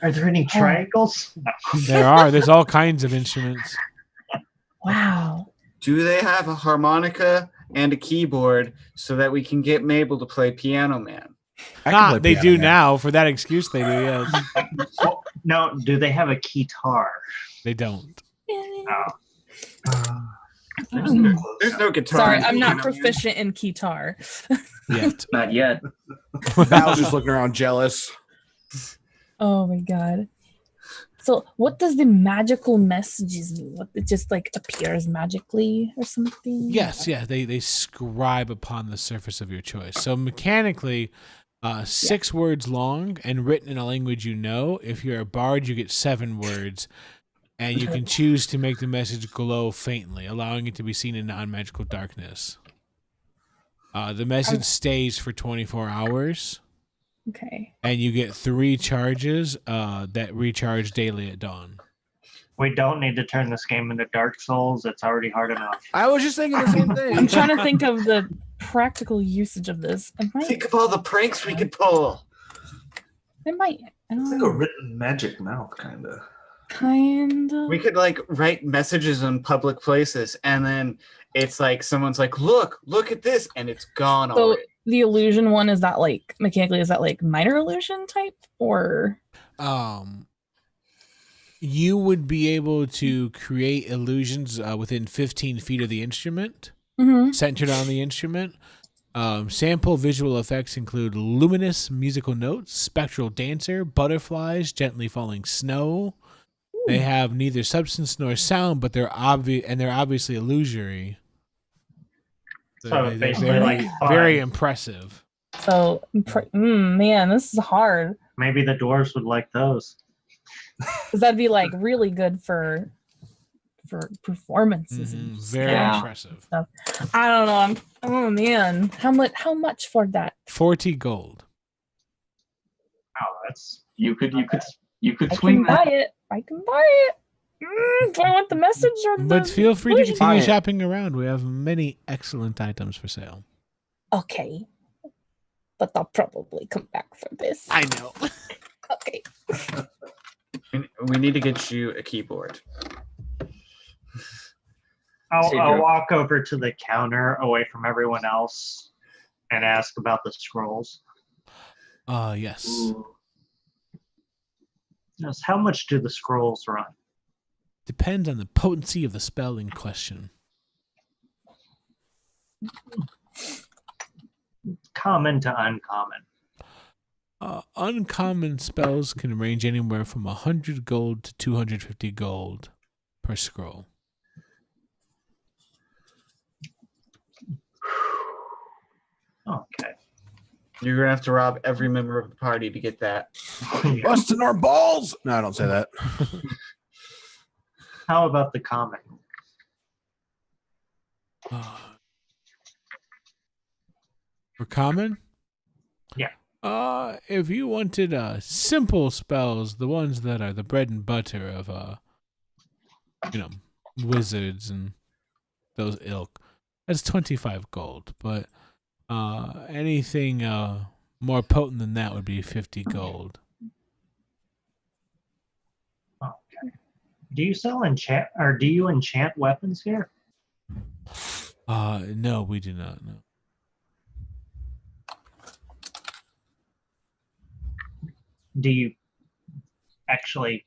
Are there any triangles? No. There's all kinds of instruments. Wow. do they have a harmonica and a keyboard so that we can get Mabel to play Piano Man? I can play They piano, do man. now. For that excuse, they do, yes. Oh, no, do they have a guitar? They don't. Oh. There's no close There's no guitar. Sorry, in I'm not Piano Man. proficient in guitar. Yet. Not yet. Val's just looking around jealous. Oh my god. So what does the magical messages mean? What, it just like appears magically or something? Yes, yeah, they scribe upon the surface of your choice. So mechanically, 6 words long and written in a language you know. If you're a bard, you get 7 words, and you can choose to make the message glow faintly, allowing it to be seen in non-magical darkness. The message stays for 24 hours, Okay. and you get 3 charges that recharge daily at dawn. We don't need to turn this game into Dark Souls. It's already hard enough. I was just thinking the same I'm thing. trying to think of the practical usage of this. Am I? Think of all the pranks we could pull. I might. I It's don't like a know. written magic mouth, kind of. Kind of. We could like write messages in public places, and then it's like someone's like, look at this, and it's gone So already. the illusion one, is that like mechanically, is that like minor illusion type or? You would be able to create illusions within 15 feet of the instrument, centered on the instrument. Sample visual effects include luminous musical notes, spectral dancer, butterflies, gently falling snow. They have neither substance nor sound, but they're obviously illusory. So They're basically, very, like fun. very impressive. So, man, this is hard. Maybe the dwarves would like those. Because that'd be like really good for performances. And Very Yeah. impressive. I don't know. Oh man, how much for that? 40 gold. Oh, that's You could I swing can that. buy it. I can buy it. Do I want the message or the? But feel free to illusion? continue Buy it. shopping around. We have many excellent items for sale. Okay, but I'll probably come back for this. I know. Okay. We need to get you a keyboard. Say, I'll Joe. walk over to the counter away from everyone else and ask about the scrolls. Yes. Ooh. Yes, how much do the scrolls run? Depends on the potency of the spell in question. Common to uncommon. Uncommon spells can range anywhere from 100 gold to 250 gold per scroll. Okay. You're gonna have to rob every member of the party to get that. Busting our balls. No, I don't say that. How about the common? For common? Yeah. If you wanted simple spells, the ones that are the bread and butter of wizards and those ilk, that's 25 gold. But anything more potent than that would be 50 gold. Okay. Do you sell enchant or do you enchant weapons here? No, we do not know. Do you actually?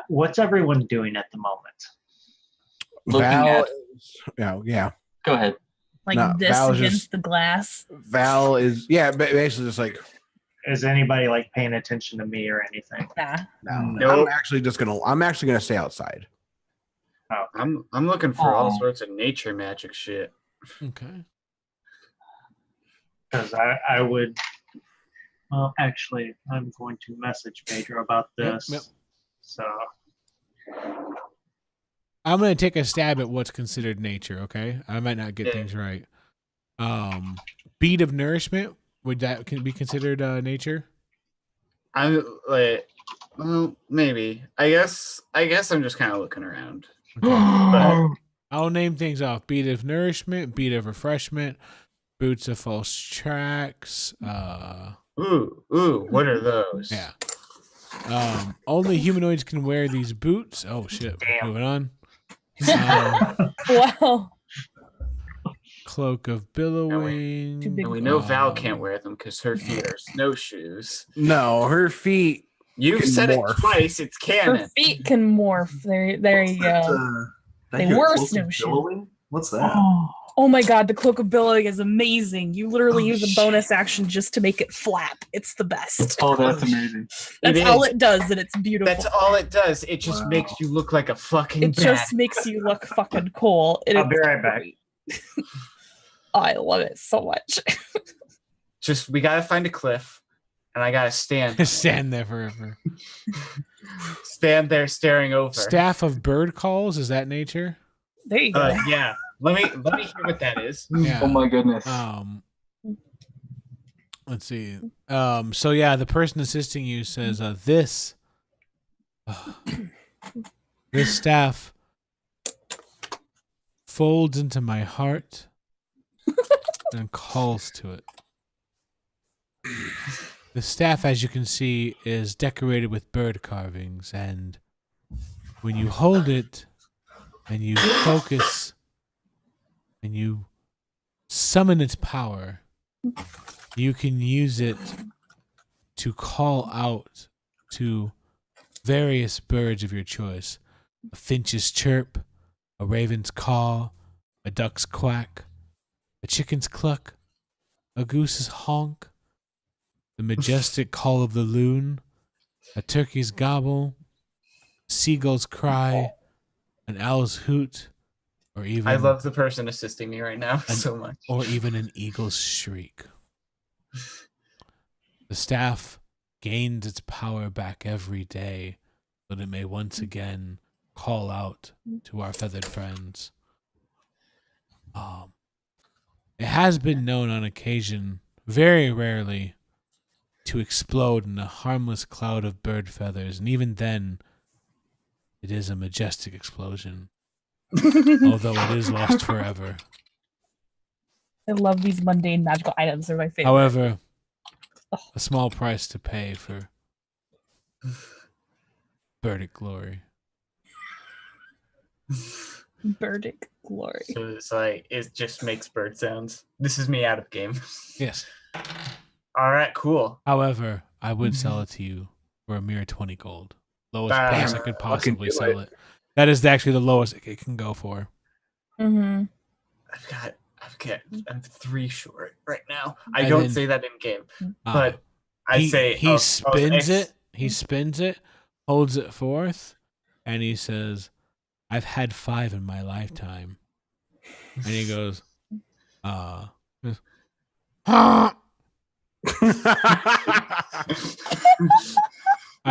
What's everyone doing at the moment? Looking Val at- is, yeah. Go ahead. Like No, this Val's against just- the glass. Val is basically just like Is anybody like paying attention to me or anything? Nah. no. Nope. I'm actually gonna stay outside. I'm looking for all Aw. sorts of nature magic shit. Okay. Because I would. Well, actually, I'm going to message Pedro about this. Yep. So I'm gonna take a stab at what's considered nature. Okay, I might not get Yeah. things right. Bead of nourishment, would that be considered nature? I'm like, well, maybe. I guess I'm just kind of looking around. Okay. I'll name things off: bead of nourishment, bead of refreshment, boots of false tracks. Ooh, what are those? Yeah. Only humanoids can wear these boots. Oh shit! Damn. Moving on. Wow. Cloak of billowing. Too big And we know Val Um, can't wear them because her feet are snowshoes. No, her feet. You've Can said morph. it twice. It's Her canon. feet can morph. There you go. They were snowshoe. Billowing? What's that? Oh my god, the cloak of billowing is amazing. You literally use a bonus action just to make it flap. It's the best. Oh, that's amazing. That's It all is. it does, and it's beautiful. That's all it does. It just Wow. makes you look like a fucking It bat. just makes you look fucking cool. It I'll is be right back. great. Oh, I love it so much. Just we gotta find a cliff, and I gotta stand Stand there forever. there staring over. Staff of bird calls, is that nature? There you go. Yeah. Let me hear what that is. Yeah. Oh my goodness. Let's see. So yeah, the person assisting you says this staff folds into my heart and calls to it. The staff, as you can see, is decorated with bird carvings, and when you hold it and you focus and you summon its power, you can use it to call out to various birds of your choice. A finch's chirp, a raven's caw, a duck's quack, a chicken's cluck, a goose's honk, the majestic call of the loon, a turkey's gobble, a seagull's cry, an owl's hoot, or even I love the person assisting me right now so much. or even an eagle's shriek. The staff gains its power back every day, so that it may once again call out to our feathered friends. It has been known on occasion, very rarely, to explode in a harmless cloud of bird feathers, and even then, it is a majestic explosion, although it is lost forever. I love these mundane magical items. They're my favorite. However, a small price to pay for Burdick glory. Burdick glory. So it's like it just makes bird sounds. This is me out of game. Yes. All right, cool. However, I would sell it to you for a mere 20 gold. Lowest Bam. price I could possibly do sell it. That is actually the lowest it can go for. Mm-hmm. I'm 3 short right now. I And don't then- say that in game, Uh, but I say he spins X. it. He spins it, holds it forth, and he says, "I've had 5 in my lifetime." And he goes, I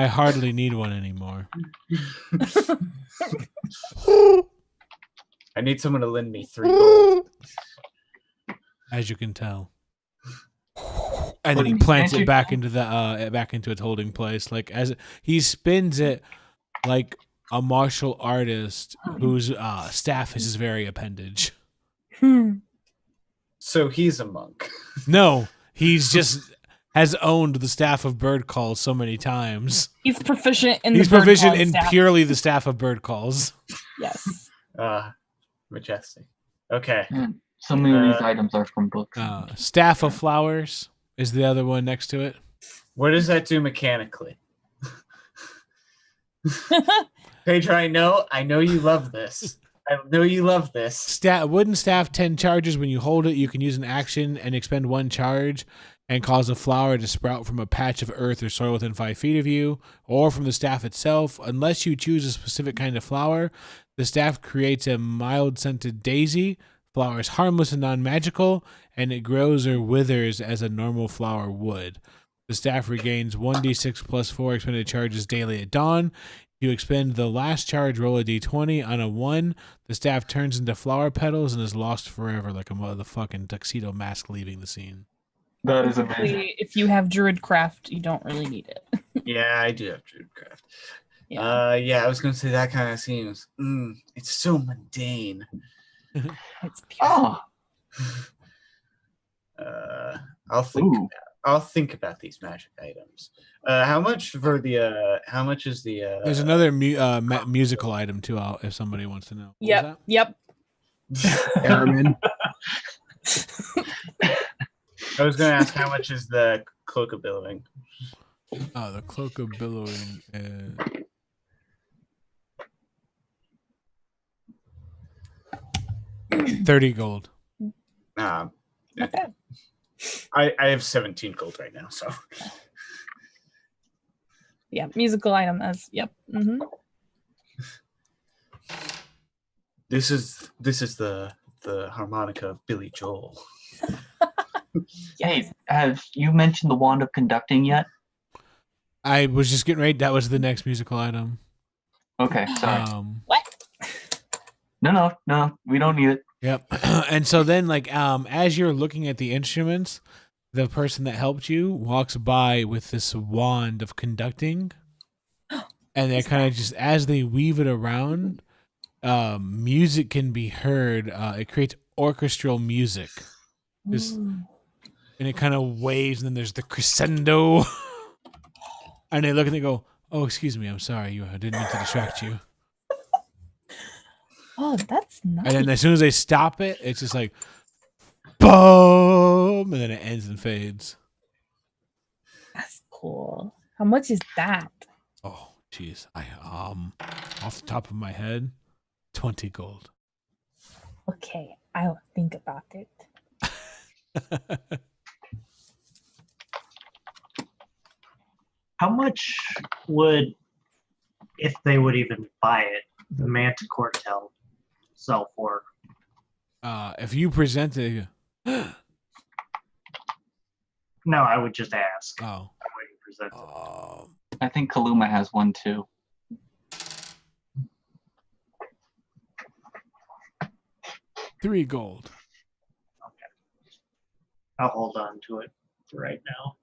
hardly need one anymore. I need someone to lend me 3 gold. As you can tell. And then he plants it back into the back into its holding place, like as he spins it like a martial artist whose staff is his very appendage. So he's a monk. No, he's just has owned the staff of bird calls so many times. He's proficient in He's the bird proficient calling in staff. purely the staff of bird calls. Yes. Majestic. Okay. So many of these items are from books. Staff of flowers is the other one next to it. What does that do mechanically? Pedro, I know you love this. I know you love this. Wooden staff 10 charges. When you hold it, you can use an action and expend 1 charge and cause a flower to sprout from a patch of earth or soil within 5 feet of you, or from the staff itself. Unless you choose a specific kind of flower, the staff creates a mild-scented daisy. Flower is harmless and non-magical, and it grows or withers as a normal flower would. The staff regains 1d6 plus 4 expended charges daily at dawn. If you expend the last charge, roll a d20. On a 1, the staff turns into flower petals and is lost forever, like a motherfucking tuxedo mask leaving the scene. That is amazing. If you have Druidcraft, you don't really need it. Yeah, I do have Druidcraft. Yeah. I was gonna say that kind of seems. It's so mundane. It's pure. Oh, I'll think about these magic items. How much for the? How much is the? There's another musical item too. If somebody wants to know. What was Yep. Airman. I was gonna ask how much is the cloak of billowing. that? The cloak of billowing. 30 gold. Not bad. I have 17 gold right now, so. Yeah, musical item as yep. Mm-hmm. This is the harmonica of Billy Joel. hey, have you mentioned the wand of conducting yet? I was just getting ready. That was the next musical item. Okay, sorry. What? No, we don't need it. Yep. And so then, like, as you're looking at the instruments, the person that helped you walks by with this wand of conducting, and they kind of just, as they weave it around, music can be heard. It creates orchestral music. Just and it kind of waves, and then there's the crescendo. And they look and they go, "Oh, excuse me, I'm sorry. I didn't mean to distract you." Oh, that's nice. And then as soon as they stop it, it's just like, boom, and then it ends and fades. That's cool. How much is that? Oh, jeez. I off the top of my head, 20 gold. Okay, I'll think about it. How much would, if they would even buy it, the Manticore Tail sell for? If you present it, No, I would just ask. oh, I wouldn't present it. I think Kaluma has one too. $3 gold. I'll hold on to it for right now.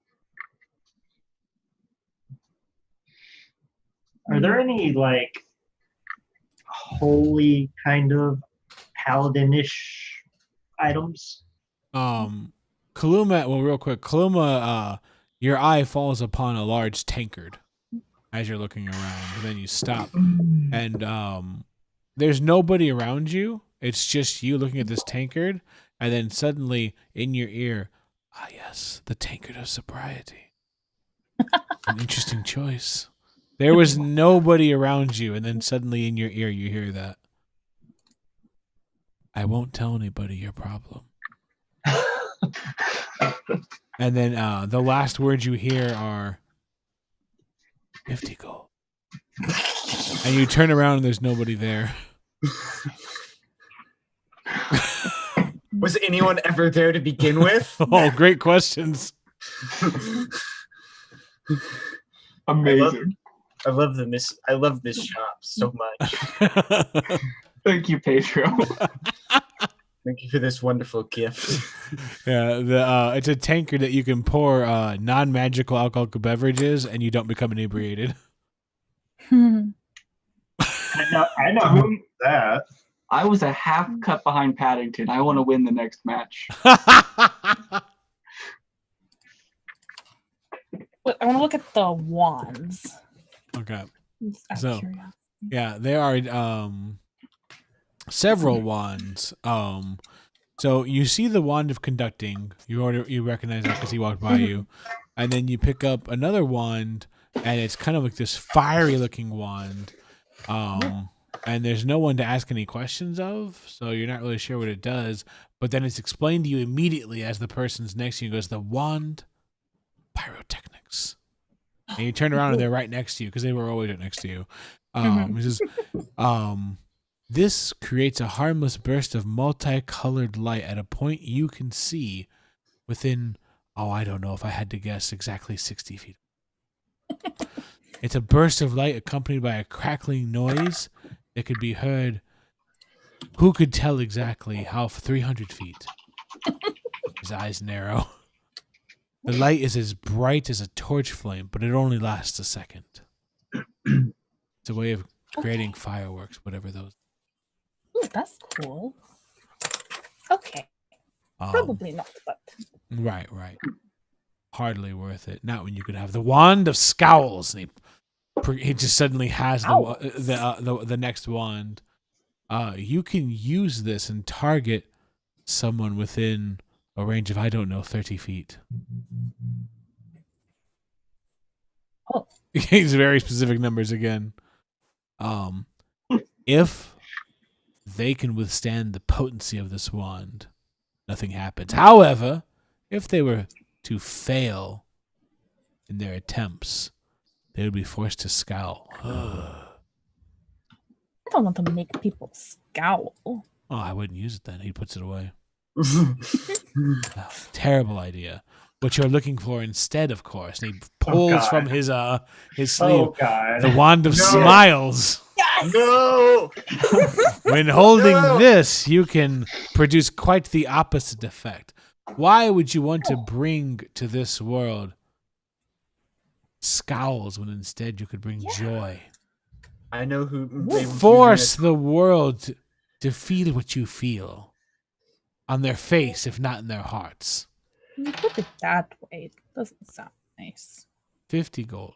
Are there any like holy kind of paladin-ish items? Kaluma, well, real quick, Kaluma, your eye falls upon a large tankard as you're looking around, and then you stop, and there's nobody around you. It's just you looking at this tankard, and then suddenly in your ear, ah, yes, the tankard of sobriety. An interesting choice. There was nobody around you, and then suddenly in your ear you hear that. I won't tell anybody your problem. And then the last words you hear are 50 gold. And you turn around and there's nobody there. Was anyone ever there to begin with? Oh, great questions. Amazing. I love this shop so much. Thank you, Pedro. Thank you for this wonderful gift. Yeah, it's a tankard that you can pour non-magical alcoholic beverages, and you don't become inebriated. I know who that. I was a half cut behind Paddington. I want to win the next match. Wait, I want to look at the wands. Okay. Just out of So, curiosity. yeah, there are several wands. So you see the wand of conducting. You recognize it because he walked by you, and then you pick up another wand, and it's kind of like this fiery-looking wand. And there's no one to ask any questions of, so you're not really sure what it does. But then it's explained to you immediately as the person's next to you goes, the wand pyrotechnics. And you turn around and they're right next to you because they were always right next to you. It says, this creates a harmless burst of multicolored light at a point you can see within, I don't know if I had to guess, exactly 60 feet. It's a burst of light accompanied by a crackling noise that could be heard. Who could tell exactly how 300 feet? His eyes narrow. The light is as bright as a torch flame, but it only lasts a second. It's a way of creating fireworks, whatever those. Ooh, that's cool. Okay. Probably not, but Right. Hardly worth it. Not when you could have the wand of scowls, and he just suddenly has the next wand. You can use this and target someone within a range of 30 feet. Oh. These very specific numbers again. If they can withstand the potency of this wand, nothing happens. However, if they were to fail in their attempts, they would be forced to scowl. I don't want to make people scowl. Oh, I wouldn't use it then. He puts it away. Terrible idea. What you're looking for instead, of course. And he pulls from his sleeve the wand of smiles. Yes! No! When holding this, you can produce quite the opposite effect. Why would you want to bring to this world scowls when instead you could bring joy? I know who. Force the world to feel what you feel on their face, if not in their hearts. You put it that way. It doesn't sound nice. 50 gold.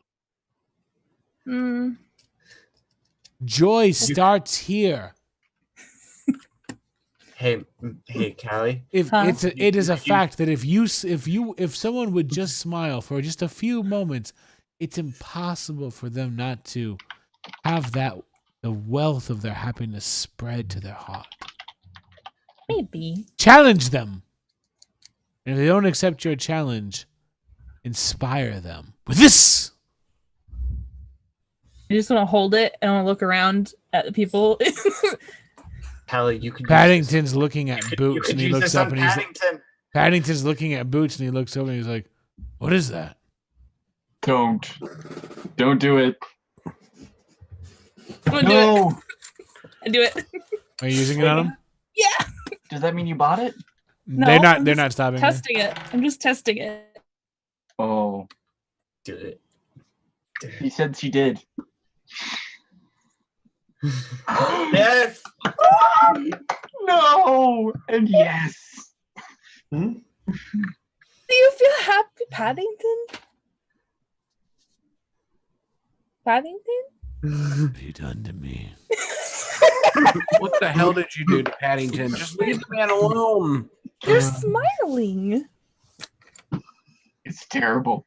Mm. Joy starts here. Hey, Callie. If Huh? it is a fact that if someone would just smile for just a few moments, it's impossible for them not to have the wealth of their happiness spread to their heart. Maybe. Challenge them. And if they don't accept your challenge, inspire them with this. You just want to hold it and want to look around at the people. Callie, you could. Paddington's looking at Boots and he use looks this up on and he's Paddington. Paddington's looking at Boots and he looks over and he's like, "What is that?" Don't do it. I'm gonna No. do it. I do it. Are you using it on them? Yeah. Does that mean you bought it? No, they're I'm not just stopping. Testing it. I'm just testing it. Oh, Do it. he said she did. Yes. No, and yes. Hmm? Do you feel happy, Paddington? Paddington? What have you done to me? What the hell did you do to Paddington? Just leave the man alone. You're smiling. It's terrible.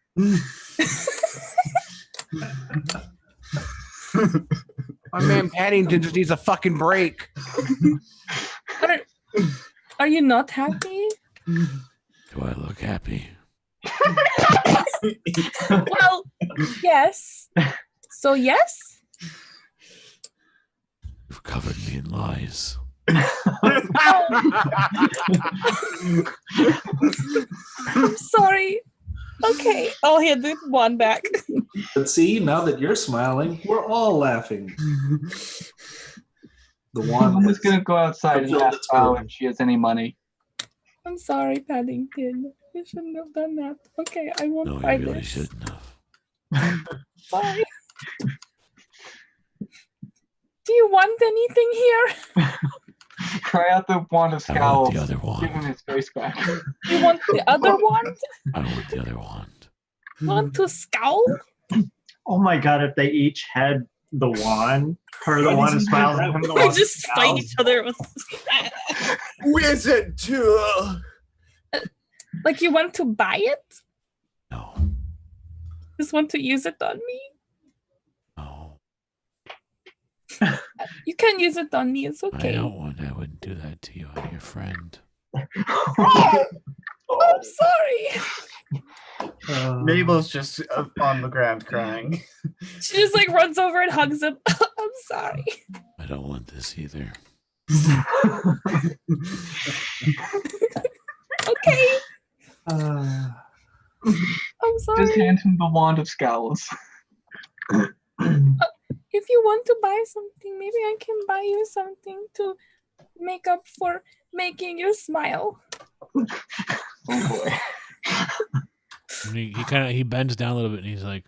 My man Paddington just needs a fucking break. Are you not happy? Do I look happy? Well, yes. So yes. You've covered me in lies. I'm sorry. Okay, I'll hand the wand back. But see, now that you're smiling, we're all laughing. The wand I'm is just gonna go outside and fulfilled ask its Val purpose. if she has any money. I'm sorry, Paddington. I shouldn't have done that. Okay, I won't No, you buy really this. shouldn't have. Sorry. Do you want anything here? Try out the wand of I want scowls. the other Give him wand. his face back. You want the other wand? I want the other wand. You want to scowl? Oh my god, if they each had the wand, her the one who smiles and him the We one who just fight scowls. each other with. Wizard tool. Like you want to buy it? No, Just want to use it on me? no. You can use it on me. It's I okay. don't want. I wouldn't do that to you. I'm your friend. I'm sorry. Mabel's just up on the ground crying. She just like runs over and hugs him. I'm sorry. I don't want this either. Okay. Uh, I'm Just sorry. hand him the wand of scowls. If you want to buy something, maybe I can buy you something to make up for making you smile. Oh boy. And he bends down a little bit and he's like,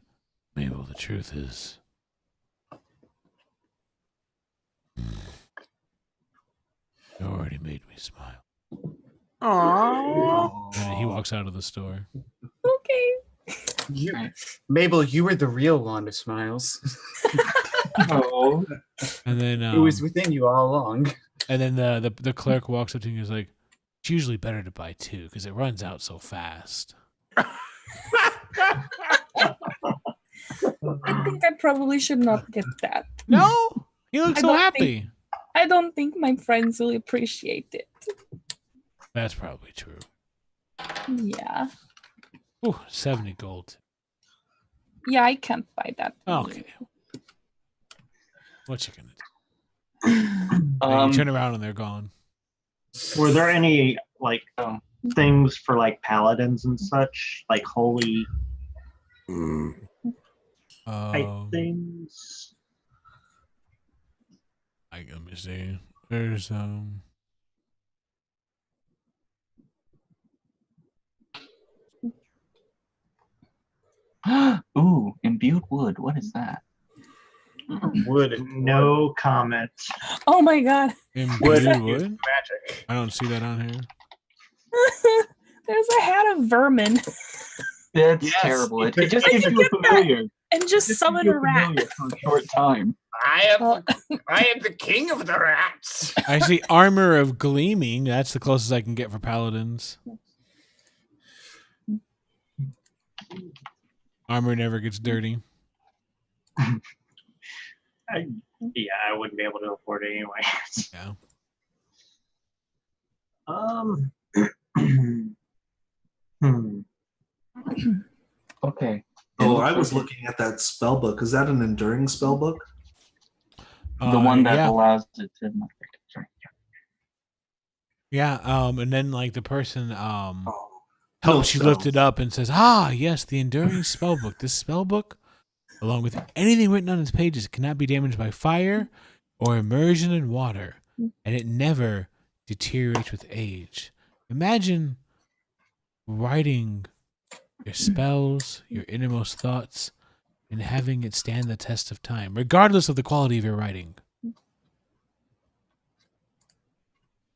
Mabel, the truth is, you already made me smile. Aww. And he walks out of the store. Okay. Mabel, you were the real wand of smiles. Oh. And then It was within you all along. and then the clerk walks up to him and he's like, it's usually better to buy two because it runs out so fast. I think I probably should not get that. No, he looks I so don't happy. I don't think my friends will appreciate it. That's probably true. Yeah. Ooh, 70 gold. Yeah, I can't buy that. Okay. What you gonna do? You turn around and they're gone. Were there any like Oh. things for like paladins and such, like holy type things? Let me see. There's Ooh, imbued wood. What is that? Wood. No comment. Oh my god. imbued Wood. wood. Magic. I don't see that on here. There's a hat of vermin. That's Yes. terrible. It just gives you a familiar. And just Just summon gives a you rat. familiar for a short time. Well, I am the king of the rats. I see armor of gleaming. That's the closest I can get for paladins. Armor never gets dirty. I wouldn't be able to afford it anyway. Yeah. Okay. Oh, I was looking at that spell book. Is that an enduring spell book? The one that yeah. allows it to. Sorry. Yeah, and then like the person Oh, helps you lift spells. it up and says, "Ah, yes, the enduring spellbook. This spellbook, along with anything written on its pages, cannot be damaged by fire or immersion in water, and it never deteriorates with age." Imagine writing your spells, your innermost thoughts, and having it stand the test of time, regardless of the quality of your writing.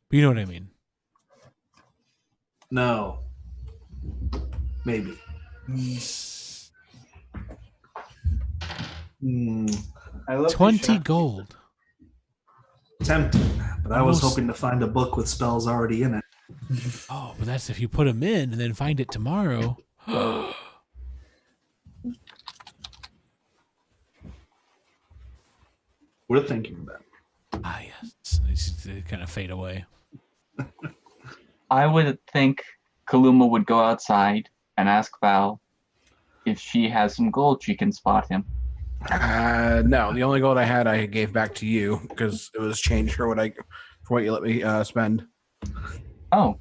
But you know what I mean. No. Maybe. I love 20 gold. Tempting, but I was Almost- hoping to find a book with spells already in it. Oh, but that's if you put them in and then find it tomorrow. We're thinking about it. Ah, yes. They kind of fade away. I would think Kaluma would go outside and ask Val if she has some gold she can spot him. No, the only gold I had I gave back to you because it was changed for what you let me spend. Oh,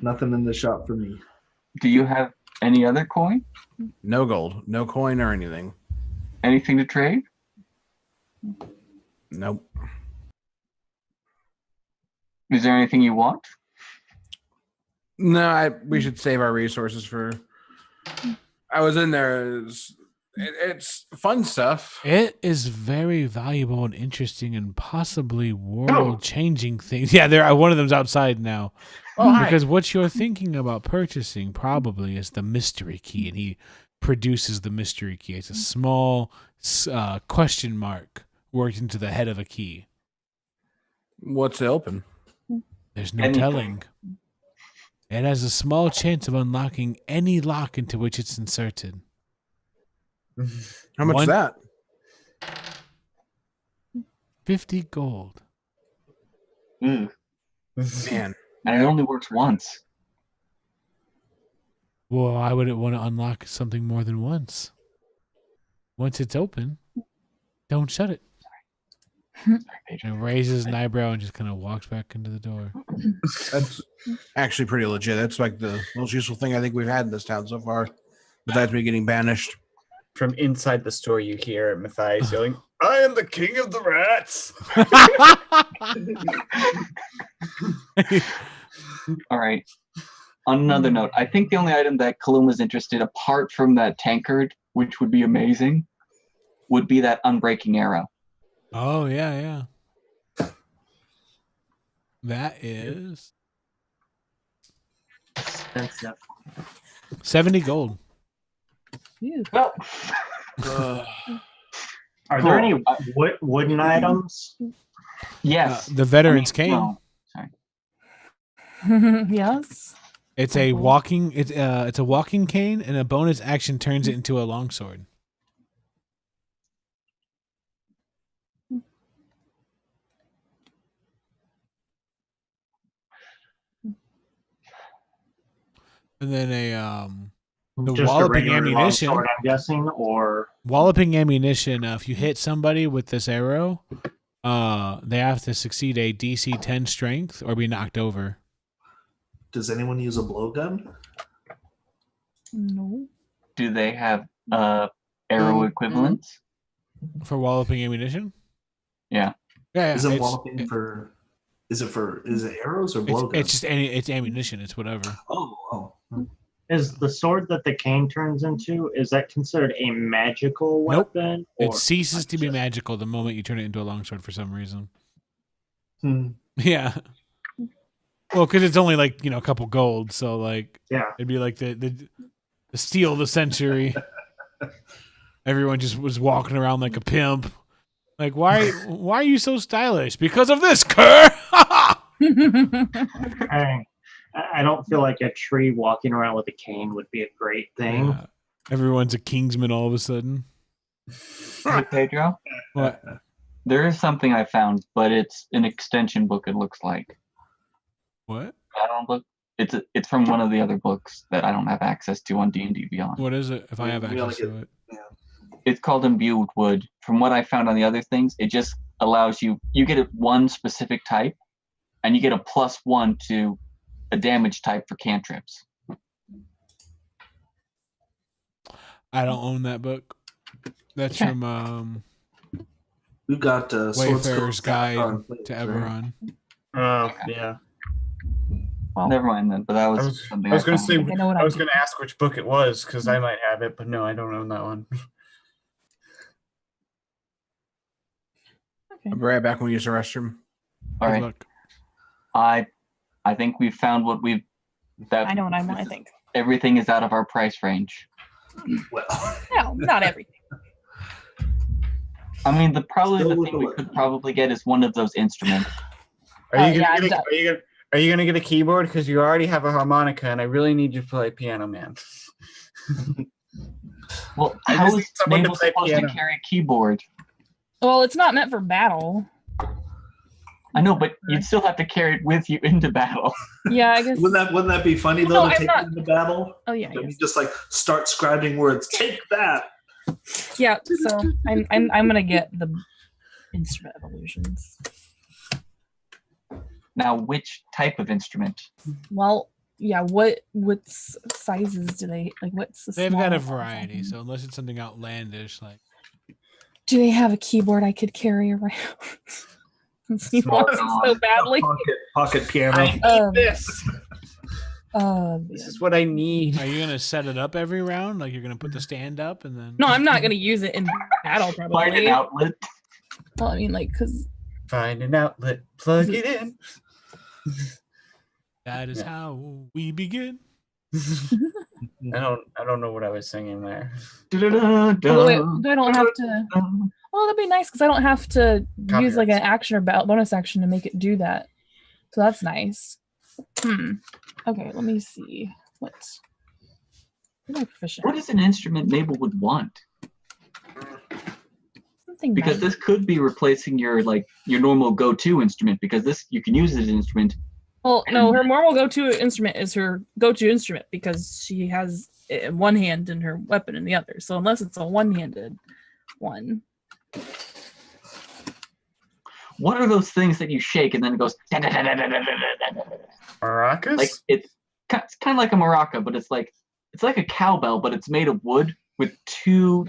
Nothing in the shop for me. do you have any other coin? No gold, no coin or anything. Anything to trade? Nope. Is there anything you want? No, we should save our resources for. I was in there. It's fun stuff. It is very valuable and interesting and possibly world-changing things. Yeah, there. One of them's outside now. Oh, hi. Because what you're thinking about purchasing probably is the mystery key, and he produces the mystery key. It's a small question mark worked into the head of a key. What's it open? There's no Anything. telling. It has a small chance of unlocking any lock into which it's inserted. How much is that? 50 gold. Mm. Man, And it only works once. Well, I wouldn't want to unlock something more than once. Once it's open, don't shut it. And raises an eyebrow and just kind of walks back into the door. that's actually pretty legit. That's like the most useful thing I think we've had in this town so far, besides me getting banished. From inside the store, you hear Matthias yelling, "I am the king of the rats!" All right. On another note, I think the only item that Kaluma's interested, apart from that tankard, which would be amazing, would be that unbreaking arrow. Oh, yeah. That is Expensive. 70 gold. Well, Are Cool. there any wooden items? yes. The veteran's cane. no. Yes. It's a walking. It's a walking cane, and a bonus action turns it into a longsword. And then the Just a walloping regular ammunition. longsword, I'm guessing, or Walloping ammunition. If you hit somebody with this arrow, they have to succeed a DC 10 strength or be knocked over. Does anyone use a blowgun? No. Do they have arrow equivalents? For walloping ammunition? Yeah. Yeah. Is it it's- walloping for? Is it arrows or blowguns? It's just it's ammunition. It's whatever. Oh. is the sword that the cane turns into, is that considered a magical Nope. weapon? It or ceases to be just- magical the moment you turn it into a longsword for some reason. Hmm. Yeah. Well, because it's only like a couple gold, so like Yeah. it'd be like the steal of the century. Everyone just was walking around like a pimp. Like, why are you so stylish? Because of this, Kerr! I don't feel like a tree walking around with a cane would be a great thing. Yeah. Everyone's a Kingsman all of a sudden. Hey, Pedro, What? there is something I found, but it's an extension book. It looks like What? I don't look. It's from one of the other books that I don't have access to on D&D Beyond. What is it? If I have We only access to it. It's called Imbued Wood. From what I found on the other things, it just allows you get one specific type, and you get a +1 to a damage type for cantrips. I don't own that book. That's from We got Wayfarer's Guide to Right? Eberron. Oh, yeah. Well, Never mind then. But that was I was, something I was going to found. say, I know what I I was do. going to ask which book it was because I might have it, but no, I don't own that one. Okay. I'll be right back when we use the restroom. All Good right. luck. I think we've found what we've. That I know what I want, I think. everything is out of our price range. Well, No, not everything. I mean, probably Still the with thing the we could probably get is one of those instruments. Are you yeah, gonna are you gonna get a keyboard? Because you already have a harmonica, and I really need you to play piano, man. Well, I how just is need someone to Mabel play supposed piano. to carry a keyboard? Well, it's not meant for battle. I know, but you'd still have to carry it with you into battle. Yeah, I guess. wouldn't that be funny Well, though no, to I'm take not- it into battle? Oh yeah, I Then you guess. just like start scribing words. Take that. Yeah. So I'm gonna get the instrument of illusions. Now, which type of instrument? Well, yeah. What sizes do they like? What's the? They've got a small variety, size? so unless it's something outlandish, like Do they have a keyboard I could carry around? Since he Small wants it so badly. Pocket piano. I need Um, this. This is what I need. are you gonna set it up every round? Like you're gonna put the stand up and then No, I'm not gonna use it in battle. Find Probably. an outlet. Well, I mean, like, cause Find an outlet, plug it in. that is how we begin. I don't know what I was singing there. oh, wait, I don't have to. Well, that'd be nice because I don't have to use like an Copyrights. action or bonus action to make it do that. So that's nice. Okay, let me see. What am I proficient? What is an instrument Mabel would want? Something Because nice. this could be replacing your normal go-to instrument. Because this you can use it as an instrument. Well, no, her normal go-to instrument is her go-to instrument because she has it in one hand and her weapon in the other. So unless it's a one-handed one, What are those things that you shake and then it goes? Maracas? Like it's kind of like a maraca, but it's like a cowbell, but it's made of wood with two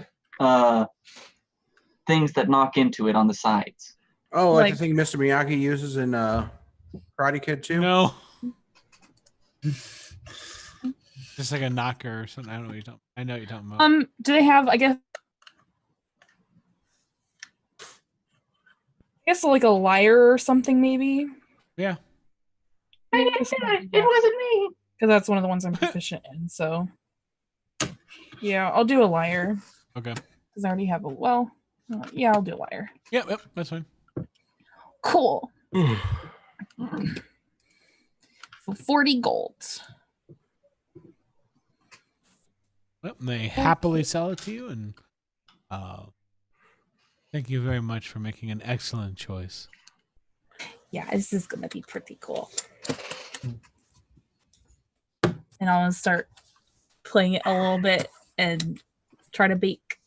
things that knock into it on the sides. Oh, like Like- the thing Mr. Miyagi uses in Karate Kid too? No. Just like a knocker or something. I don't know what you're talking. I know what you're talking about. do they have? I guess like a lyre or something, maybe. Yeah. It wasn't me. Because that's one of the ones I'm proficient in. So, yeah, I'll do a lyre Okay. because I already have a. Well, yeah, I'll do a lyre. Yep, that's fine. Cool. So 40 gold. Well, they happily sell it to you, and thank you very much for making an excellent choice. Yeah, this is gonna be pretty cool. And I'm gonna start playing it a little bit and try to bake.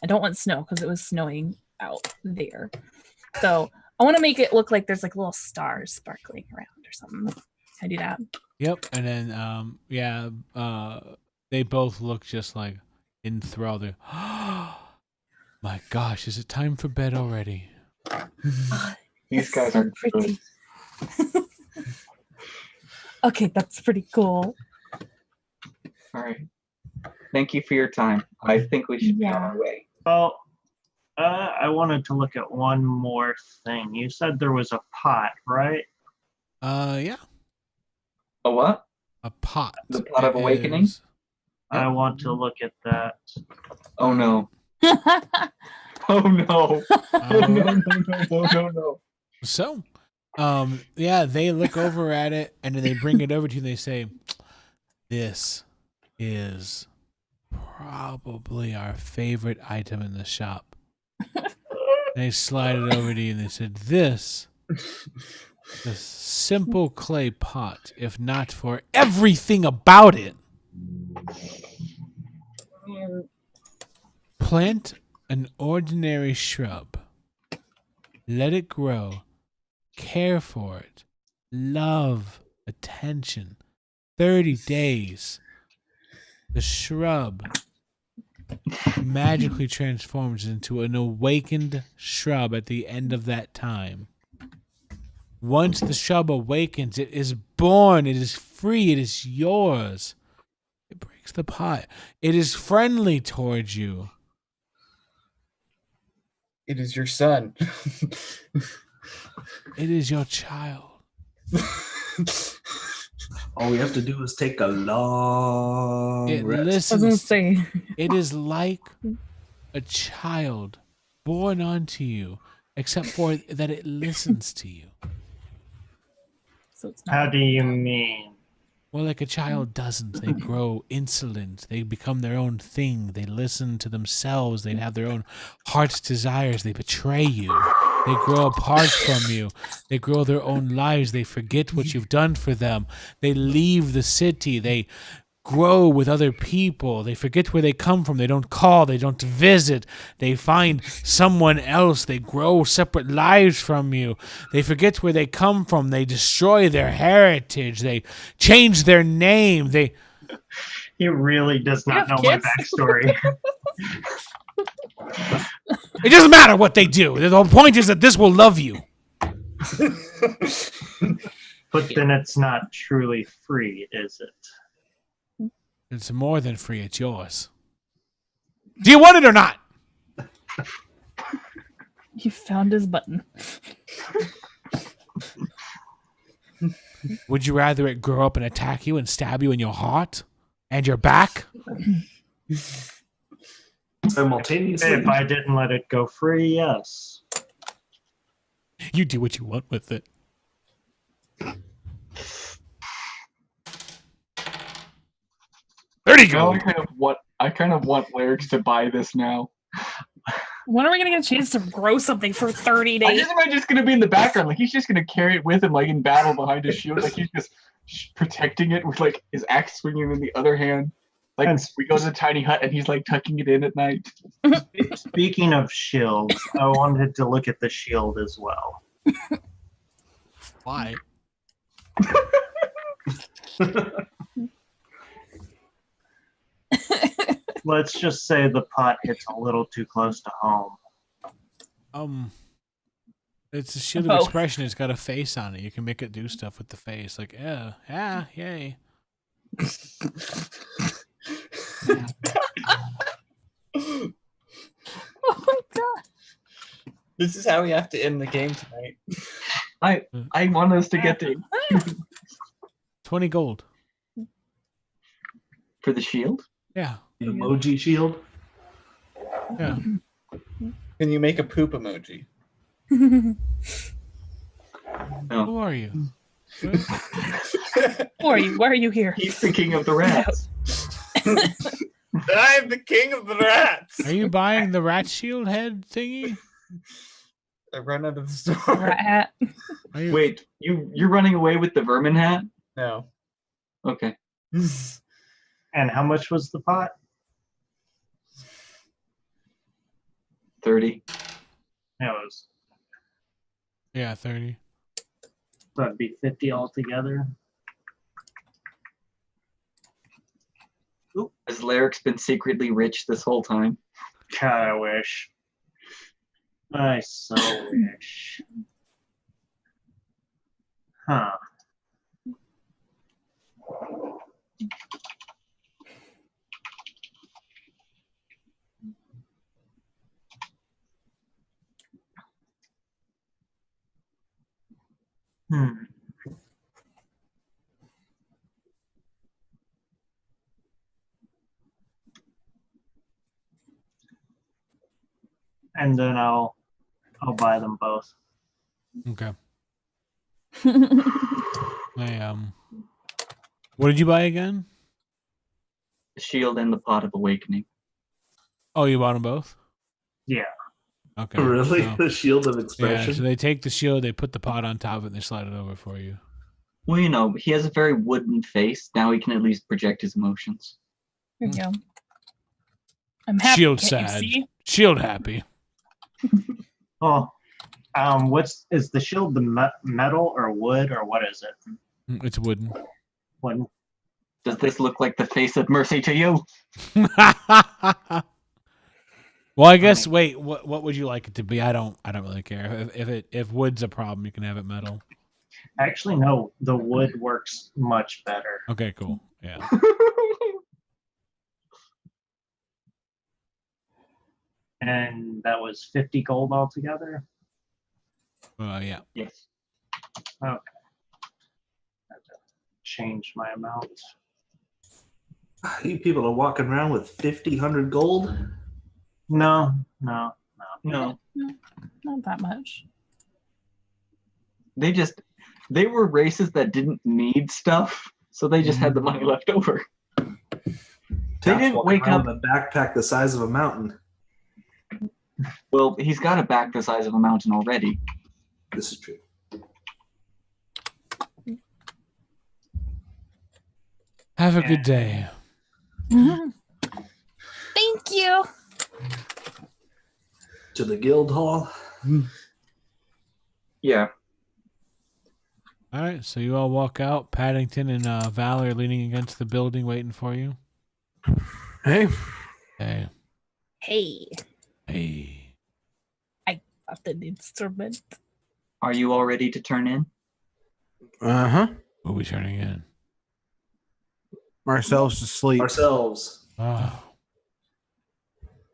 I don't want snow because it was snowing out there. So I want to make it look like there's like little stars sparkling around or something. Can I do that? Yep, and then they both look just like enthralled. They're, my gosh, is it time for bed already? These That's guys so are pretty. Okay, that's pretty cool. All right. Thank you for your time. I think we should be on our way. Well, I wanted to look at one more thing. You said there was a pot, right? Yeah. A what? A pot. The pot of It awakening? is- I want to look at that. Oh no. Oh no. Oh no, no, no, no, no, no. So, yeah, they look over at it and then they bring it over to you and they say, "This is probably our favorite item in the shop." They slide it over to you and they said, "This, the simple clay pot, if not for everything about it, plant an ordinary shrub, let it grow, care for it, love, attention. 30 days, the shrub magically transforms into an awakened shrub at the end of that time. Once the shrub awakens, it is born, it is free, it is yours. It breaks the pot. It is friendly towards you. It is your son. It is your child. All we have to do is take a long It rest. I was gonna listens. say. It is like a child born onto you, except for that it listens to you. So it's not. How do you mean? Well, like a child doesn't. They grow insolent. They become their own thing. They listen to themselves. They have their own heart's desires. They betray you. They grow apart from you. They grow their own lives. They forget what you've done for them. They leave the city. They grow with other people. They forget where they come from. They don't call. They don't visit. They find someone else. They grow separate lives from you. They forget where they come from. They destroy their heritage. They change their name. He really does You not have know kids? my backstory. It doesn't matter what they do. The whole point is that this will love you. But then it's not truly free, is it? It's more than free. It's yours. Do you want it or not? He found his button. Would you rather it grow up and attack you and stab you in your heart and your back? Simultaneously. If I didn't let it go free, yes. You do what you want with it. There you Now go. I kind of want Lyrics to buy this now. When are we gonna get a chance to grow something for 30 I days? just imagine it's gonna be in the background, like he's just gonna carry it with him, like in battle behind his shield, like he's just protecting it with like his axe swinging in the other hand. Like And- we go to the tiny hut and he's like tucking it in at night. Speaking of shields, I wanted to look at the shield as well. Why? Let's just say the pot hits a little too close to home. It's a shield of Both. expression. It's got a face on it. You can make it do stuff with the face. Like, yeah, yay. Oh my god. This is how we have to end the game tonight. I want us to get to 20 gold. for the shield. Yeah. The emoji shield. Yeah. Can you make a poop emoji? Who are you? Who are you? Why are you here? He's the king of the rats. I'm the king of the rats. Are you buying the rat shield head thingy? I run out of the store. Rat. Are you... Wait, you're running away with the vermin hat? No. Okay. And how much was the pot? 30. It was, Yeah, 30. that'd be 50 altogether. Has Lyrics been secretly rich this whole time? God, I wish. I so wish. Huh. Hmm. and then I'll buy them both. Okay. What did you buy again? The shield and the pot of awakening. Oh, you bought them both? Yeah. Okay. Really? So, The shield of yeah, expression? so they take the shield, they put the pot on top of it, and they slide it over for you. Well, you know, he has a very wooden face. Now he can at least project his emotions. Here you go. I'm happy. Shield can't sad. You see? Shield happy. Oh, is the shield the metal or wood or what is it? It's wooden. Wooden. Does this look like the face of mercy to you? Well, I guess. Wait, what would you like it to be? I don't really care. If wood's a problem, you can have it metal. Actually, no. The wood works much better. Okay, cool. Yeah. And that was 50 gold altogether. Yeah. Yes. Okay. I have to change my amount. You people are walking around with 100 gold? No. No. Not that much. They were races that didn't need stuff, so they just had the money left over. They didn't walking wake around up. with a backpack the size of a mountain. Well, he's got a back the size of a mountain already. This is true. Have a good day. Thank you. To the guild hall. Yeah. All right, so you all walk out. Paddington and Val are leaning against the building, waiting for you. Hey, Hey, Hey, hey. got the instrument. Are you all ready to turn in? What are we turning in? Marcel's asleep. Ourselves. Oh,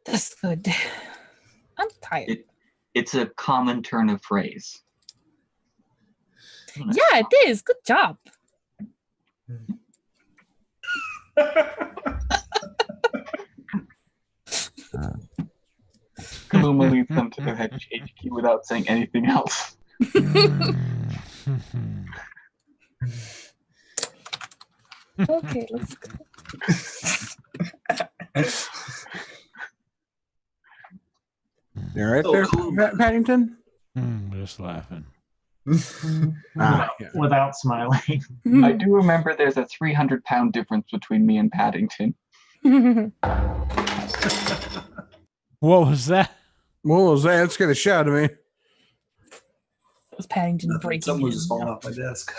That's good. I'm tired. It's a common turn of phrase. Yeah, it is. Good job. Kaluma leads them to their HQ without saying anything else. Okay, let's go. You right Oh, there, cool. Paddington? just laughing. Yeah. Without smiling. I do remember there's a 300-pound difference between me and Paddington. What was that? What was that? That scared the shit out of me. was Paddington breaking Someone in. just falling off my desk.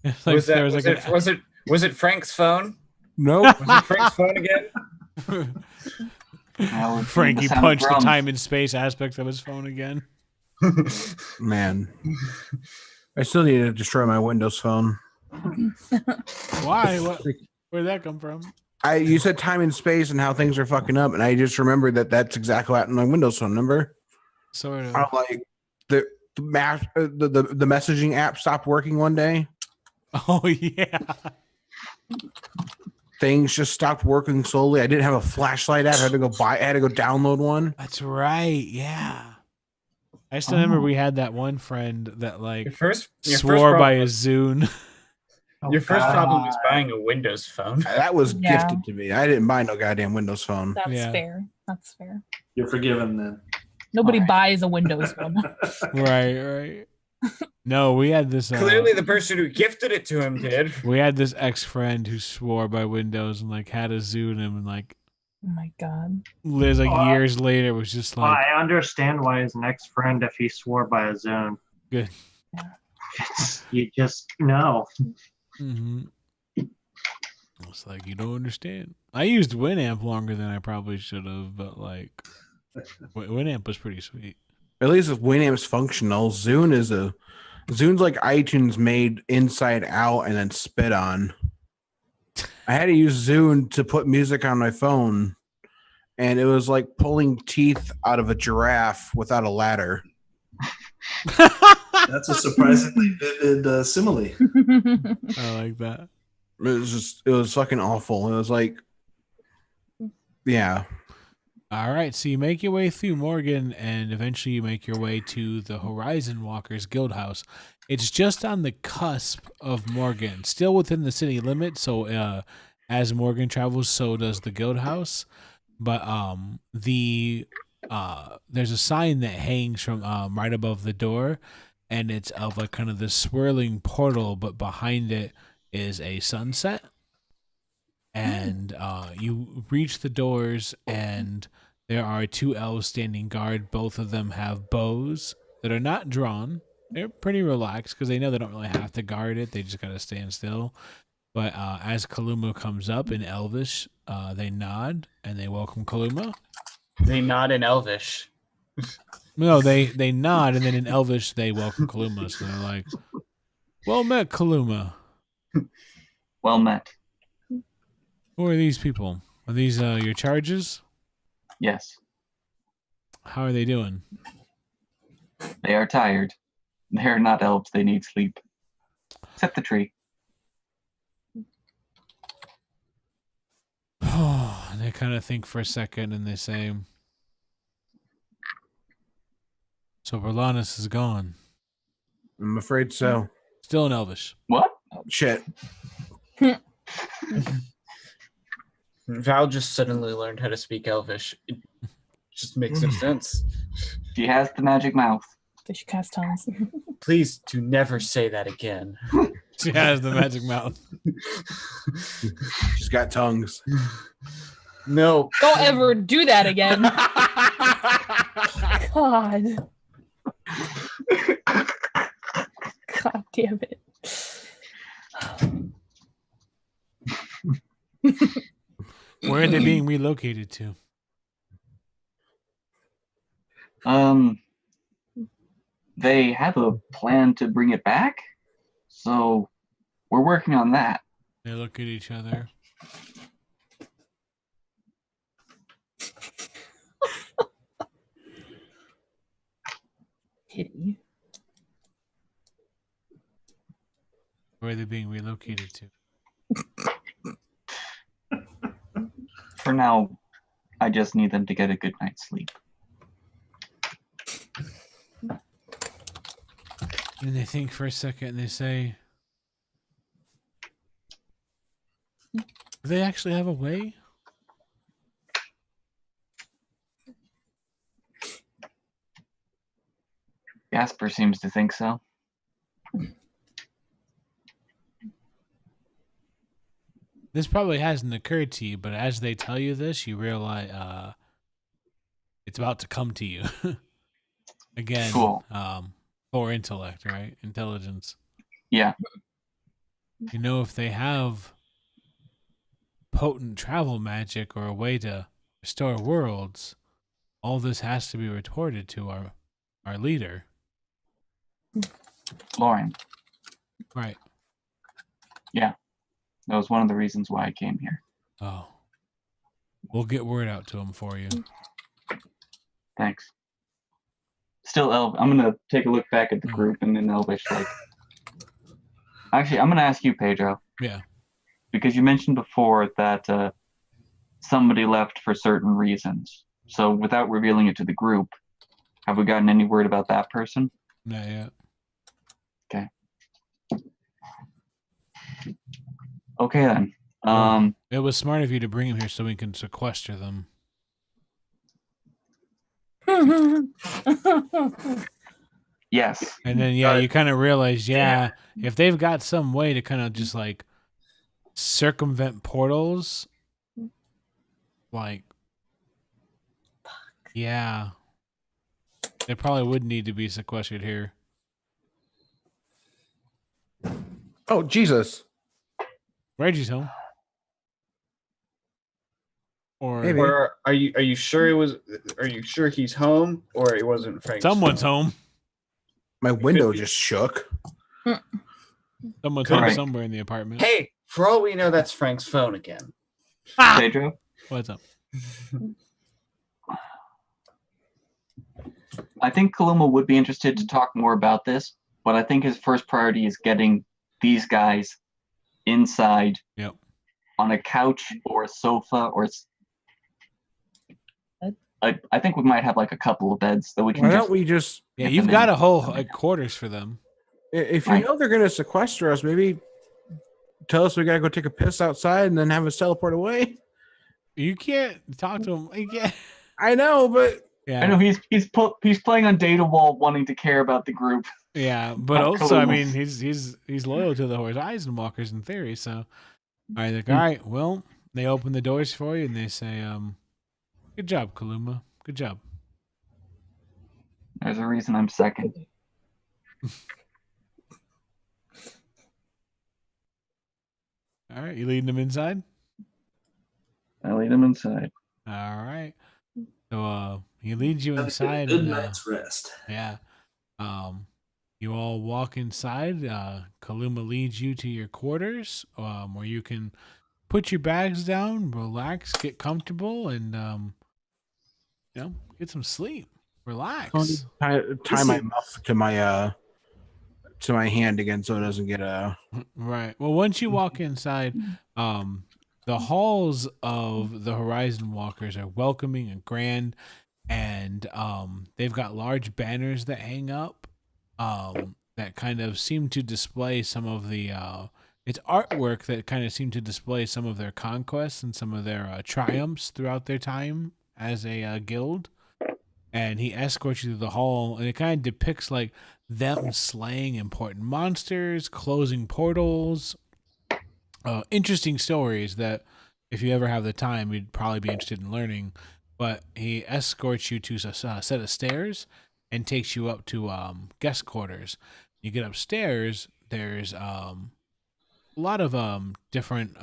It's like there was like was it Frank's phone? Nope. Was it Frank's phone again? Frankie The sound of punched the drums. time and space aspect of his phone again. Man. I still need to destroy my Windows phone. Why? Where'd that come from? You said time and space and how things are fucking up, and I just remembered that that's exactly what happened on my Windows phone. Remember? Sort of. How, like the messaging app stopped working one day. Oh yeah. Things just stopped working slowly. I didn't have a flashlight app. I had to go download one. That's right. Yeah. I still remember we had that one friend that like Your first swore by problem a was- Zune. Your first problem was buying a Windows phone. That was Yeah. gifted to me. I didn't buy no goddamn Windows phone. That's Yeah. fair. That's fair. You're forgiven then. Nobody Alright. buys a Windows one. Right. No, we had this. Clearly, the person who gifted it to him did. We had this ex-friend who swore by Windows and like had a Zune and like Oh my god. Liz like Oh, years later was just Well, like I understand why his next friend if he swore by his own. good. You just know. Mm-hmm. It's like you don't understand. I used Winamp longer than I probably should have, but like Winamp was pretty sweet. At least if Winamp's functional, Zune's like iTunes made inside out and then spit on. I had to use Zune to put music on my phone, and it was like pulling teeth out of a giraffe without a ladder. That's a surprisingly vivid simile. I like that. It was fucking awful. It was like, yeah. All right, so you make your way through Morgan, and eventually you make your way to the Horizon Walkers Guild House. It's just on the cusp of Morgan, still within the city limits. So, as Morgan travels, so does the Guild House. But there's a sign that hangs from right above the door, and it's of like kind of this swirling portal, but behind it is a sunset. And you reach the doors, and there are two elves standing guard. Both of them have bows that are not drawn. They're pretty relaxed because they know they don't really have to guard it. They just got to stand still. But as Kaluma comes up in Elvish, they nod and they welcome Kaluma. They nod in Elvish. No, they nod, and then in Elvish they welcome Kaluma. So they're like, "Well met, Kaluma. Well met. Who are these people? Are these your charges? Yes. How are they doing?" They are tired. They are not elves. They need sleep. Except the tree. They kind of think for a second, and they say, "So Rhalanas is gone." I'm afraid so. Still in Elvish. What? Shit. Val just suddenly learned how to speak Elvish. It just makes no sense. She has the magic mouth. They should cast tongues. Please do never say that again. She has the magic mouth. She's got tongues. No. Don't ever do that again. God. God damn it. Where are they being relocated to? They have a plan to bring it back, so we're working on that. They look at each other. Pity. Where are they being relocated to? For now, I just need them to get a good night's sleep. And they think for a second, and they say, "Do they actually have a way?" Gasper seems to think so. This probably hasn't occurred to you, but as they tell you this, you realize it's about to come to you. Again, Cool. for intellect, right? Intelligence. Yeah. You know, if they have potent travel magic or a way to restore worlds, all this has to be retorted to our leader. Lauren. Right. Yeah. That was one of the reasons why I came here. Oh. We'll get word out to him for you. Thanks. Still, I'm gonna take a look back at the group and then Elvish. Like, actually, I'm gonna ask you, Pedro. Yeah. Because you mentioned before that somebody left for certain reasons. So, without revealing it to the group, have we gotten any word about that person? Not yet. Okay then. It was smart of you to bring him here so we can sequester them. Yes. And then, yeah, you kind of realize, if they've got some way to kind of just like circumvent portals, like, yeah, they probably would need to be sequestered here. Oh, Jesus. Reggie's home. Or Maybe. Or are you sure it was? Are you sure he's home, or it wasn't Frank's someone's phone? home. My window just shook. Someone's Could home be. somewhere in the apartment. Hey, for all we know, that's Frank's phone again. Pedro? What's up? I think Kaluma would be interested to talk more about this, but I think his first priority is getting these guys inside Yep. on a couch or a sofa or I think we might have like a couple of beds that we can Why just. don't we just? Yeah, Get you've them got in. a whole like quarters for them. If you Right. know they're gonna sequester us, maybe tell us we gotta go take a piss outside and then have us teleport away. You can't talk to him. You can't. I know, but Yeah. I know he's playing on data wall, wanting to care about the group. Yeah, but Not also, I Kaluma. mean, he's loyal to the Horizon Walkers in theory. So, all right, like, all right, well, they open the doors for you and they say, "Good job, Kaluma. Good job." There's a reason I'm second. All right, you leading them inside. I lead him inside. All right. So, he leads you Have a inside. good And, night's rest. yeah. You all walk inside. Kaluma leads you to your quarters, where you can put your bags down, relax, get comfortable, and get some sleep. Relax. tie my muff to my hand again so it doesn't get Right. Well, once you walk inside, the halls of the Horizon Walkers are welcoming and grand, and they've got large banners that hang up that kind of seem to display some of the it's artwork that kind of seem to display some of their conquests and some of their triumphs throughout their time as a guild. And he escorts you through the hall, and it kind of depicts like them slaying important monsters, closing portals, interesting stories that if you ever have the time, you'd probably be interested in learning. But he escorts you to a set of stairs and takes you up to guest quarters. You get upstairs, there's a lot of different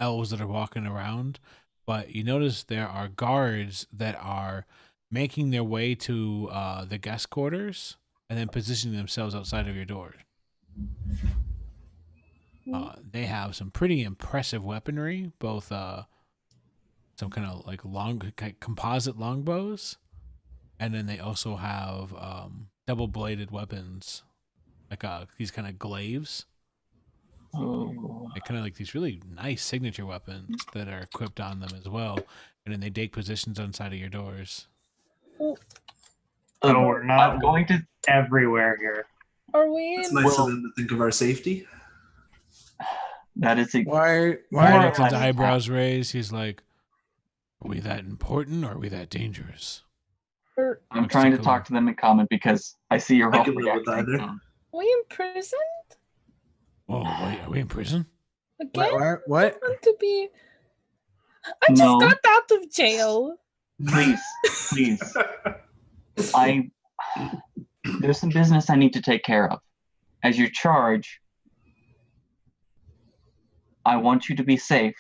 elves that are walking around, but you notice there are guards that are making their way to the guest quarters and then positioning themselves outside of your door. They have some pretty impressive weaponry, both some kind of like composite longbows, and then they also have double-bladed weapons, like these kind of glaives. Oh. They're kind of like these really nice signature weapons that are equipped on them as well, and then they take positions inside of your doors. So we're not I'm going to. everywhere here. Are we? It's nice of them to think of our safety. That is a. why Paddington's eyebrows raised. He's like, "Are we that important, or are we that dangerous?" Are I'm Looks trying to to talk to them in common because I see your I whole can live with reaction. either. we in prison Oh, wait, are we in prison? again? What? I want to be. I just No. got out of jail. Please, please. There's some business I need to take care of. As your charge, I want you to be safe,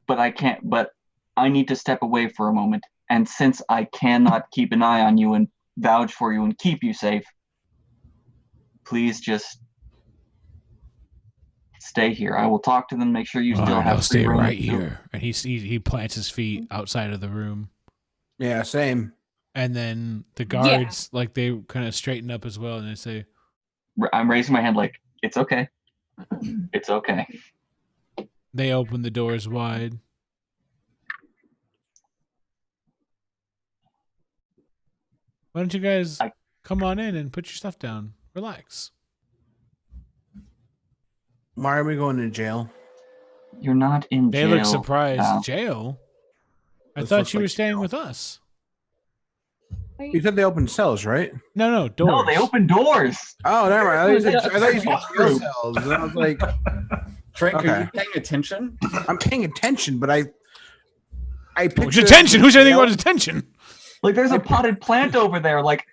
but I can't. But I need to step away for a moment. And since I cannot keep an eye on you and vouch for you and keep you safe, please just stay here. I will talk to them, make sure you All still right, have I'll stay free room right to- here. And he plants his feet outside of the room. Yeah, same. And then the guards, like, they kind of straighten up as well, and they say, I'm raising my hand like, it's okay. It's okay. they open the doors wide. Why don't you guys come on in and put your stuff down? Relax. Why are we going to jail? You're not in They jail. look surprised. now. Jail? I This thought looks you were like staying jail. with us. You said they opened cells, right? No, doors. No, they open doors. Oh, never mind. I thought you said jail True. cells. And I was like, Frank, Okay. are you paying attention? I'm paying attention, but I What's pictured your it attention? as Who's anything jail. about his attention? Like there's a potted plant over there. Like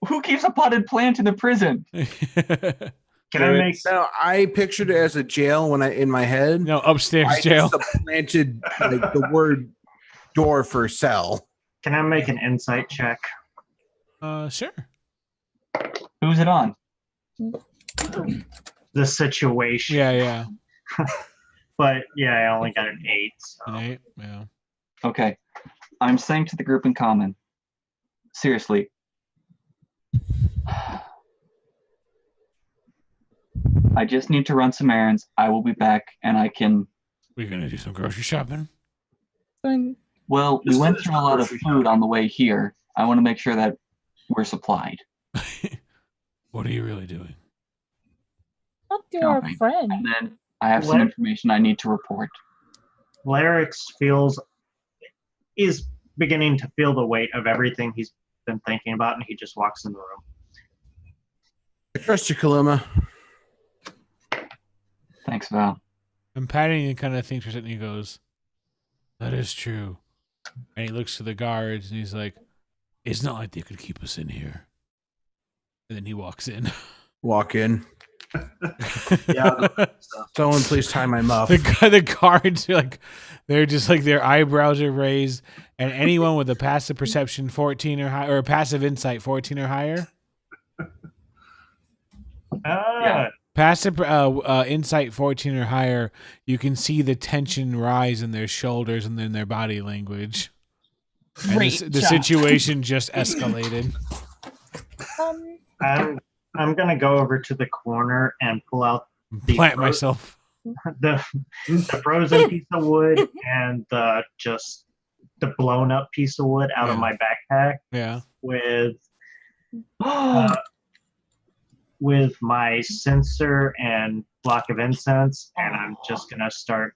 who keeps a potted plant in a prison? Can I make No, I pictured it as a jail when in my head. No, upstairs I jail. just supplanted like the word door for cell. can I make an insight check? Sure. Who's it on? The situation. Yeah. But yeah, I only got an 8. So. An 8. Yeah. Okay. I'm saying to the group in common. Seriously. I just need to run some errands. I will be back and I can. We're gonna do some grocery shopping. Fine. Well, we Just went finish through the a lot of grocery food on the way here. I want to make sure that we're supplied. What are you really doing? Not your Okay. friend. And then I have some What? information I need to report. Larix is beginning to feel the weight of everything he's been thinking about, and he just walks in the room. I trust you, Kaluma. Thanks, Val. And Paddington kind of thinks for a second. He goes, "That is true." And he looks to the guards and he's like, "It's not like they could keep us in here." And then he walks in. Walk in. Yeah. Someone please tie my muff. The guards are like, they're just like their eyebrows are raised, and anyone with a passive perception 14 or higher, or a passive insight 14 or higher, Yeah. passive insight 14 or higher, you can see the tension rise in their shoulders and then their body language. And Great the job. situation just escalated. I'm gonna go over to the corner and pull out Plant myself. the frozen piece of wood and just the blown up piece of wood out of Yeah. my backpack Yeah. with my censer and block of incense, and I'm just gonna start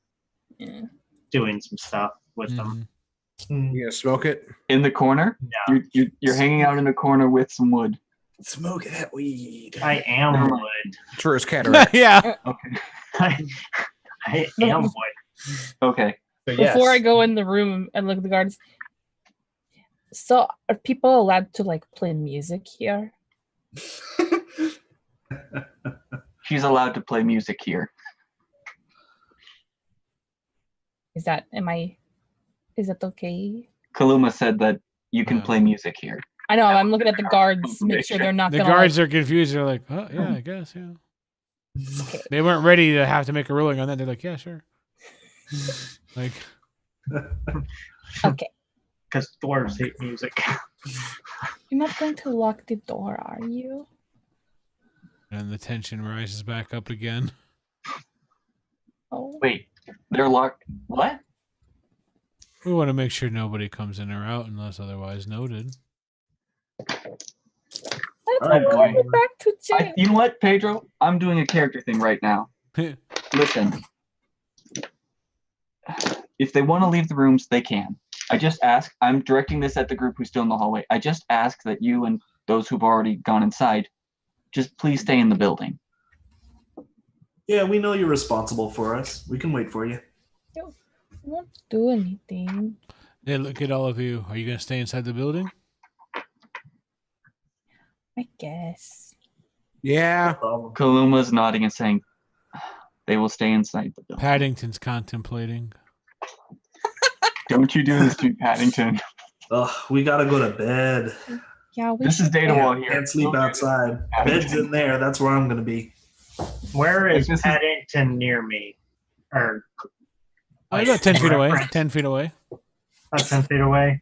Yeah. doing some stuff with them. Mhm. You gonna smoke it? In the corner? No, You're hanging out in a corner with some wood. Smoke that weed. I am Never wood. For his cataract. Yeah. Okay. I am wood. Okay. So yes. Before I go in the room and look at the guards. So are people allowed to like play music here? She's allowed to play music here. Is that okay? Kaluma said that you can Yeah. play music here. I know, I'm looking at the guards, make sure they're not The gonna guards like, are confused. They're like, "Oh yeah, I guess yeah." They weren't ready to have to make a ruling on that. They're like, "Yeah, sure." Like, okay. Because dwarves hate music. You're not going to lock the door, are you? and the tension rises back up again. Oh. Wait, they're locked. What? We want to make sure nobody comes in or out unless otherwise noted. I All right, thought we were back to jail. You know what, Pedro? I'm doing a character thing right now. Listen. If they want to leave the rooms, they can. I just ask, I'm directing this at the group who's still in the hallway. I just ask that you and those who've already gone inside, just please stay in the building. Yeah, we know you're responsible for us. We can wait for you. I won't do anything. They look at all of you. Are you going to stay inside the building? I guess. Yeah. No problem. Kaluma's nodding and saying, they will stay inside the building. Paddington's contemplating. Don't you do this to me, Paddington. Ugh, we gotta go to bed. Yeah, we This is should. Data Wall here. Can't sleep outside. Bed's in there. That's where I'm gonna be. Where is This is- Paddington near me? Or About 10 feet away. reference. 10 feet away. About 10 feet away?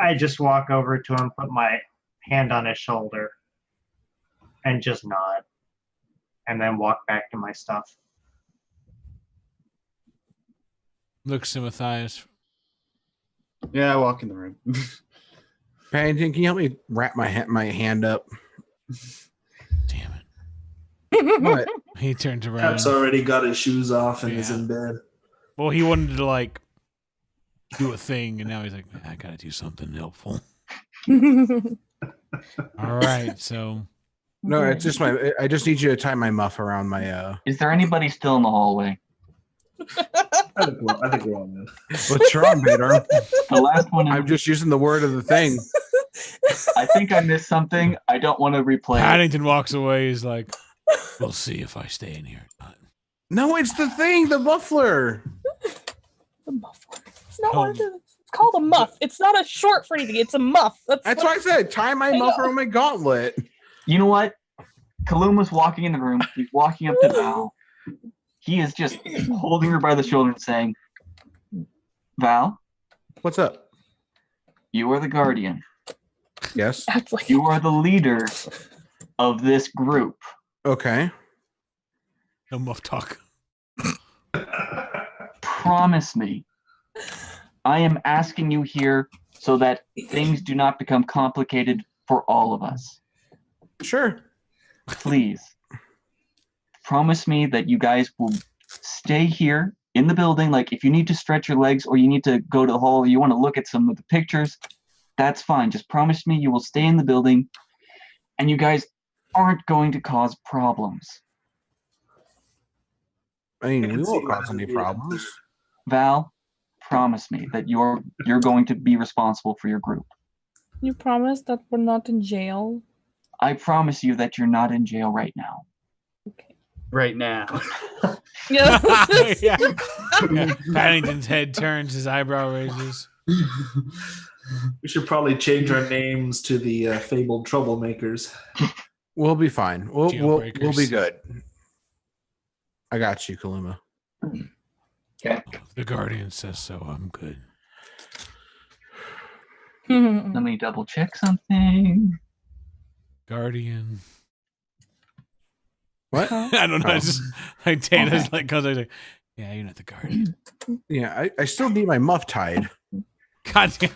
I just walk over to him, put my hand on his shoulder, and just nod. And then walk back to my stuff. Looks to Matthias. Yeah, I walk in the room. Paddington, can you help me wrap my hand up? Damn it. What? He turns around. Cap's already got his shoes off and is Yeah. in bed. Well, he wanted to like do a thing, and now he's like, I gotta do something helpful. All right, so No, it's just I just need you to tie my muff around my Is there anybody still in the hallway? I think we're all in. What's wrong, Peter? The last one, I'm just using the word of the thing. I think I missed something. I don't want to replay it. Paddington walks away. He's like, we'll see if I stay in here or not. No, it's the thing, the muffler. The muffler. It's not Oh. one of the- It's called a muff. It's not a short for anything. It's a muff. That's why I said tie my muffler on my gauntlet. You know what? Kaluma's walking in the room. He's walking up to Val. He is just holding her by the shoulder and saying, Val, What's up? you are the guardian. Yes. That's like You are the leader of this group. Okay. No muff talk. Promise me I am asking you here so that things do not become complicated for all of us. Sure. Please promise me that you guys will stay here in the building. Like if you need to stretch your legs or you need to go to the hall, or you want to look at some of the pictures, that's fine. Just promise me you will stay in the building and you guys aren't going to cause problems. I mean, I can we see won't why cause that'd any be problems. Val, promise me that you're going to be responsible for your group. You promise that we're not in jail? I promise you that you're not in jail right now. Right now. Yeah. Yeah. Paddington's head turns, his eyebrow raises. We should probably change our names to the fabled troublemakers. We'll be fine. We'll be Jailbreakers. good. I got you, Kaluma. Okay. The Guardian says so. I'm good. Let me double check something. Guardian. What? I don't know. Oh. It's just like Dana's Okay. like, cause I was like, yeah, you're not the Guardian. Yeah, I still need my muff tied. God damn.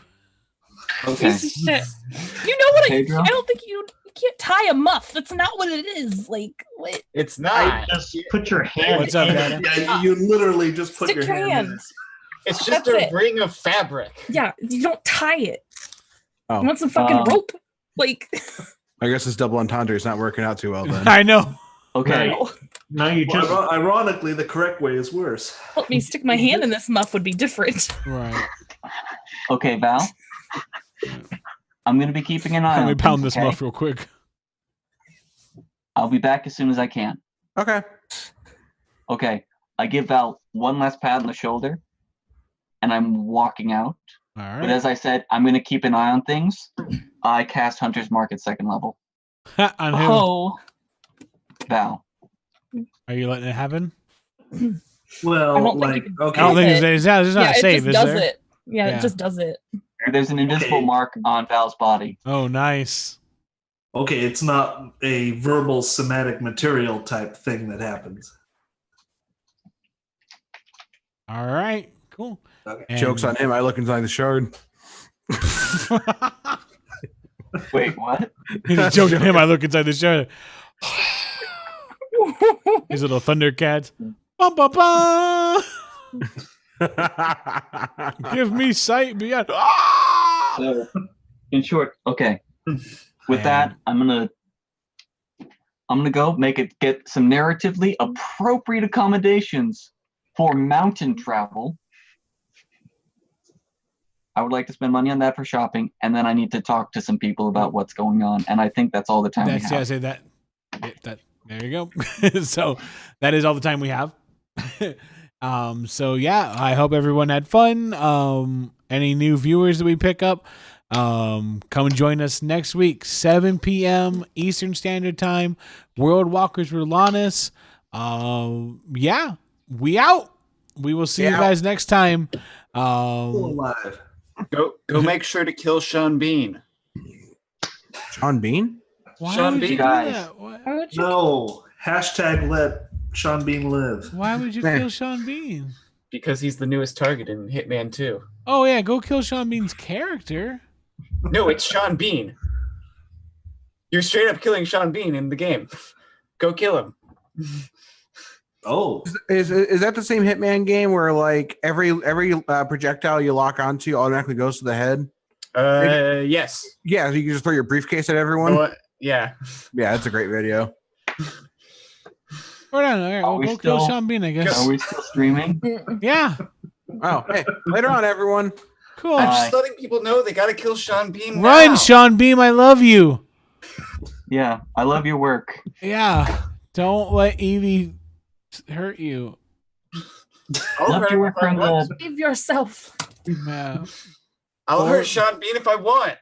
Okay. Piece of shit. You know what? Pedro? I don't think you can't tie a muff. That's not what it is. Like, what? It's not. Just put your hand What's up, in Dana? it. Yeah, you literally just put Stick your hand in hand. it. It's just That's a it. ring of fabric. Yeah, you don't tie it. Oh. You want some fucking rope? Like, I guess this double entendre is not working out too well then. I know. Okay. no. No, you just Well, ironically, the correct way is worse. Help me stick my hand in this muff would be different. Right. Okay, Val. I'm going to be keeping an eye Let on me pound things, this okay? muff real quick. I'll be back as soon as I can. Okay. Okay. I give Val one last pat on the shoulder, and I'm walking out. All But right. as I said, I'm going to keep an eye on things. I cast Hunter's Mark at 2nd level. On who? Oh, Val. Are you letting it happen? Well, I don't think like, you can- okay. I don't think it. there's not yeah, a it save, just is does there? it. Yeah, Yeah. it just does it. There's an invisible Okay. mark on Val's body. Oh, nice. Okay, it's not a verbal somatic material type thing that happens. All right. Cool. Okay. And- Joke's on him. I look inside the shard. Wait, what? He's just joking him. I look inside the show. His little Thundercats. Bum, bum, bum. Give me sight beyond. Ah! So, in short, okay. With that, I'm gonna go get some narratively appropriate accommodations for mountain travel. I would like to spend money on that for shopping, and then I need to talk to some people about what's going on. And I think that's all the time we That's, yeah, I have. say that. That. There you go. So that is all the time we have. So yeah, I hope everyone had fun. Any new viewers that we pick up, come and join us next week, 7 p.m. Eastern Standard Time. World Walkers Rhalanas. Yeah, we out. We will see you Yeah. guys next time. Still alive. Go make sure to kill Sean Bean. Sean Bean? Why Sean would you Bean. do Guys. that? Why Would you- No. Hashtag let Sean Bean live. why would you Man. kill Sean Bean? Because he's the newest target in Hitman 2. Oh yeah, go kill Sean Bean's character. No, it's Sean Bean. You're straight up killing Sean Bean in the game. Go kill him. Oh. Is that the same Hitman game where like every projectile you lock onto automatically goes to the head? Yes. Yeah, so you can just throw your briefcase at everyone. What? Yeah. Yeah, that's a great video. We're done. All right, Are we'll we go kill still- Sean Bean, I guess. Are we still streaming? Yeah, Oh, hey, later on, everyone. cool. I'm Bye. just letting people know they gotta kill Sean Bean. Run, now. Sean Beam. I love you. Yeah, I love your work. Yeah, don't let Evie hurt you. I'll Love hurt your him work if I from want the Save yourself. Yeah. I'll Or- hurt Sean Bean if I want.